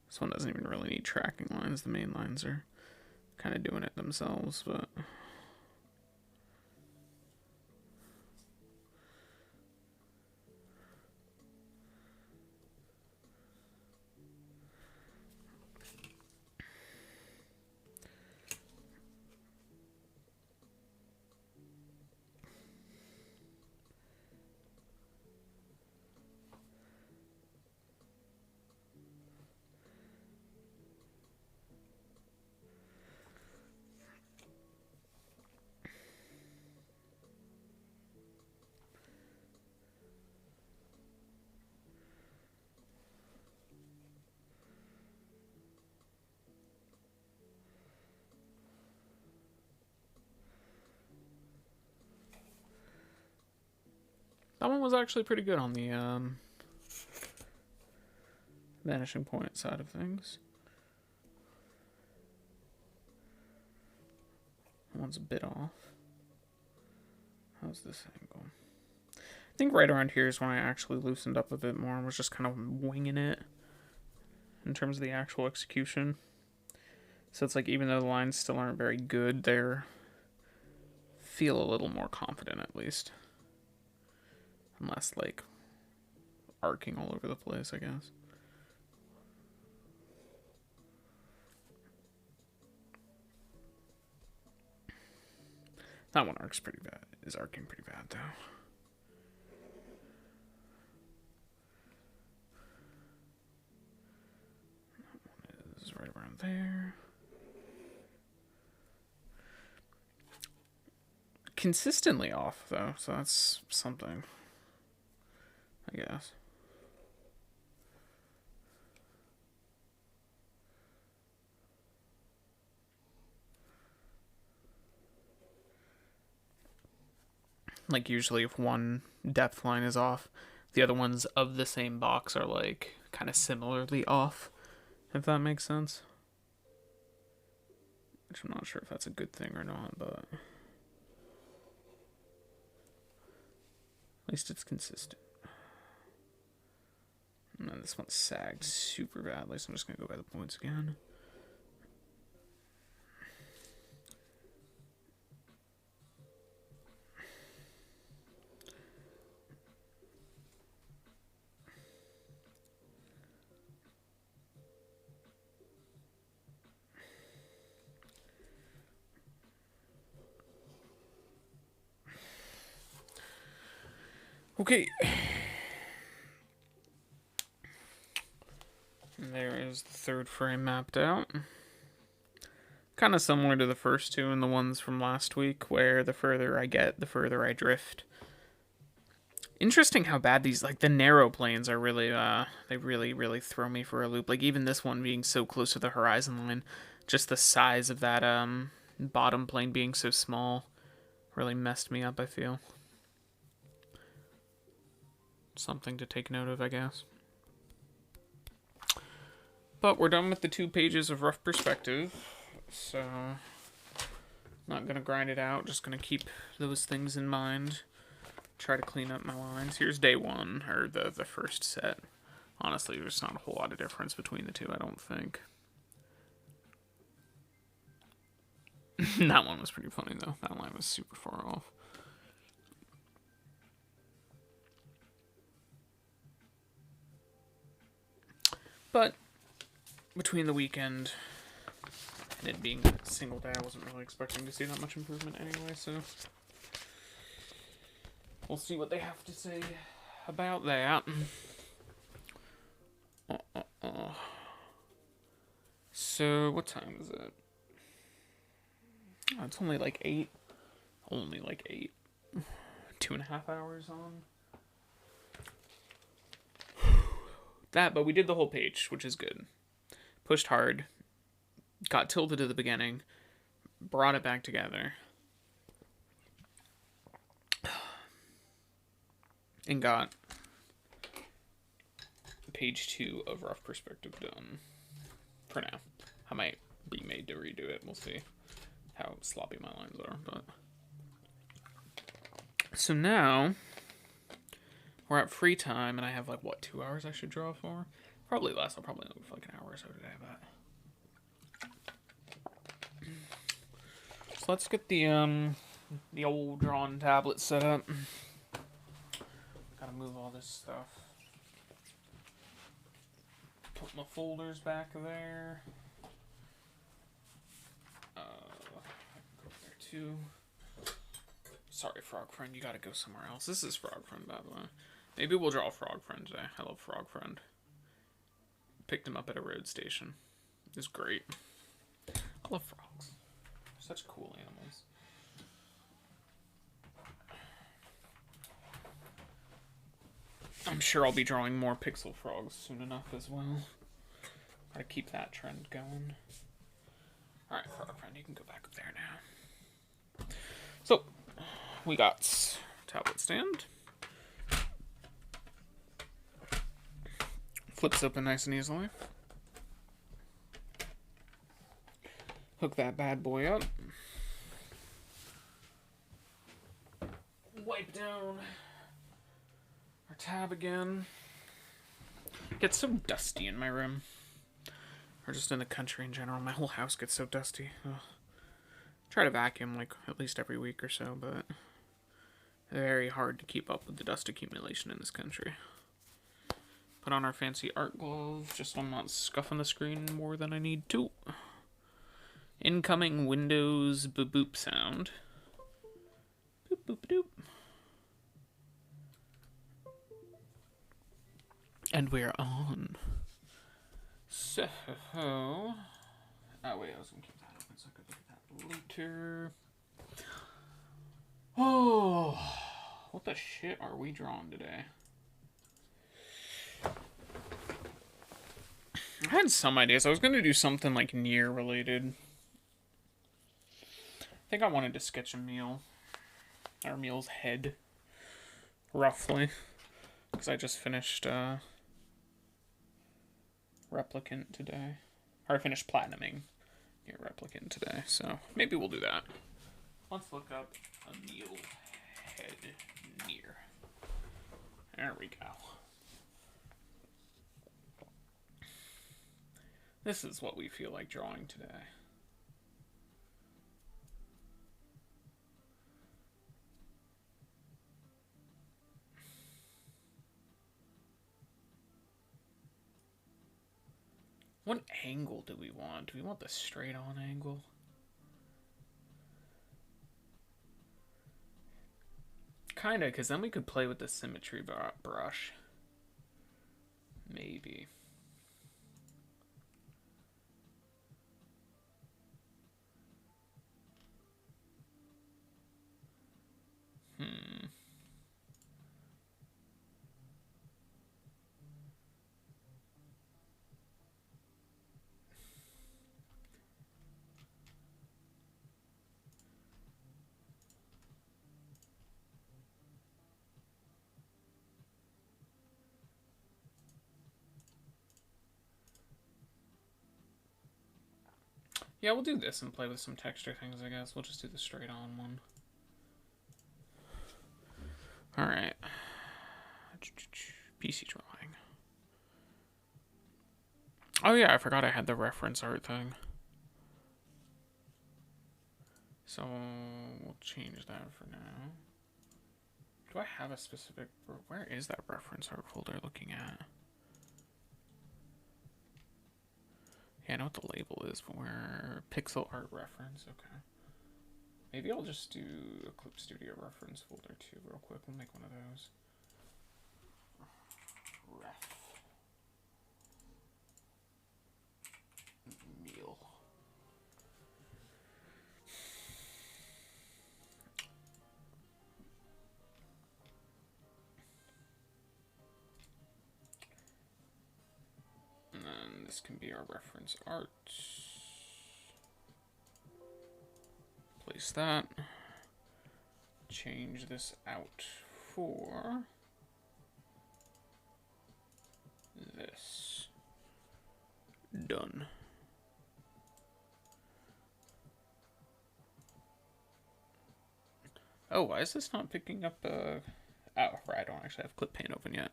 This one doesn't even really need tracking lines. The main lines are kind of doing it themselves, but... That one was actually pretty good on the vanishing point side of things. That one's a bit off. How's this angle? I think right around here is when I actually loosened up a bit more and was just kind of winging it in terms of the actual execution. So it's like, even though the lines still aren't very good, they're feel a little more confident at least. And less like arcing all over the place, I guess. That one arcs pretty bad. Is arcing pretty bad though. That one is right around there. Consistently off though, so that's something. I guess. Like, usually if one depth line is off, the other ones of the same box are, like, kind of similarly off, if that makes sense. Which I'm not sure if that's a good thing or not, but at least it's consistent. And then this one sagged super badly, so I'm just going to go by the points again. Okay. And there is the third frame mapped out. Kind of similar to the first two and the ones from last week, where the further I get, the further I drift. Interesting how bad these, like, the narrow planes are really, they really throw me for a loop. Like, even this one being so close to the horizon line, just the size of that, bottom plane being so small really messed me up, I feel. Something to take note of, I guess. But we're done with the 2 pages of rough perspective, so not gonna grind it out, just gonna keep those things in mind. Try to clean up my lines. Here's day 1, or the first set. Honestly, there's not a whole lot of difference between the two, I don't think. That one was pretty funny, though. That line was super far off. But between the weekend and it being a single day, I wasn't really expecting to see that much improvement anyway, so we'll see what they have to say about that. So, what time is it? Oh, it's only like 8. Only like 8. 2.5 hours on. That, but we did the whole page, which is good. Pushed hard. Got tilted at the beginning. Brought it back together. And got page 2 of Rough Perspective done. For now. I might be made to redo it. We'll see how sloppy my lines are. But so now we're at free time, and I have, like, what, 2 hours I should draw for? Probably less. I'll probably only for like an hour or so today, but so let's get the old drawing tablet set up. Gotta move all this stuff. Put my folders back there. I can go there too. Sorry, Frog Friend, you gotta go somewhere else. This is Frog Friend, by the way. Maybe we'll draw Frog Friend today. I love Frog Friend. Picked him up at a road station. It was great. I love frogs. They're such cool animals. I'm sure I'll be drawing more pixel frogs soon enough as well. Gotta keep that trend going. Alright, Frog Friend, you can go back up there now. So, we got tablet stand. Flips open nice and easily. Hook that bad boy up. Wipe down our tab again. It gets so dusty in my room. Or just in the country in general. My whole house gets so dusty. Ugh. Try to vacuum like at least every week or so, but very hard to keep up with the dust accumulation in this country. Put on our fancy art glove, just so I'm not scuffing the screen more than I need to. Incoming Windows boop sound. Boop boop doop. And we're on. So, oh wait, I was gonna keep that open so I could look at that later. Oh, what the shit are we drawing today? had some ideas. I was gonna do something like Nier related. I think I wanted to sketch Emil. Or Emil's head. Roughly. Because I just finished Replicant today. Or I finished Platinuming Nier Replicant today. So maybe we'll do that. Let's look up Emil head Nier. There we go. This is what we feel like drawing today. What angle do we want? Do we want the straight on angle? Kinda, because then we could play with the symmetry brush. Maybe. Yeah, we'll do this and play with some texture things, I guess. We'll just do the straight on one. Alright. PC drawing. Oh yeah, I forgot I had the reference art thing. So we'll change that for now. Do I have a specific... Where is that reference art folder looking at? Yeah, I know what the label is, but where... Pixel art reference, okay. Maybe I'll just do a Clip Studio reference folder too real quick. We'll make one of those. Ref. Meal. And then this can be our reference art. Place that. Change this out for this. Done. Oh, why is this not picking up oh, right, I don't actually have Clip Paint open yet.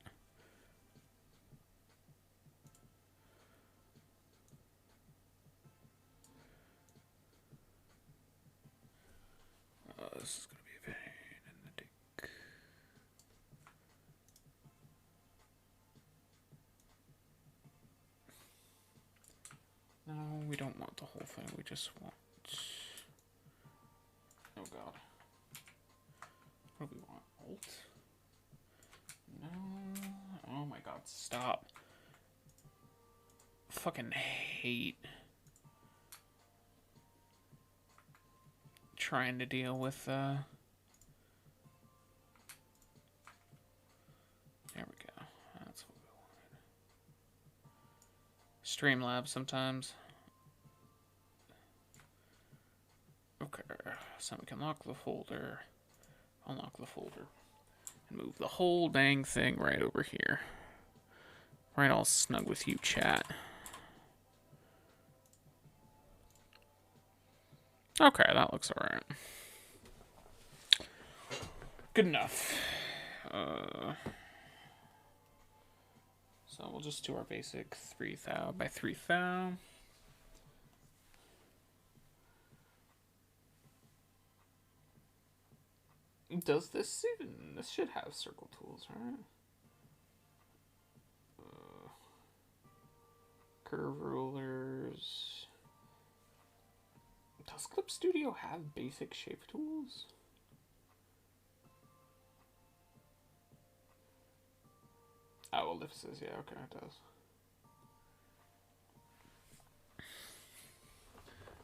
This is gonna be a pain in the dick. No, we don't want the whole thing. We just want... Oh god. What do we want? Alt? No. Oh my god, stop. Fucking hate trying to deal with there we go. That's what we wanted. Streamlabs sometimes. Okay, so we can lock the folder, unlock the folder, and move the whole dang thing right over here. Right all snug with you, chat. Okay, that looks alright. Good enough. So we'll just do our basic 3,000 by 3,000. Does this even... This should have circle tools, right? Curve rulers. Does Clip Studio have basic shape tools? Oh, ellipses, yeah, okay, it does.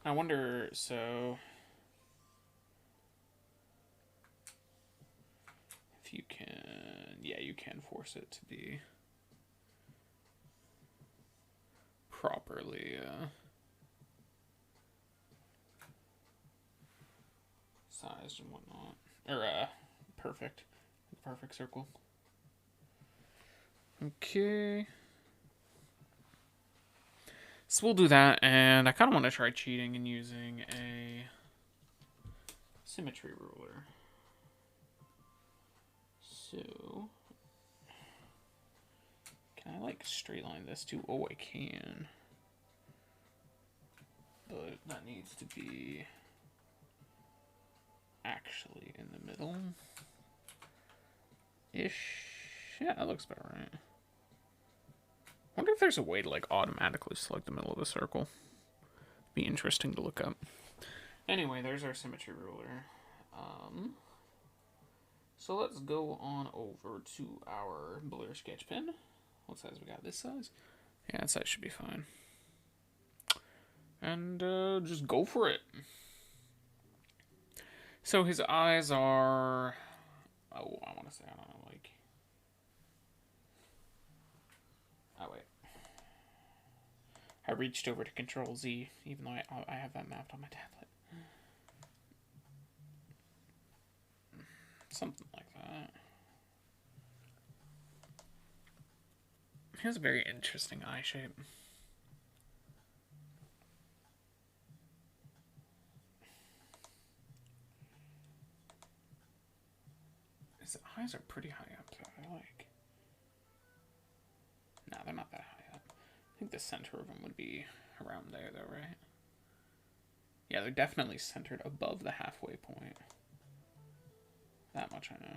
I wonder, so... If you can... Yeah, you can force it to be... properly sized and whatnot. Or, perfect. Perfect circle. Okay. So we'll do that, and I kind of want to try cheating and using a symmetry ruler. So, can I, like, straight line this too? Oh, I can. But that needs to be actually in the middle. Ish. Yeah, that looks about right. I wonder if there's a way to, like, automatically select the middle of the circle. Be interesting to look up. Anyway, there's our symmetry ruler. So let's go on over to our blur sketch pen. What size we got? This size? Yeah, that size should be fine. And just go for it. So his eyes are... Oh, I want to say, I don't know, like... Oh, wait. I reached over to Control Z, even though I have that mapped on my tablet. Something like that. He has a very interesting eye shape. His eyes are pretty high up, so I like... No, they're not that high up. I think the center of them would be around there, though, right? Yeah, they're definitely centered above the halfway point. That much I know.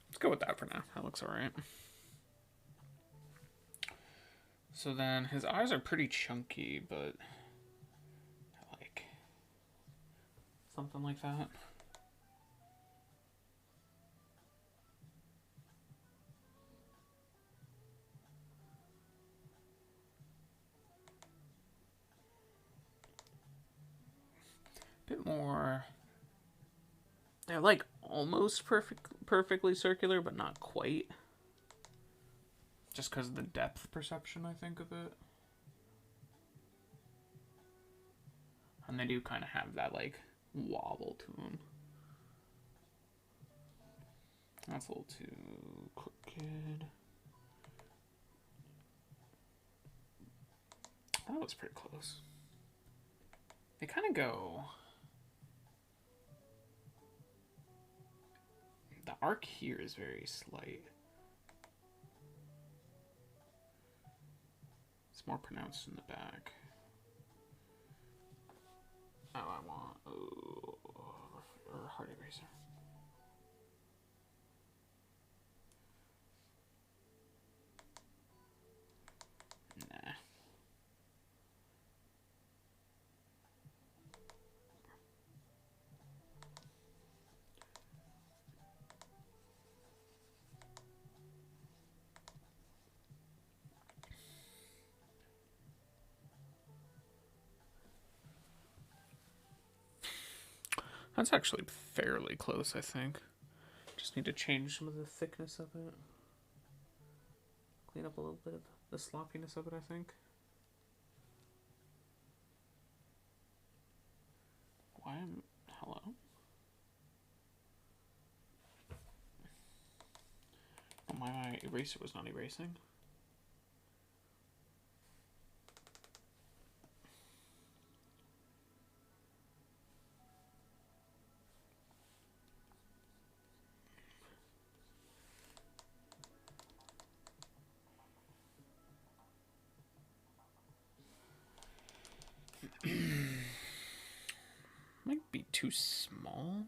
Let's go with that for now. That looks alright. So then his eyes are pretty chunky, but I like something like that. Bit more. They're like almost perfectly circular, but not quite. Just because of the depth perception, I think, of it. And they do kind of have that, like, wobble to them. That's a little too crooked. That was pretty close. They kind of go... The arc here is very slight. It's more pronounced in the back. Oh, I want... Oh, or hard eraser. Nah. That's actually fairly close, I think. Just need to change some of the thickness of it. Clean up a little bit of the sloppiness of it, I think. Why am... Hello? Oh, my eraser was not erasing. Might be too small.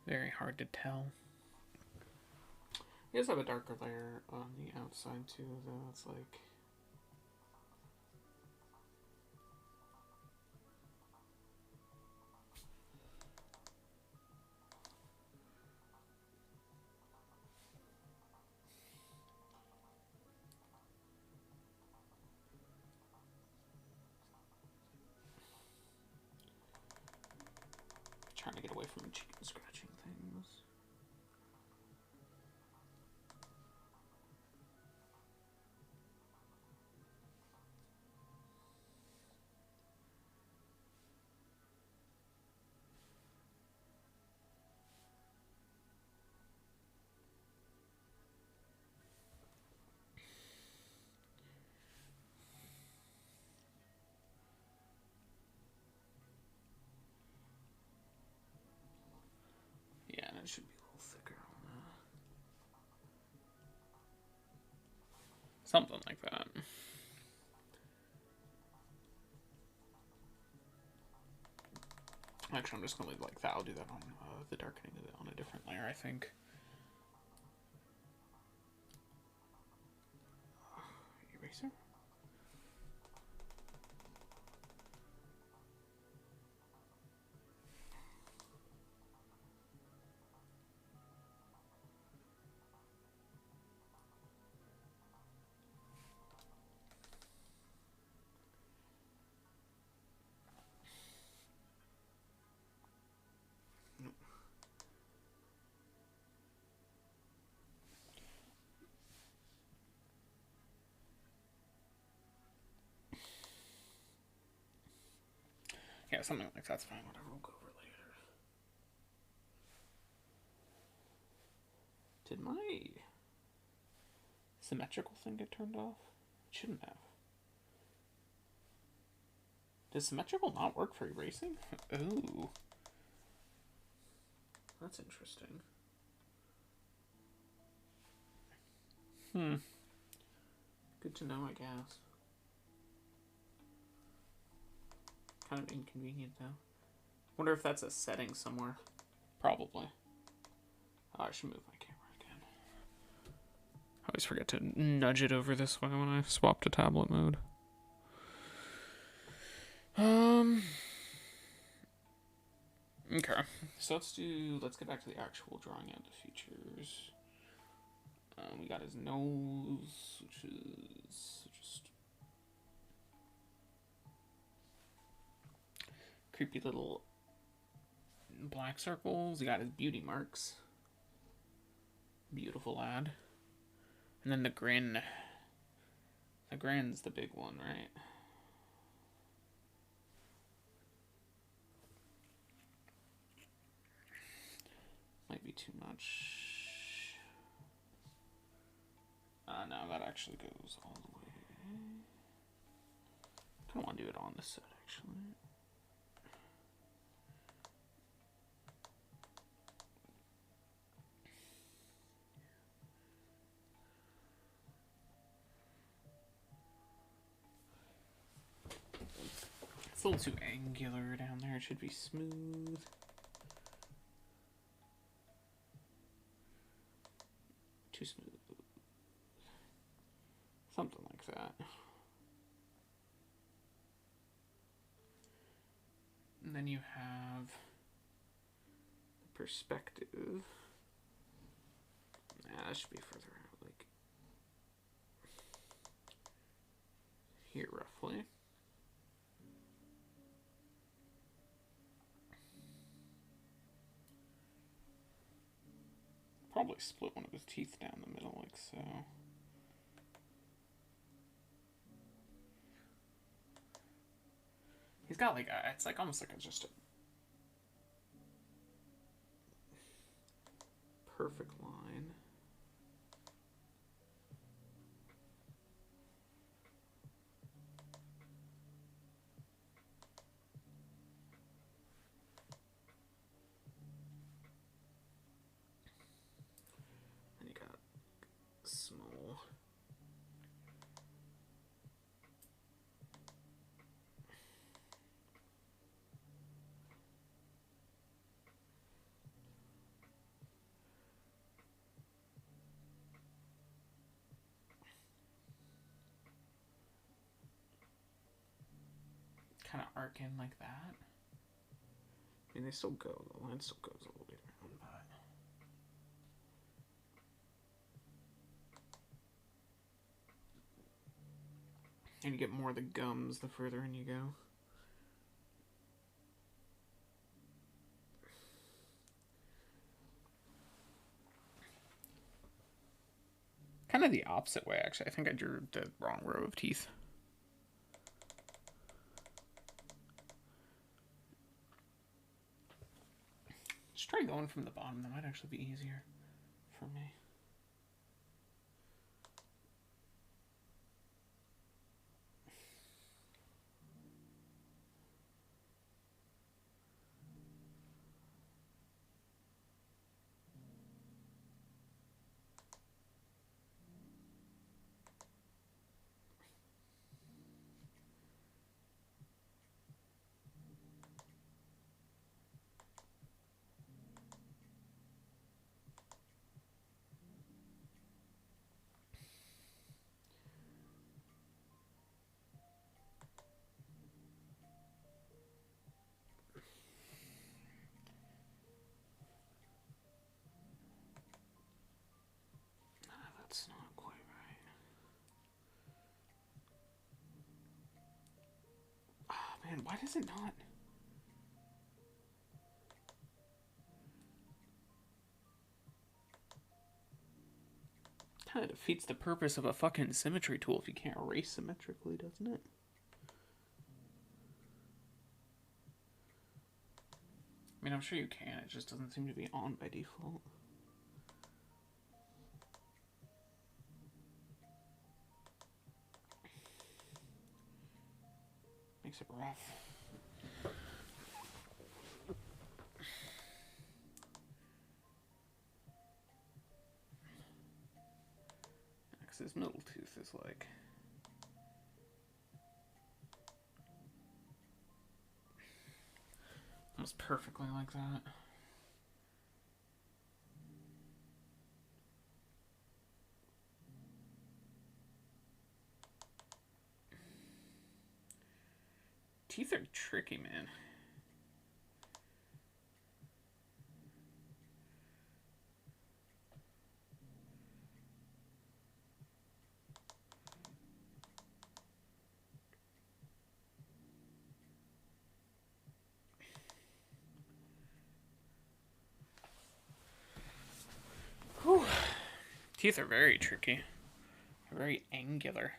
Very hard to tell. He does have a darker layer on the outside too, though. It's like... to get away from chicken scratching things. Yeah, and it should be a little thicker on that. Something like that. Actually, I'm just going to leave it like that. I'll do that on the darkening of it on a different layer, I think. Eraser? Yeah, something like that's fine. Whatever, we'll go over later. Did my symmetrical thing get turned off? It shouldn't have. Does symmetrical not work for erasing? Ooh. That's interesting. Good to know, I guess. Kind of inconvenient, though. Wonder if that's a setting somewhere. Probably. Oh, I should move my camera again. I always forget to nudge it over this way when I swap to tablet mode. Okay. So let's get back to the actual drawing out the features. We got his nose, which is just creepy little black circles. He got his beauty marks. Beautiful lad. And then the grin. The grin's the big one, right? Might be too much. No, that actually goes all the way. I kind of want to do it on this side, actually. It's a little too angular down there. It should be smooth. Too smooth. Something like that. And then you have the perspective. Nah, that should be further out, like here roughly. Probably split one of his teeth down the middle like so. He's got like it's like almost like just a perfect line. And you got small. Kind of arc in like that. I mean, they still go. The line still goes a little bit around, but and you get more of the gums the further in you go. kind of the opposite way, actually. I think I drew the wrong row of teeth. Let's try going from the bottom. That might actually be easier for me. That's not quite right. Oh man, why does it not? Kind of defeats the purpose of a fucking symmetry tool if you can't erase symmetrically, doesn't it? I mean, I'm sure you can, it just doesn't seem to be on by default. Makes it rough. Because his middle tooth is like... almost perfectly like that. Teeth are tricky, man. Whew. Teeth are very tricky. They're very angular.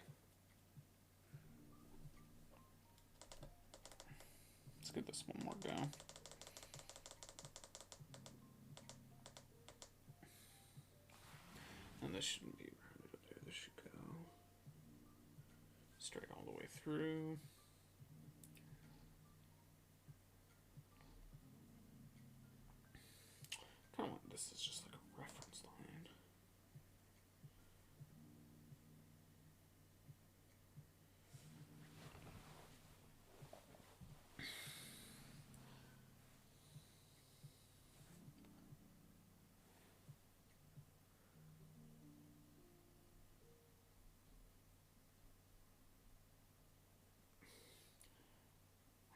Let's give this one more go. And this shouldn't be rounded up there. This should go straight all the way through. Kind of want this is just like a reference line.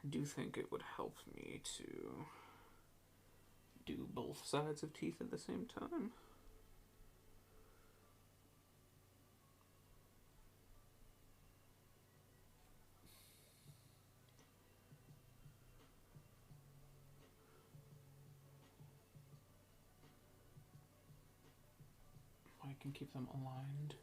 I do think it would help me to do both sides of teeth at the same time. I can keep them aligned.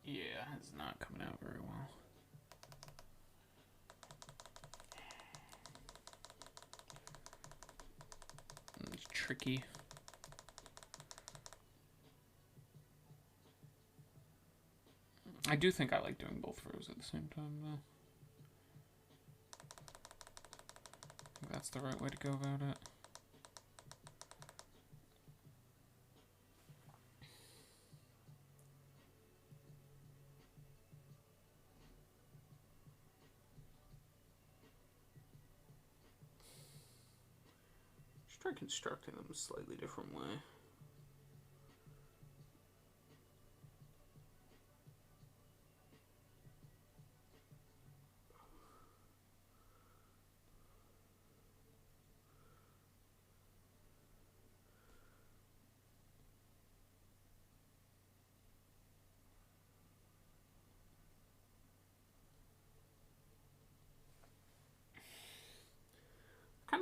Yeah, it's not coming out very well. It's tricky. I do think I like doing both rows at the same time, though. I think that's the right way to go about it. Just try constructing them a slightly different way.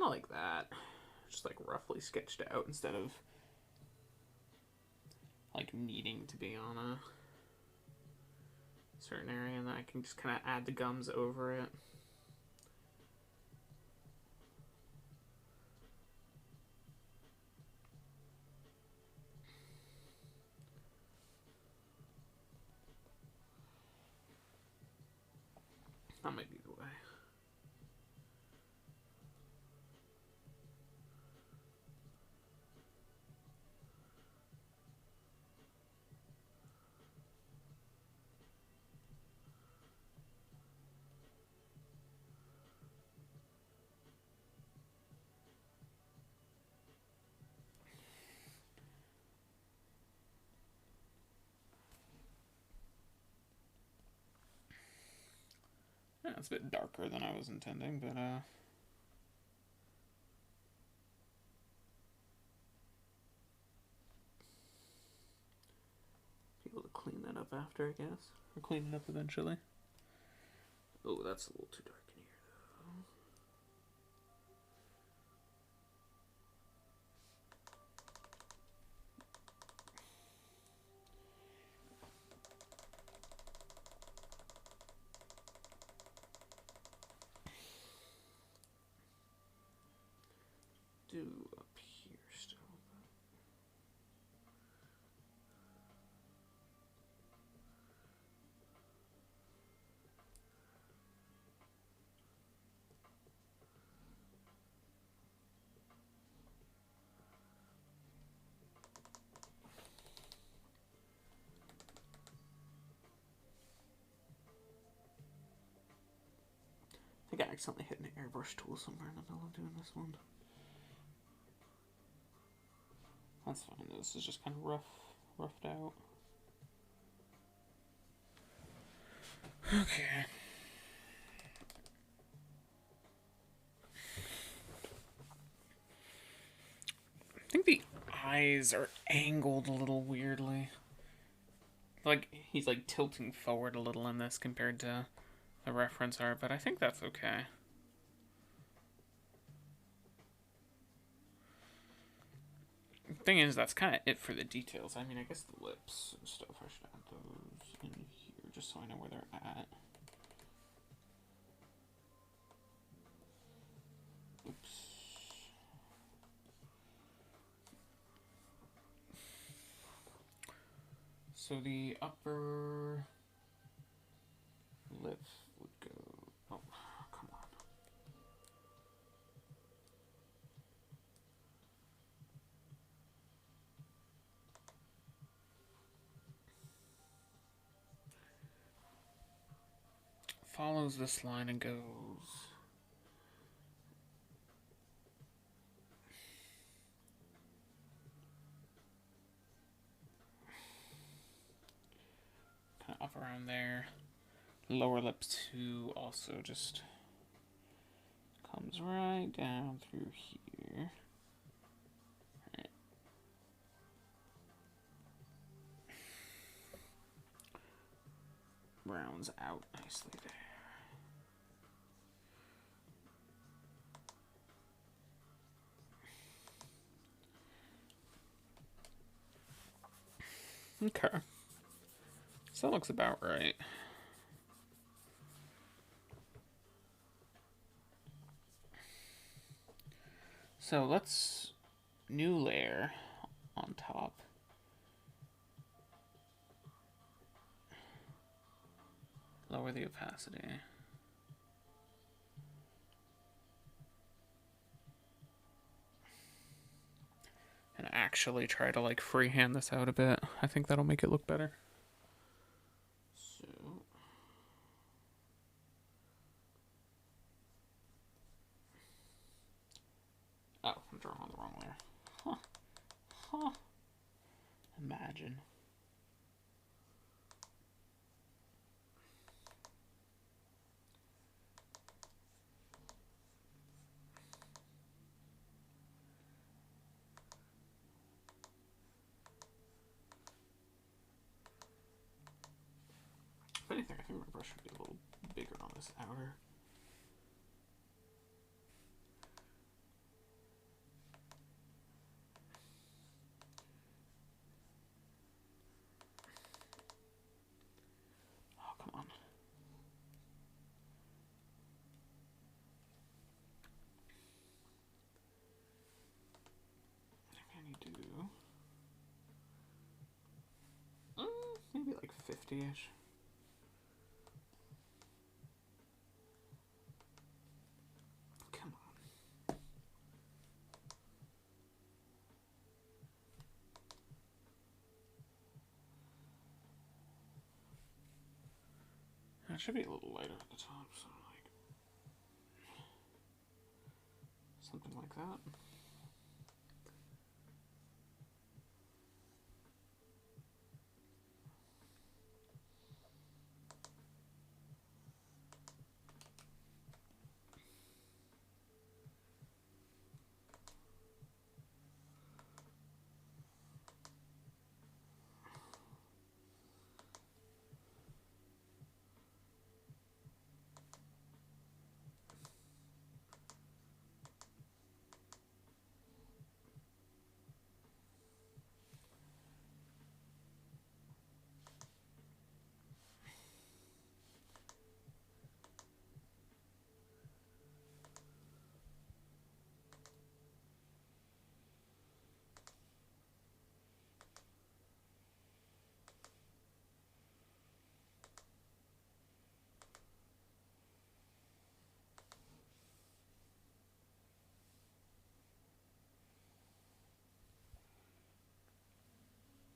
kind of like that. Just like roughly sketched out instead of like needing to be on a certain area, and then I can just kind of add the gums over it. That might be the way. Yeah, it's a bit darker than I was intending, but be able to clean that up after, I guess. Or clean it up eventually. Oh, that's a little too dark in here, though. Do up here still. I think I accidentally hit an airbrush tool somewhere in the middle of doing this one. That's fine. This is just kind of roughed out. Okay. I think the eyes are angled a little weirdly. Like, he's like tilting forward a little in this compared to the reference art, but I think that's okay. Thing is, that's kind of it for the details. I mean, I guess the lips and stuff, I should add those in here just so I know where they're at. Oops. So the upper lip would go... Oh, come on. Follows this line and goes... kind of up around there. Lower lip too also just comes right down through here. Right. Rounds out nicely there. Okay. So that looks about right. So let's new layer on top. Lower the opacity. And actually try to like freehand this out a bit. I think that'll make it look better. So oh, I'm drawing on the wrong layer. Huh. Huh. Imagine. If anything, I think my brush should be a little bigger on this outer. 50-ish. Come on. It should be a little lighter at the top, so like something like that.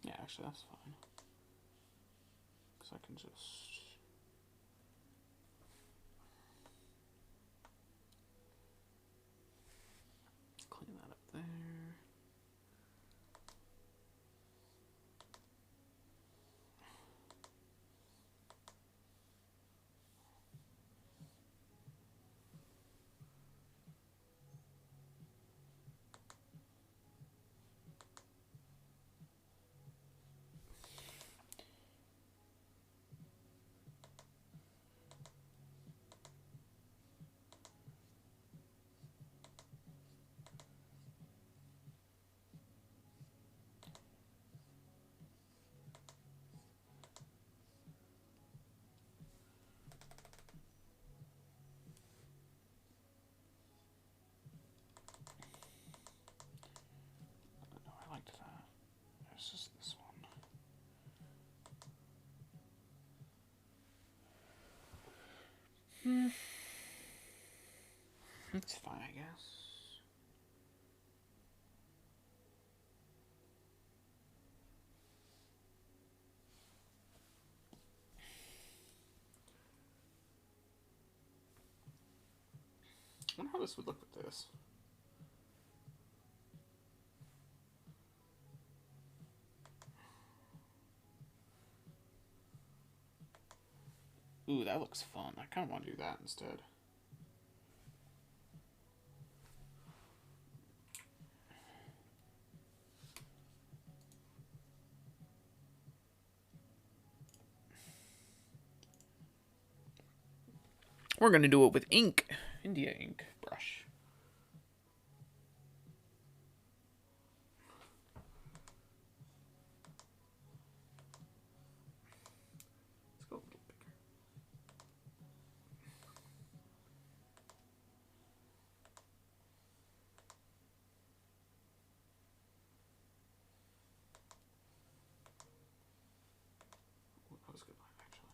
Yeah, actually that's fine. Because I can just... clean that up there. No, I liked that. It's just this one. It's fine, I guess. I wonder how this would look with this. Ooh, that looks fun. I kind of want to do that instead. We're going to do it with ink. India ink brush. Let's go a little bigger. Ooh, that was a good line, actually.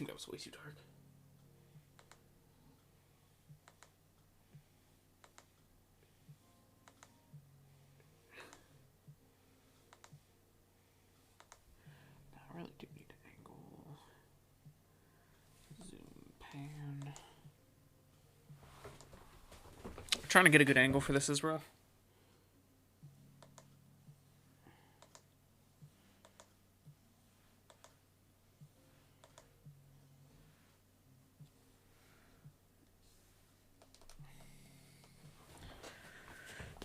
think that was way too dark. I really do need to angle. Zoom, pan. Trying to get a good angle for this is rough.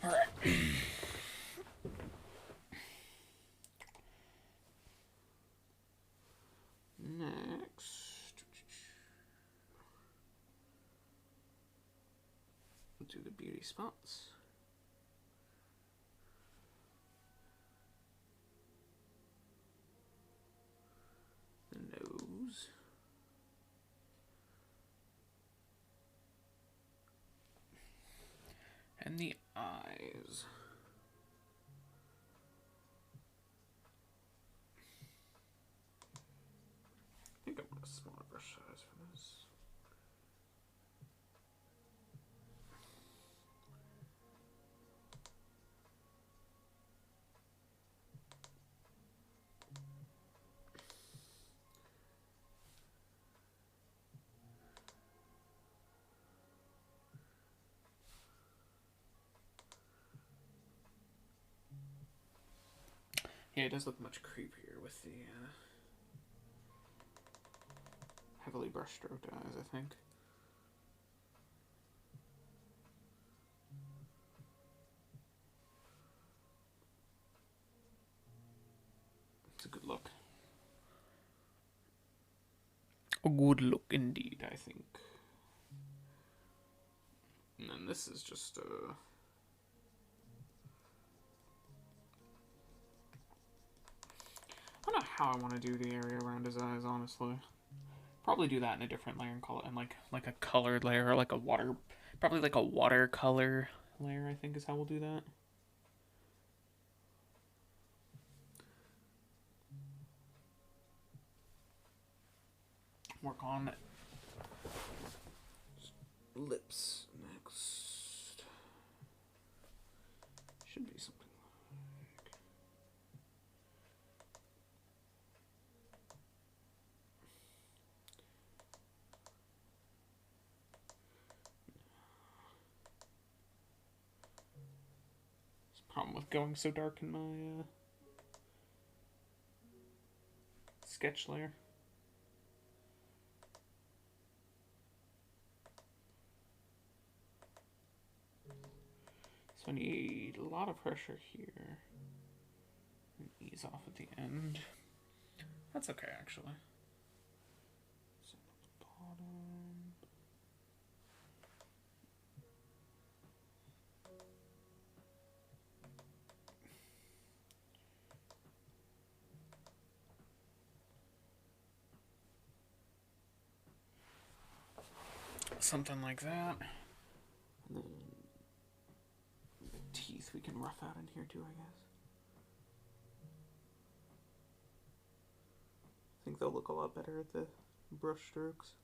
All right. Next, we'll do the beauty spots. The nose. And the eyes. I think I want a smaller brush size for this. Yeah, it does look much creepier with the heavily brushstroked eyes, I think. It's a good look. A good look indeed, I think. And then this is just I don't know how I want to do the area around his eyes, honestly. Probably do that in a different layer and call it in like a colored layer or like a water, probably like a watercolor layer, I think is how we'll do that. Work on lips next. Should be something like... There's a problem with going so dark in my sketch layer. So I need a lot of pressure here. And ease off at the end. That's okay, actually. So the bottom. Something like that. And then the teeth we can rough out in here too, I guess. I think they'll look a lot better at the brush strokes.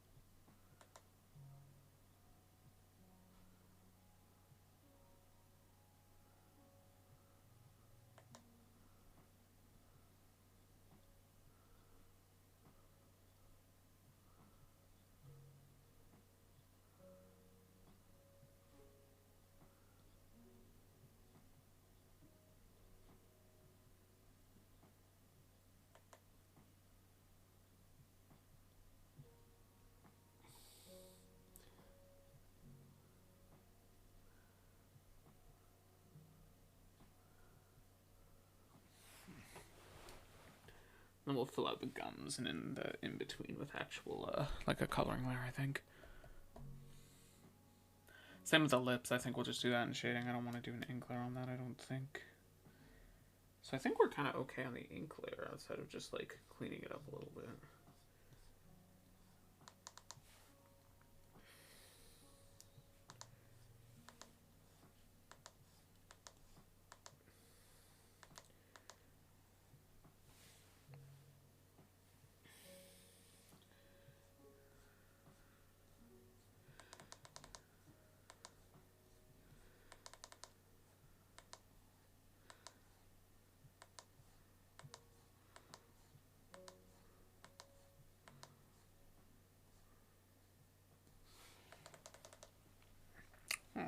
Then we'll fill out the gums and in the in between with actual like a coloring layer, I think. Same with the lips. I think we'll just do that in shading. I don't want to do an ink layer on that, I don't think. So I think we're kind of okay on the ink layer outside of just like cleaning it up a little bit.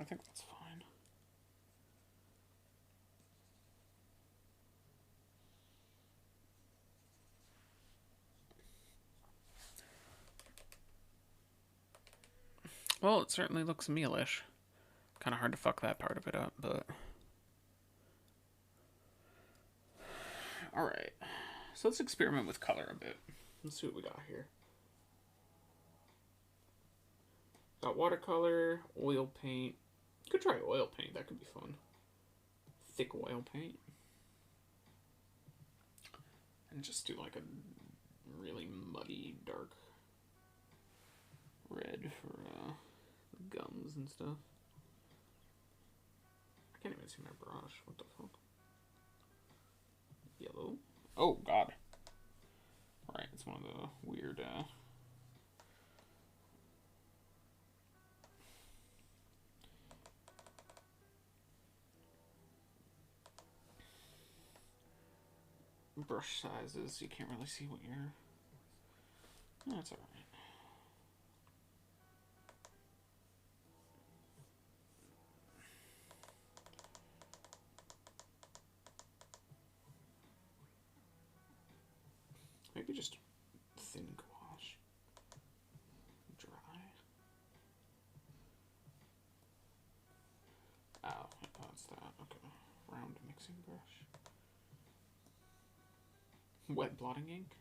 I think that's fine. Well, it certainly looks mealish. Kind of hard to fuck that part of it up, but... Alright. So let's experiment with color a bit. Let's see what we got here. Got watercolor, oil paint. Could try oil paint, that could be fun. Thick oil paint. And just do like a really muddy, dark red for gums and stuff. I can't even see my brush. What the fuck? Yellow. Oh, God. Right, it's one of the weird... brush sizes. You can't really see what you're... That's alright. Maybe just thin gouache. Dry. Oh, that's that. Okay. Round mixing brush. Wet blotting ink.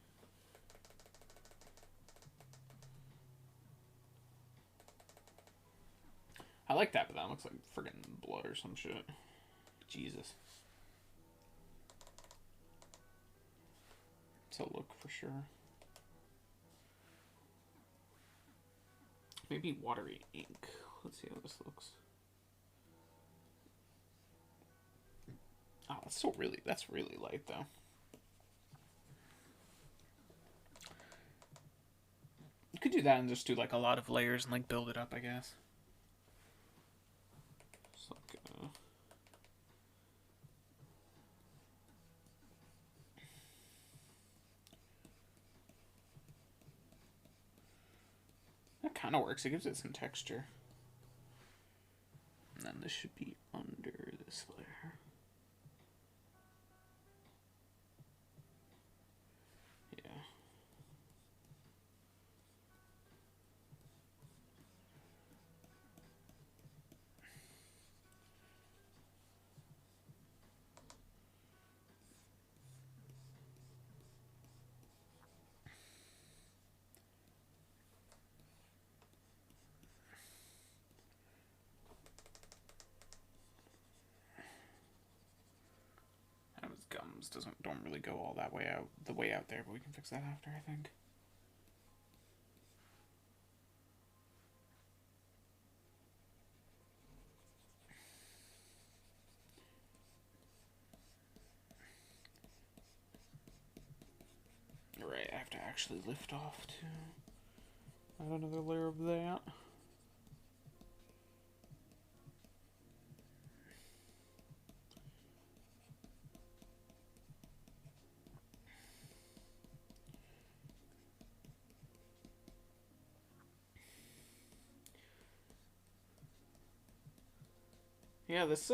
I like that, but that looks like friggin' blood or some shit. Jesus. It's a look for sure. Maybe watery ink. Let's see how this looks. Oh, that's really light though. You could do that and just do like a lot of layers and like build it up, I guess. Just like, that kind of works. It gives it some texture. And then this should be under this layer. Gums don't really go all that way out there, but we can fix that after, I think. Right, I have to actually lift off to add another layer of that. Yeah, this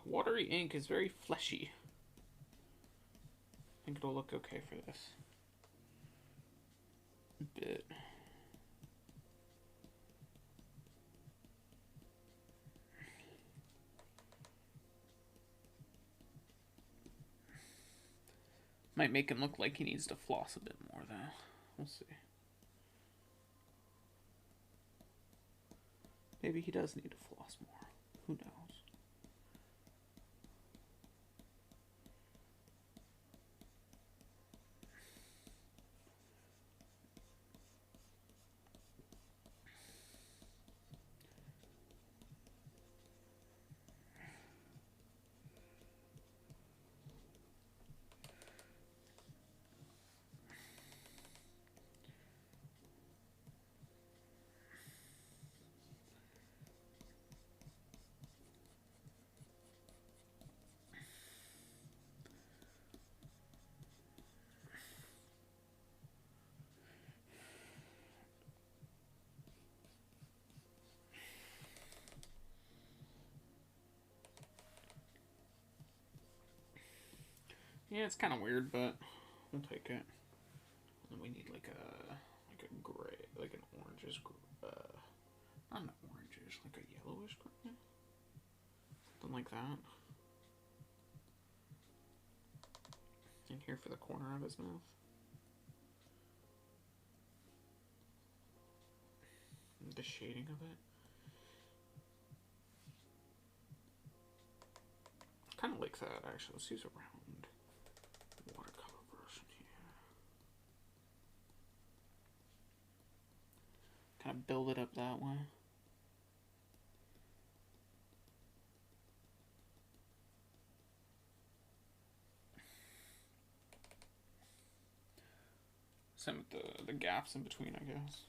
watery ink is very fleshy. I think it'll look okay for this. A bit. Might make him look like he needs to floss a bit more, though. We'll see. Maybe he does need to floss more. Who knows? Yeah, it's kind of weird, but we'll take it. And we need like a gray, like an oranges, not an oranges, like a yellowish gray, something like that. In here for the corner of his mouth. The shading of it. Kind of like that, actually. Let's use a round watercolor brush in here. Kind of build it up that way. Same with the gaps in between, I guess.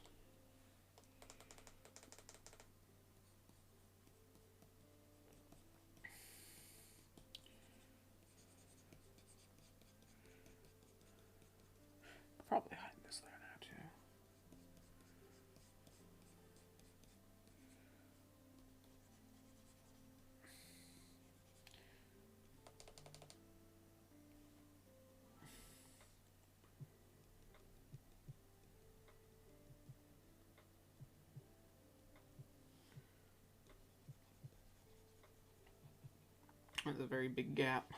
Probably hide this there now too. There's a very big gap.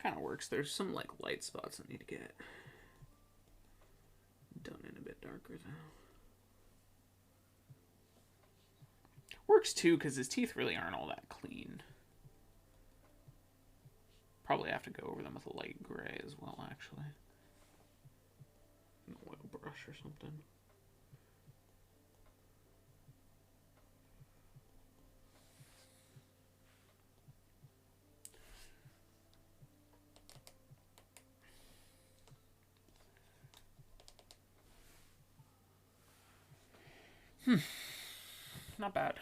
Kind of works. There's some like light spots that need to get done in a bit darker though. Works too because his teeth really aren't all that clean. Probably have to go over them with a light gray as well, actually. An oil brush or something. Not bad.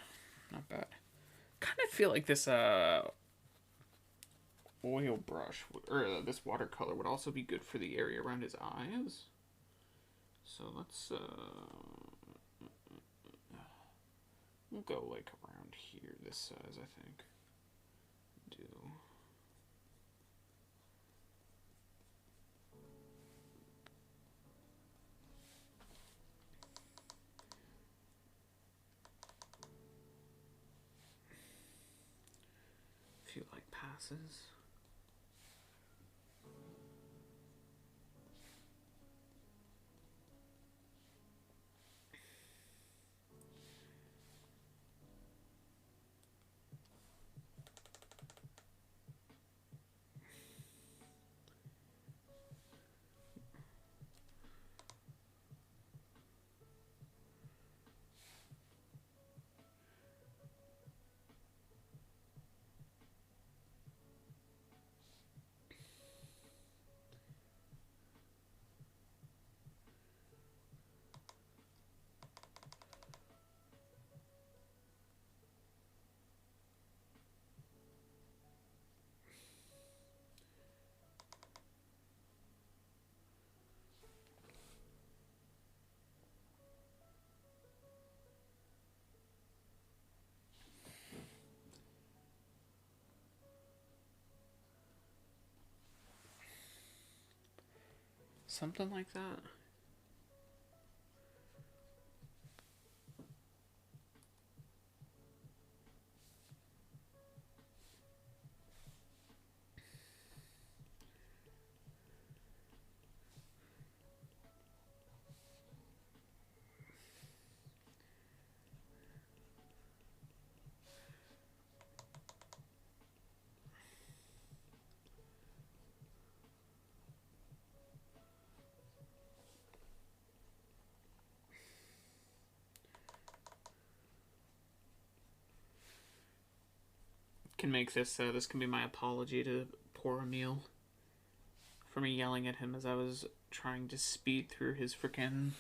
Not bad. Kind of feel like this oil brush, or this watercolor would also be good for the area around his eyes. So let's, we'll go like around here, this size, I think. Do. A few like passes. Something like that. can make this, this can be my apology to poor Emil for me yelling at him as I was trying to speed through his freaking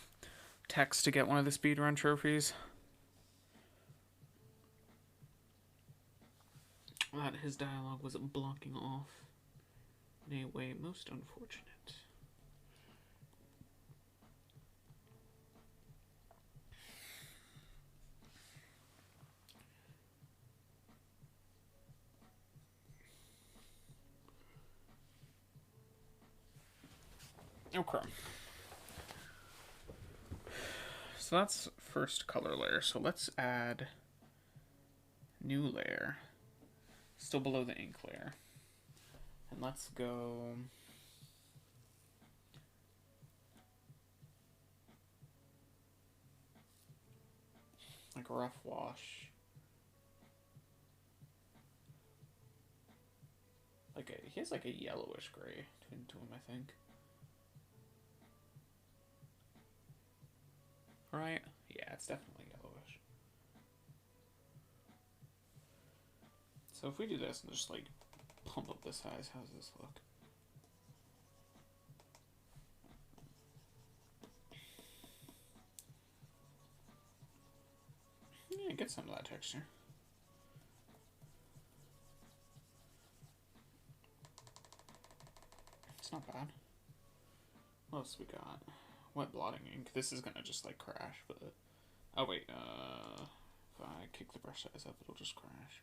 text to get one of the speedrun trophies. That his dialogue was blocking off in a way most unfortunate. Okay. So that's first color layer. So let's add new layer. Still below the ink layer. And let's go like rough wash. Like he has like a yellowish gray tone to him, I think. Right? Yeah, it's definitely yellowish. So if we do this and just like pump up the size, how does this look? Yeah, get some of that texture. It's not bad. What else we got? Wet blotting ink. This is gonna just like crash, but oh wait, if I kick the brush size up, it'll just crash.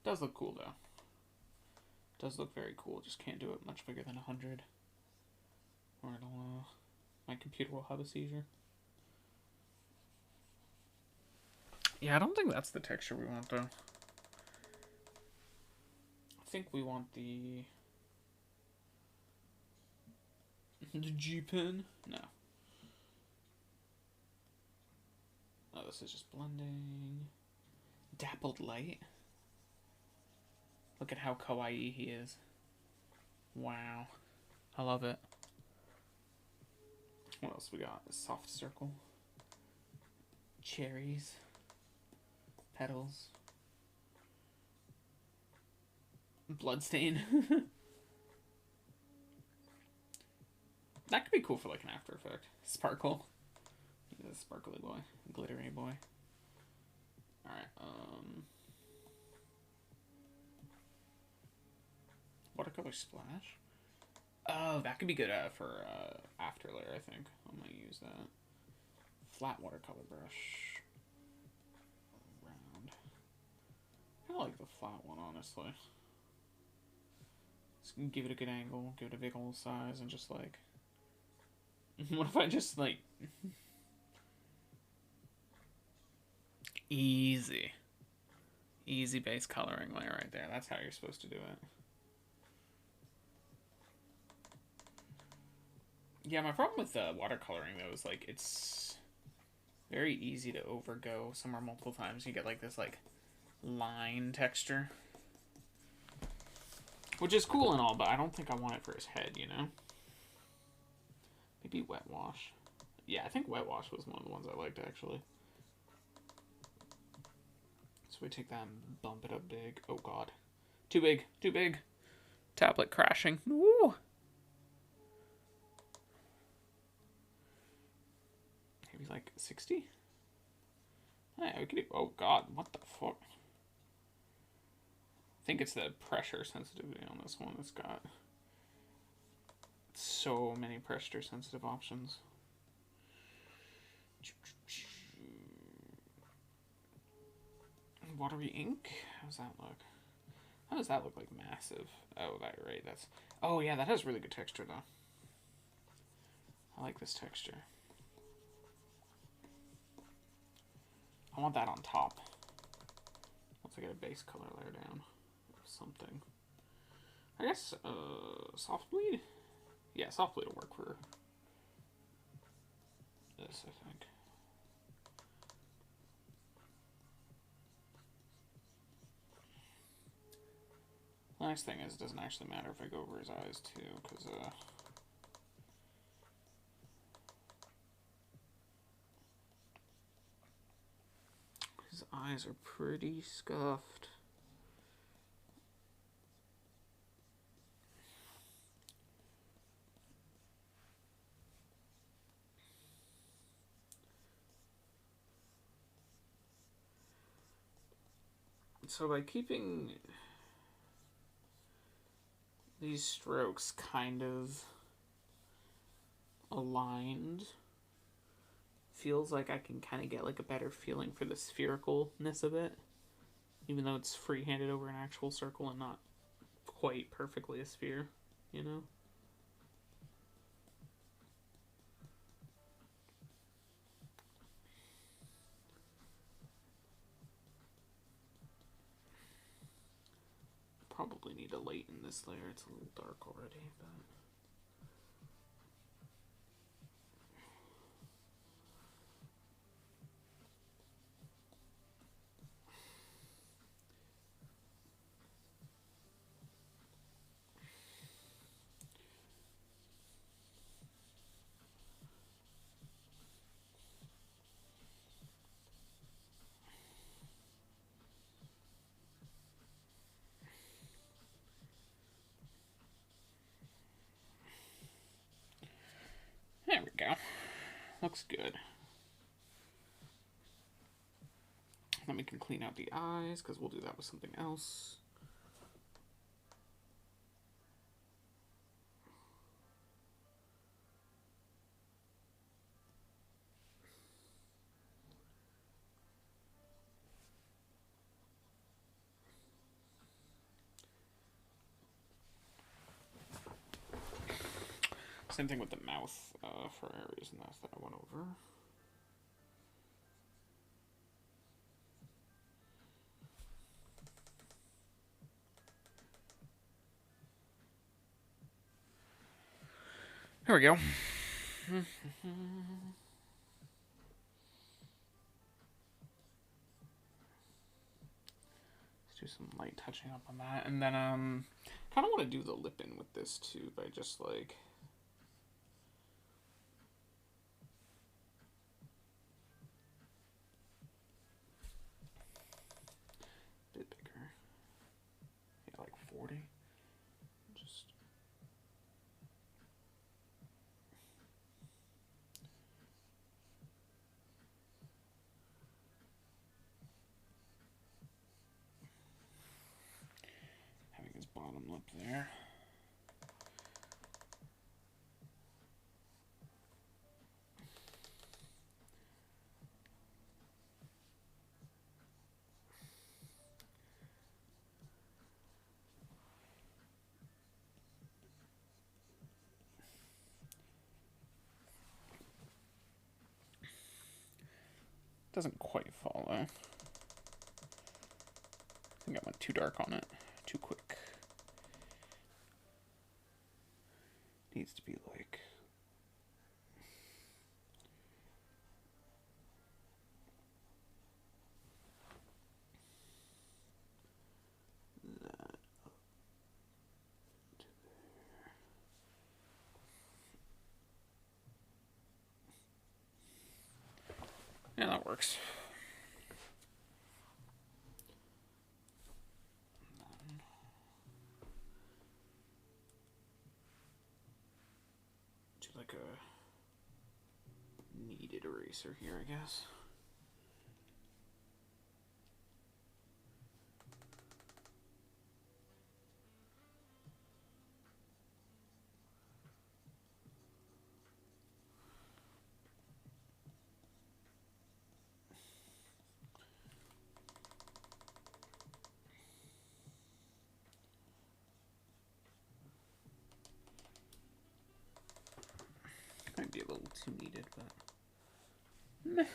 Does look cool though. Does look very cool. Just can't do it much bigger than 100, or it'll my computer will have a seizure. Yeah, I don't think that's the texture we want though. I think we want the G pen. No. Oh, this is just blending. Dappled light. Look at how kawaii he is. Wow. I love it. What else we got? A soft circle. Cherries. Petals. Bloodstain. That could be cool for like an After Effect. Sparkle. He's a sparkly boy. Glittery boy. Alright, watercolor splash? Oh, that could be good for after layer, I think. I might use that. Flat watercolor brush. Round. I like the flat one, honestly. Just give it a good angle, give it a big old size, and just like... What if I just like... Easy base coloring layer right there. That's how you're supposed to do it. Yeah, my problem with watercoloring though is like it's very easy to overgo somewhere multiple times. You get like this like line texture, which is cool and all, but I don't think I want it for his head, you know? Maybe wet wash. Yeah, I think wet wash was one of the ones I liked actually. So we take that and bump it up big. Oh god. Too big. Too big. Tablet crashing. Woo! Maybe like 60? Yeah, we could do, oh god, what the fuck? I think it's the pressure sensitivity on this one that's got so many pressure sensitive options. Watery ink? How does that look? How does that look like massive? Oh, that right. That's. Oh yeah, that has really good texture though. I like this texture. I want that on top. Once I get a base color layer down, or something. I guess soft bleed. Yeah, soft bleed will work for this, I think. The nice thing is it doesn't actually matter if I go over his eyes too, because his eyes are pretty scuffed. So by keeping these strokes kind of aligned, feels like I can kind of get like a better feeling for the sphericalness of it, even though it's free-handed over an actual circle and not quite perfectly a sphere, you know? Probably need to lighten this layer. It's a little dark already, but... There we go. Looks good. Then we can clean out the eyes, because we'll do that with something else. Same thing with the mouth for areas and that I went over. Here we go. Let's do some light touching up on that. And then kind of want to do the lip in with this too by just like... a bit bigger. Yeah, like 40. Just... having his bottom lip there. Doesn't quite follow. I think I went too dark on it. Too quick. Needs to be like... that up to there. Yeah, that works. Do like a kneaded eraser here, I guess. Might be a little too kneaded, but... meh.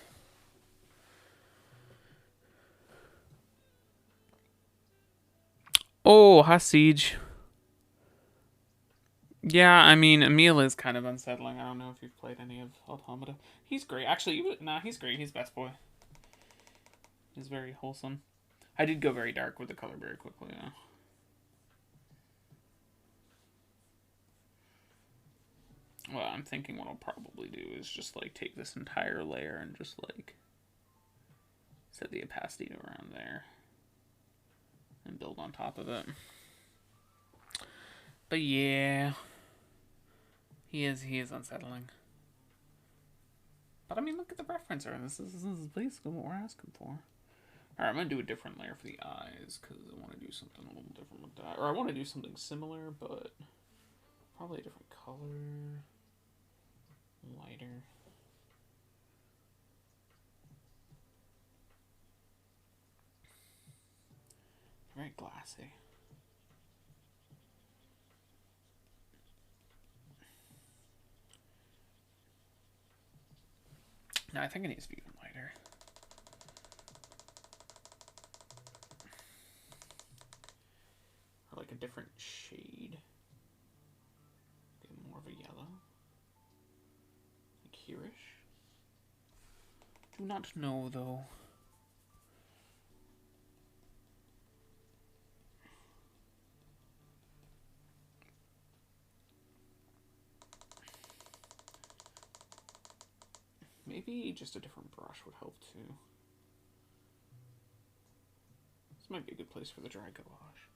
Oh, hi, Siege. Yeah, I mean, Emil is kind of unsettling. I don't know if you've played any of Automata. He's great. Actually, nah, he's great. He's best boy. He's very wholesome. I did go very dark with the color very quickly, though. Well, I'm thinking what I'll probably do is just, like, take this entire layer and just, like, set the opacity to around there. And build on top of it. But yeah. He is unsettling. But I mean, look at the reference art. This is basically what we're asking for. Alright, I'm going to do a different layer for the eyes, because I want to do something a little different with that. Or I want to do something similar, but probably a different color. Lighter. Very glassy. No, I think it needs to be even lighter. Or like a different shade. Maybe more of a yellow. Like here-ish. Do not know, though. Maybe just a different brush would help too. This might be a good place for the dry gouache.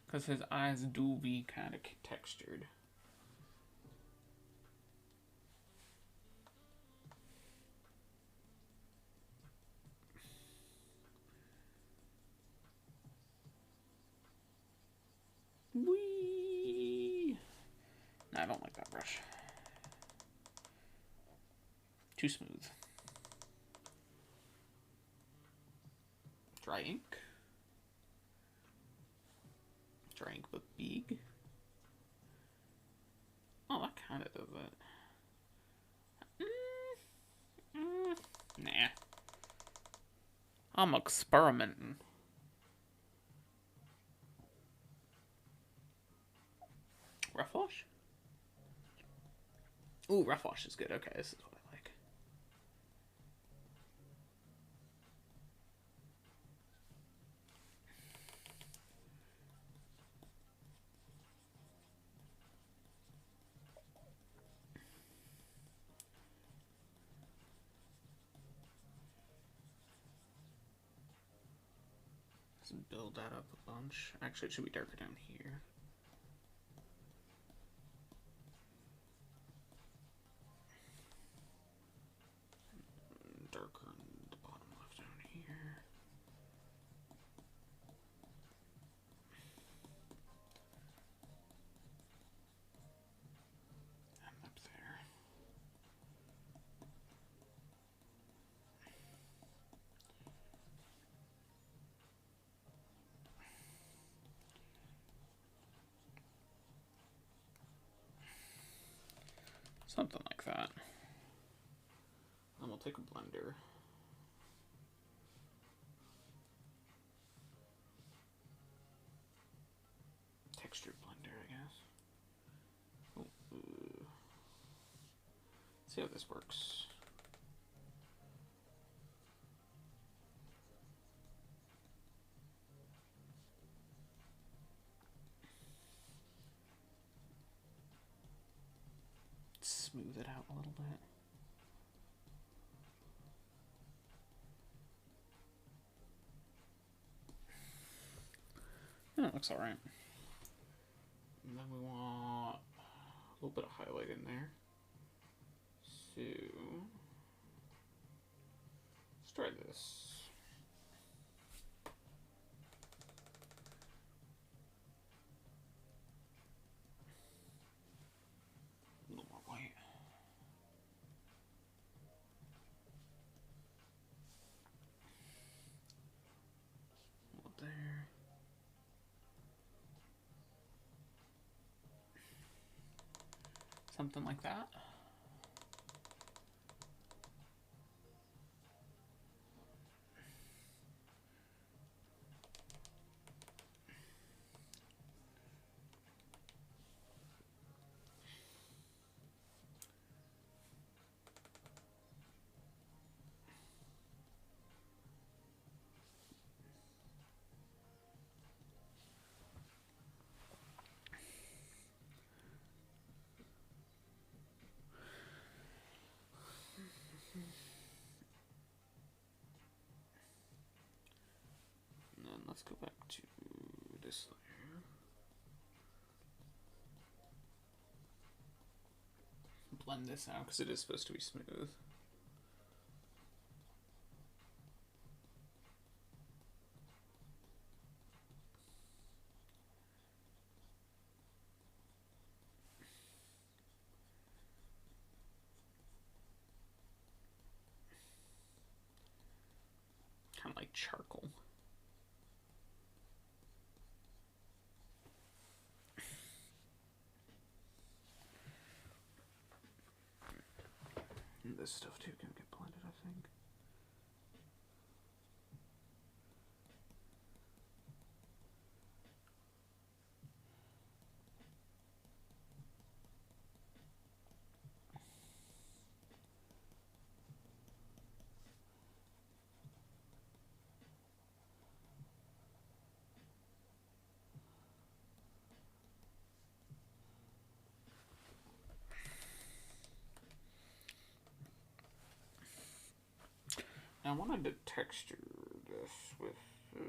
Because his eyes do be kind of textured. Whee! No, I don't like that brush. Too smooth. Dry ink. Dry ink but big. Oh, that kind of does it. Nah. I'm experimenting. Rough wash? Ooh, rough wash is good. Okay, this is what I like. Let's build that up a bunch. Actually, it should be darker down here. Darker on the bottom left down here. And up there. Something like that. And we'll take a blender. Textured blender, I guess. Oh, let's see how this works. Smooth it out a little bit. Yeah, it looks alright. And then we want a little bit of highlight in there. So let's try this. A little more white. A little there. Something like that. let's go back to this layer. Blend this out because it is supposed to be smooth. Kind of like charcoal. And this stuff too can get blended, I think. I wanted to texture this with I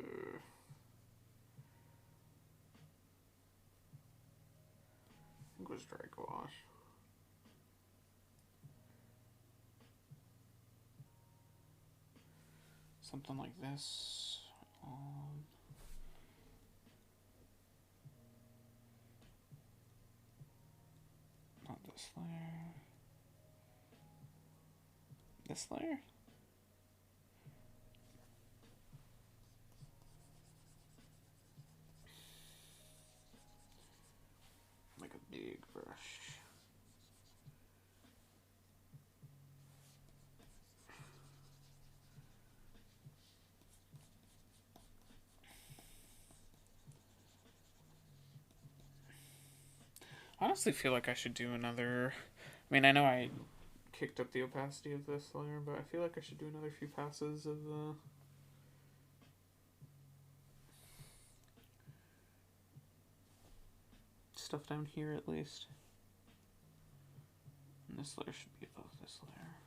think it was dry gouache. Something like this. Not this layer. This layer? Like a big brush. I honestly feel like I should do another. I mean, I know I kicked up the opacity of this layer, but I feel like I should do another few passes of stuff down here at least. And this layer should be above this layer.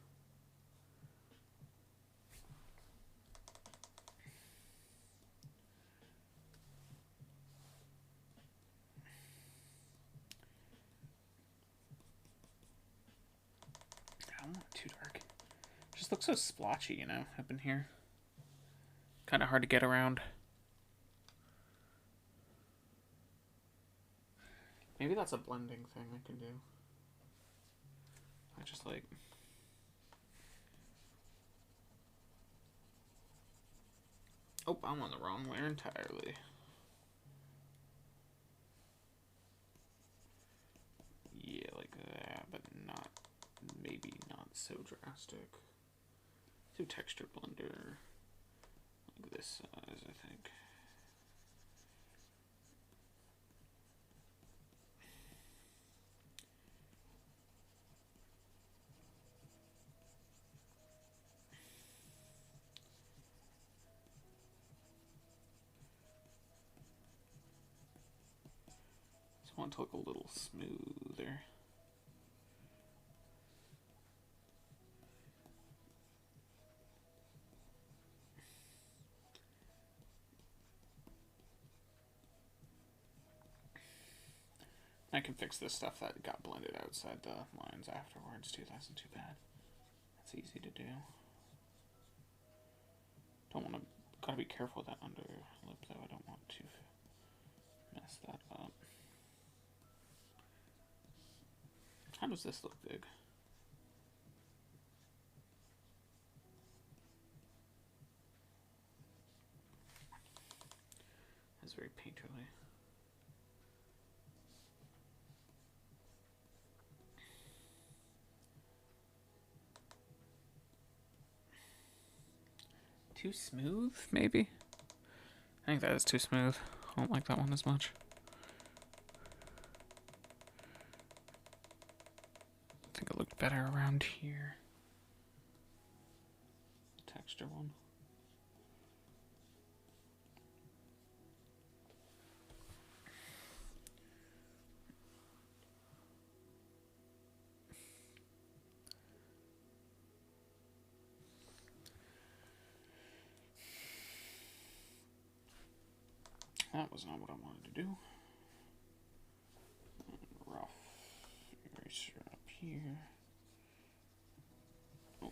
I don't want it too dark. It just looks so splotchy, you know, up in here. Kind of hard to get around. Maybe that's a blending thing I can do. I just like... Oh, I'm on the wrong layer entirely. Yeah, like that, but not... Maybe not so drastic. Do texture blender. Like this size, I think. I want it to look a little smoother. I can fix this stuff that got blended outside the lines afterwards too. That's not too bad. That's easy to do. Don't want to. Gotta be careful with that under lip though. I don't want to mess that up. How does this look big? That's very painterly. Too smooth, maybe? I think that is too smooth. I don't like that one as much. I think it looked better around here. Texture one. that was not what I wanted to do. Rough eraser up here. Oh.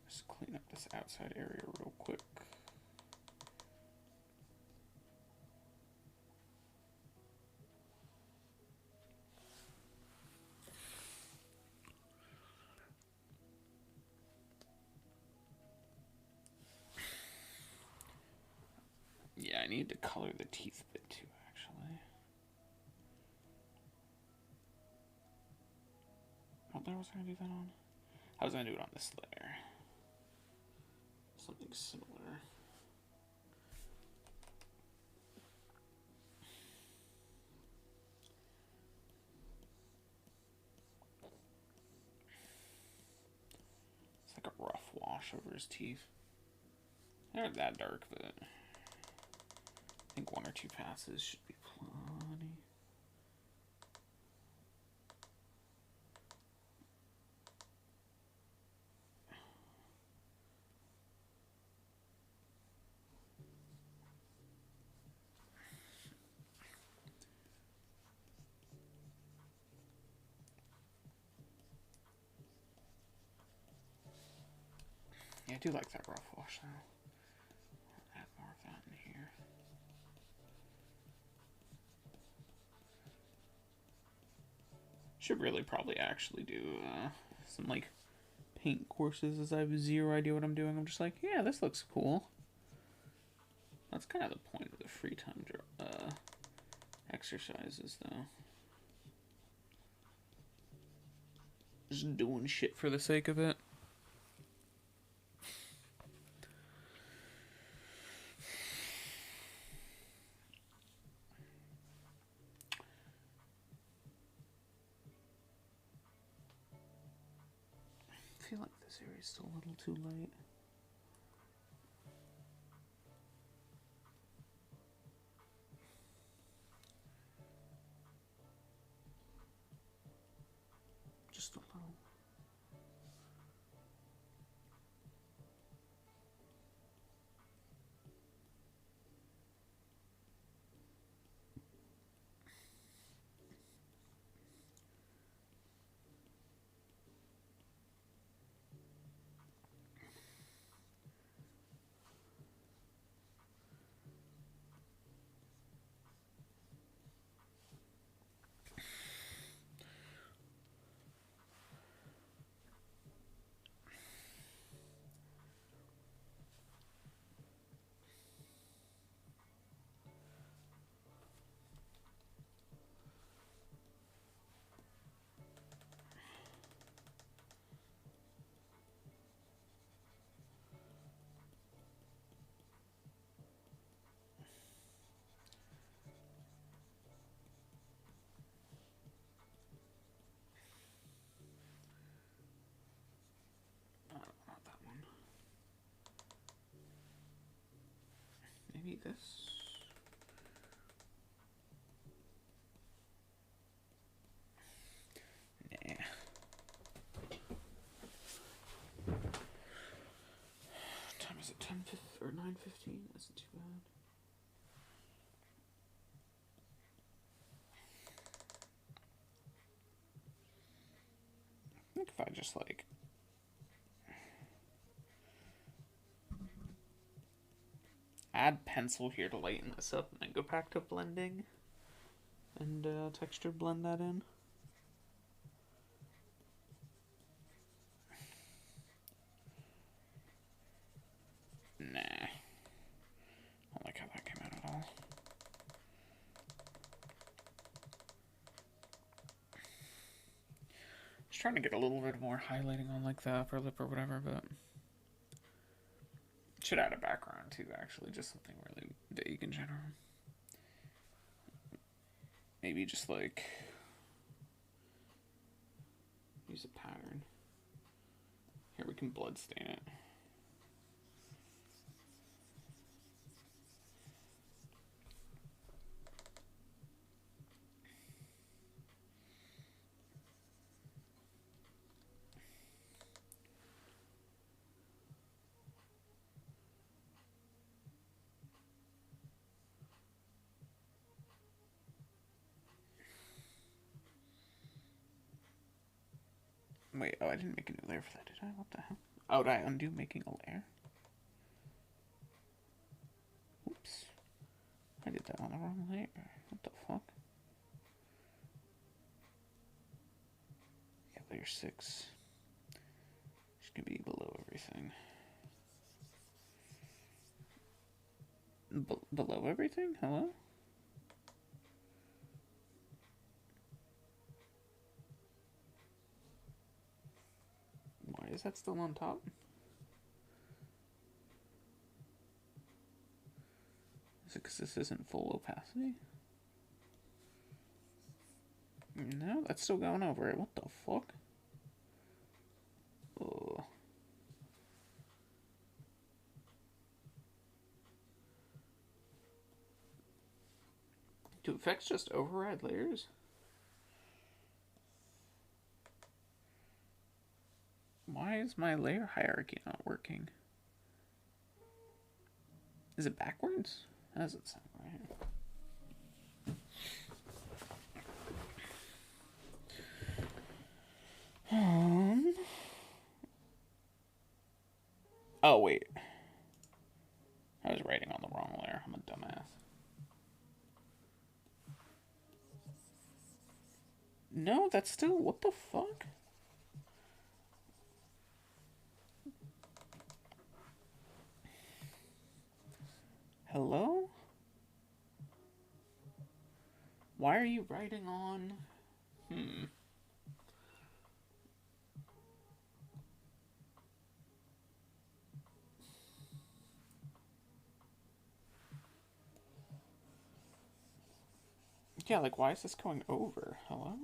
Just clean up this outside area real quick. Yeah, I need to color the teeth a bit too, actually. What layer was I going to do that on? I was going to do it on this layer. Something similar. It's like a rough wash over his teeth. They're not that dark, but I think 1 or 2 passes should be plenty. Yeah, I do like that rough wash now. I'll add more of that in here. Should really probably actually do some like paint courses, as I have zero idea what I'm doing. I'm just like, yeah, this looks cool. That's kind of the point of the free time exercises, though. Just doing shit for the sake of it. I feel like this area is still a little too light. Just a little. Not that one. Maybe this. Nah. What time is it? 10 or 9:15? That's not too bad. I think if I just like add pencil here to lighten this up and then go back to blending and texture blend that in. Nah. I don't like how that came out at all. Just trying to get a little bit more highlighting on like the upper lip or whatever, but should add a background too, actually, just something really vague in general. Maybe just like use a pattern. Here we can blood stain it. Wait, oh, I didn't make a new layer for that, did I? What the hell? Oh, did I undo making a layer? Oops. I did that on the wrong layer. What the fuck? Yeah, layer 6. It's gonna be below everything. Below everything? Hello? Why is that still on top? Is it because this isn't full opacity? No, that's still going over it. What the fuck? Oh. Do effects just override layers? Why is my layer hierarchy not working? Is it backwards? That doesn't sound right. Oh, wait. I was writing on the wrong layer. I'm a dumbass. No, that's still... What the fuck? Hello? Why are you writing on... Yeah, like, why is this going over? Hello?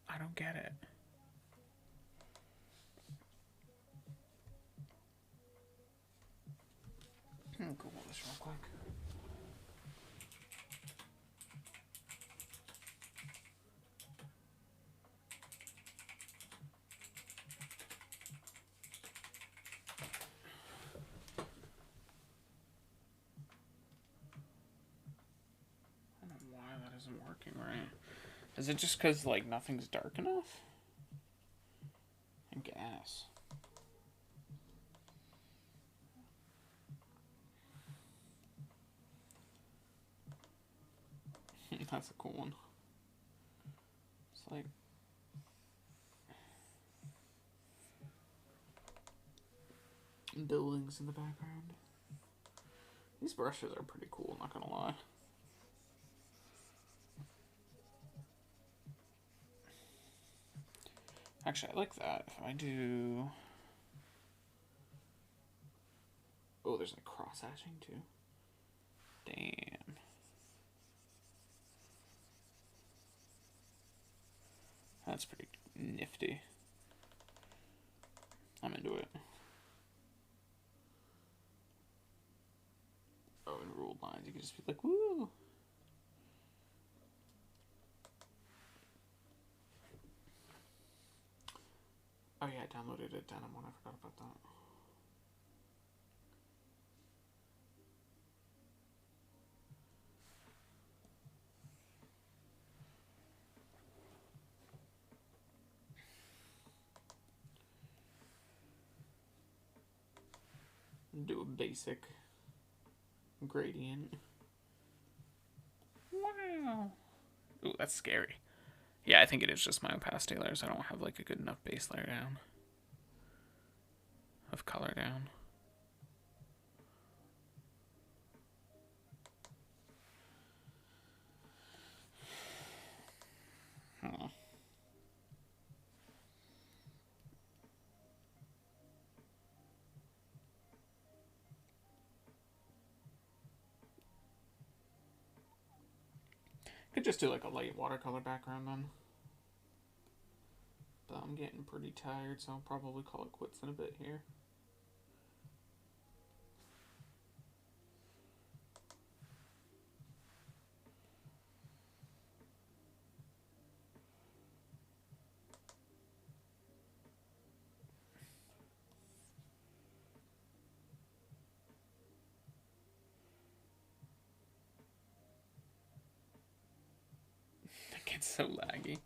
I don't get it. Google this real quick. I don't know why that isn't working right. Is it just because, like, nothing's dark enough? I guess. That's a cool one. It's like... buildings in the background. These brushes are pretty cool, not gonna lie. Actually, I like that. If I do... Oh, there's like cross-hatching too. Damn. That's pretty nifty. I'm into it. Oh, and ruled lines. You can just be like, woo! Oh yeah, I downloaded it, Denim one. I forgot about that. Do a basic gradient. Wow. Ooh, that's scary. Yeah, I think it is just my opacity layers. I don't have like a good enough base layer down. Of color down. Huh. Could just do like a light watercolor background then. But I'm getting pretty tired, so I'll probably call it quits in a bit here. It gets so laggy.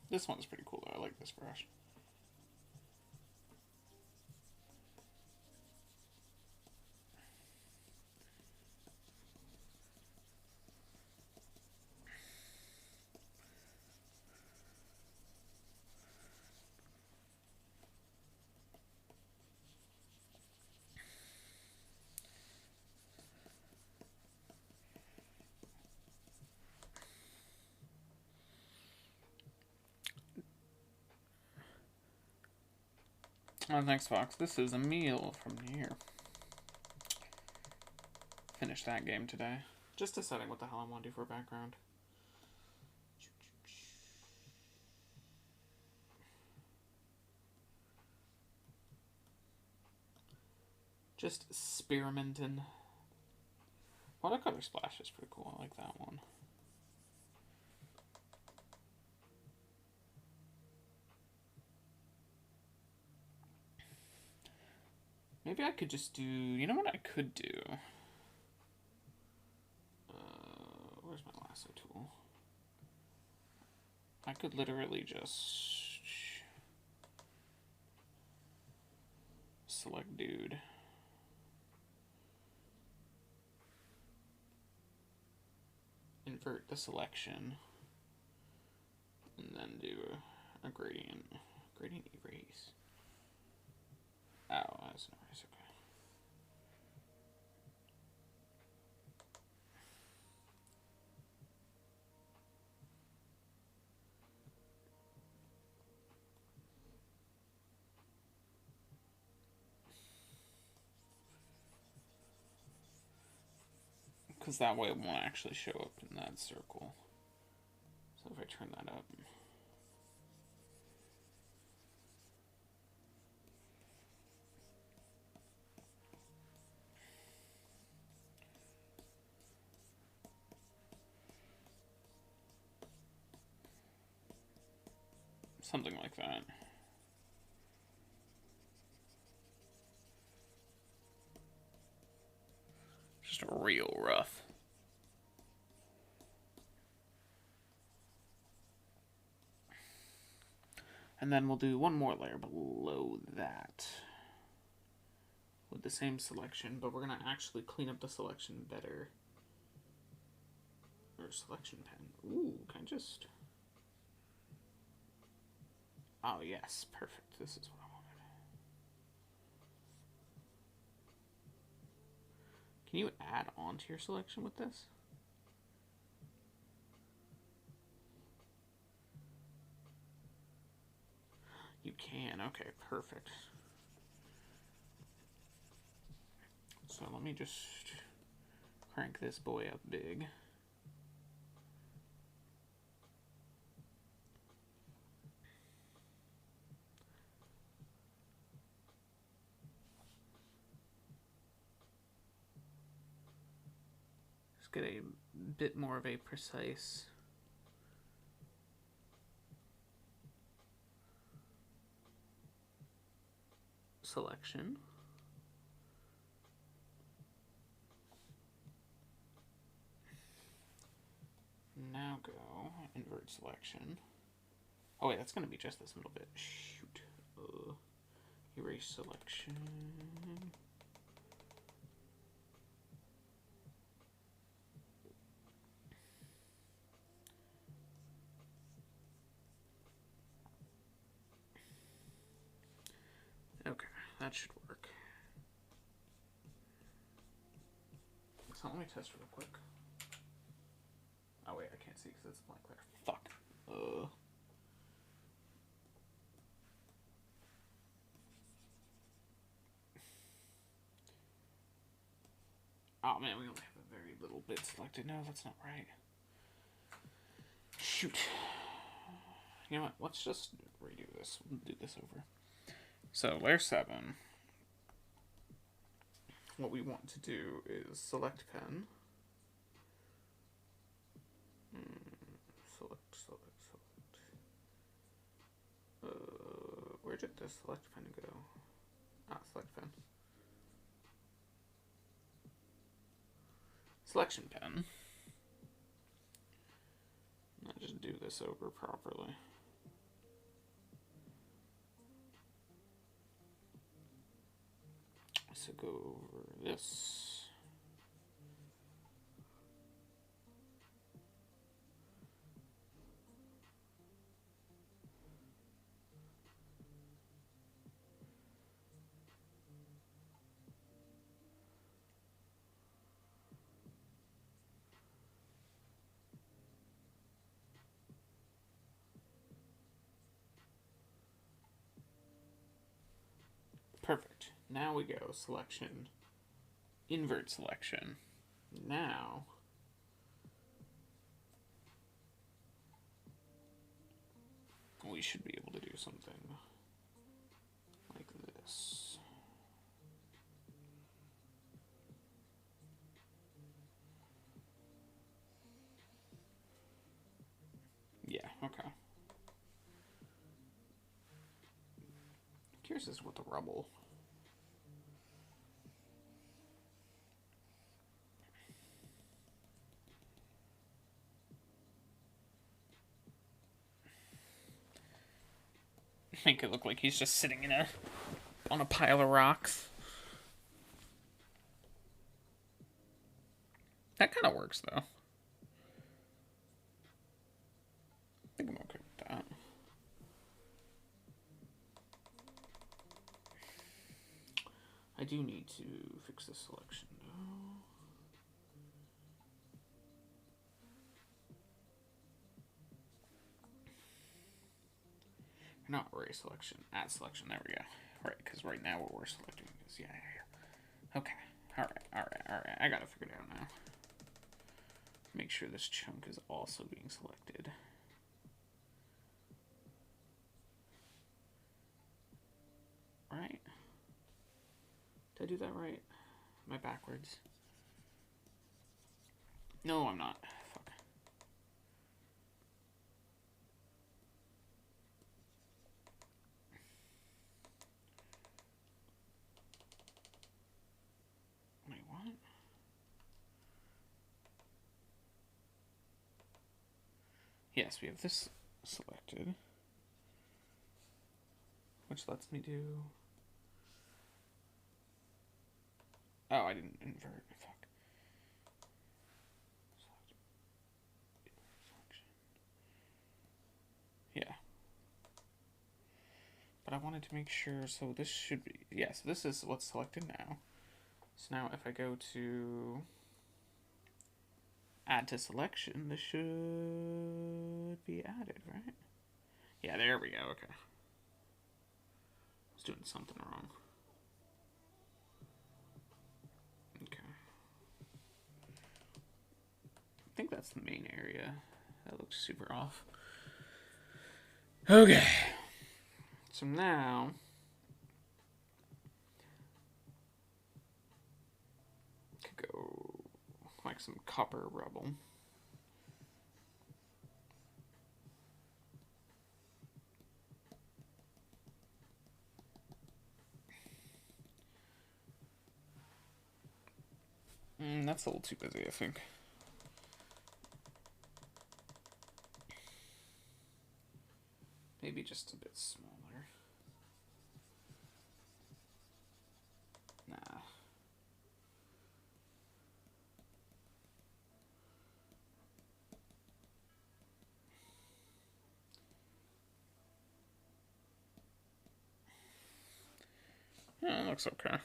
This one's pretty cool though. I like this brush. Oh, thanks, Fox. This is a meal from here. Finished that game today. Just deciding what the hell I want to do for a background. Just experimenting. Watercolor Splash is pretty cool. I like that one. Maybe I could just do... You know what I could do? Where's my lasso tool? I could literally just... select dude. Invert the selection. And then do a gradient. Gradient erase. Oh, that's an erase, okay. Because that way it won't actually show up in that circle. So if I turn that up... Something like that. Just real rough. And then we'll do one more layer below that. With the same selection, but we're going to actually clean up the selection better. Or selection pen. Ooh, can I just... Oh, yes. Perfect. This is what I wanted. Can you add on to your selection with this? You can. Okay, perfect. So let me just crank this boy up big. Just get a bit more of a precise selection. Now go invert selection. Oh wait, that's gonna be just this middle bit. Shoot. Erase selection. Okay, that should work. So let me test real quick. Oh wait, I can't see because it's blank there. Fuck. Oh man, we only have a very little bit selected. No, that's not right. Shoot. You know what? Let's just redo this. We'll do this over. So, layer 7. What we want to do is select pen. Select. does select pen go? Ah, select pen. Selection pen. I'll just do this over properly. So go over this. Perfect. Now we go selection, invert selection. Now we should be able to do something like this. Yeah, okay. Here's this with the rubble. Make it look like he's just sitting on a pile of rocks. That kind of works, though. I think I'm okay with that. I do need to fix this selection, though. Not array selection, add selection. There we go. Right, because right now what we're selecting is, yeah. Okay. Alright. I got it figured out now. Make sure this chunk is also being selected. Right? Did I do that right? Am I backwards? No, I'm not. Fuck. Wait, what? Yes, we have this selected, which lets me do... Oh, I didn't invert. Fuck. Yeah. But I wanted to make sure, so this should be... Yeah, so this is what's selected now. So now if I go to add to selection, this should be added, right? Yeah, there we go, okay. I was doing something wrong. Okay. I think that's the main area. That looks super off. Okay. So now... could go like some copper rubble. That's a little too busy, I think. Maybe just a bit smaller. Nah. Yeah, it looks okay.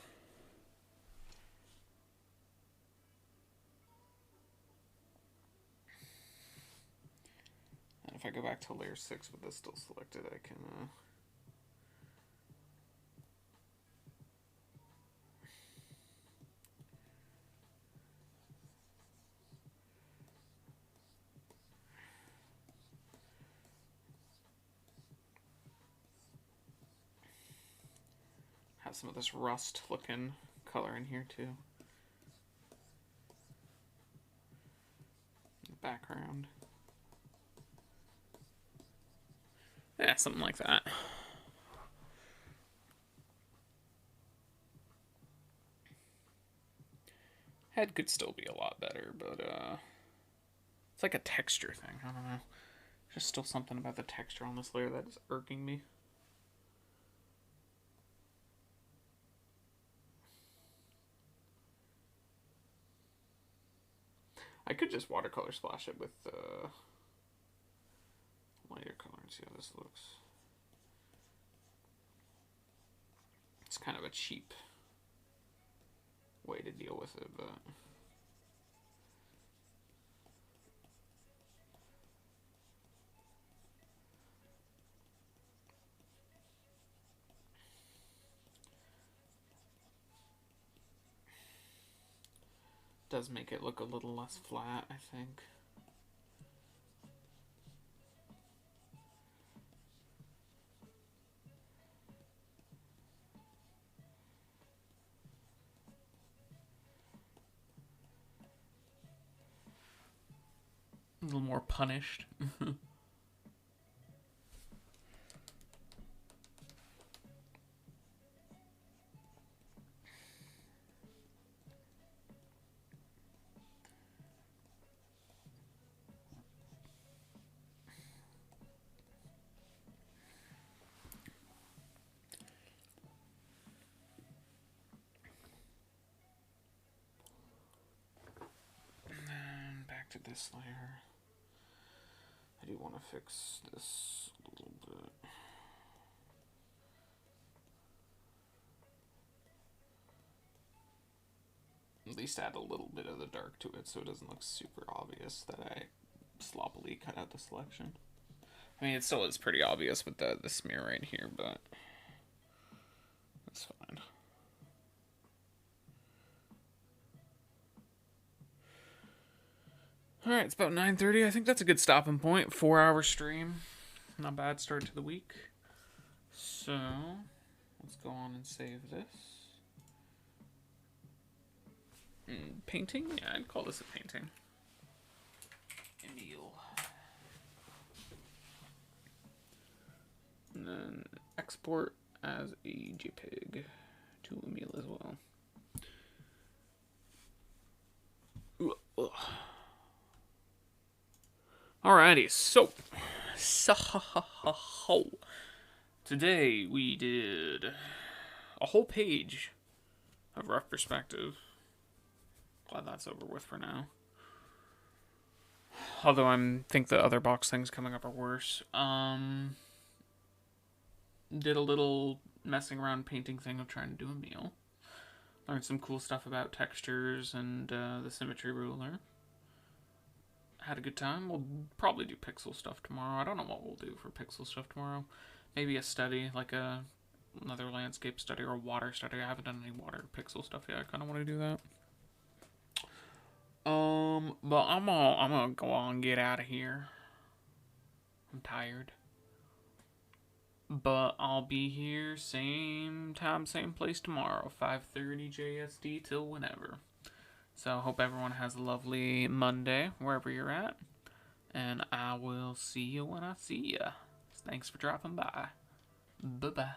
And if I go back to layer 6 with this still selected, I can have some of this rust looking color in here too. Background. Yeah, something like that. Head could still be a lot better, but it's like a texture thing. I don't know. Just still something about the texture on this layer that is irking me. I could just watercolor splash it with lighter color and see how this looks. It's kind of a cheap way to deal with it, but does make it look a little less flat, I think. A little more punished. To this layer. I do want to fix this a little bit. At least add a little bit of the dark to it so it doesn't look super obvious that I sloppily cut out the selection. I mean, it still is pretty obvious with the smear right here, but that's fine. Alright, it's about 9:30. I think that's a good stopping point. 4-hour stream. Not bad start to the week. So, let's go on and save this. Painting? Yeah, I'd call this a painting. Emil. And then export as a JPEG to Emil as well. Alrighty, so today we did a whole page of rough perspective. Glad that's over with for now. Although I think the other box things coming up are worse. Did a little messing around painting thing of trying to do a meal. Learned some cool stuff about textures and the symmetry ruler. Had a good time. We'll probably do pixel stuff tomorrow. I don't know what we'll do for pixel stuff tomorrow. Maybe a study, like another landscape study or a water study. I haven't done any water pixel stuff yet. I kind of want to do that. But I'm gonna go on and get out of here. I'm tired. But I'll be here same time, same place tomorrow, 5:30 JSD till whenever. So I hope everyone has a lovely Monday, wherever you're at. And I will see you when I see ya. Thanks for dropping by. Bye-bye.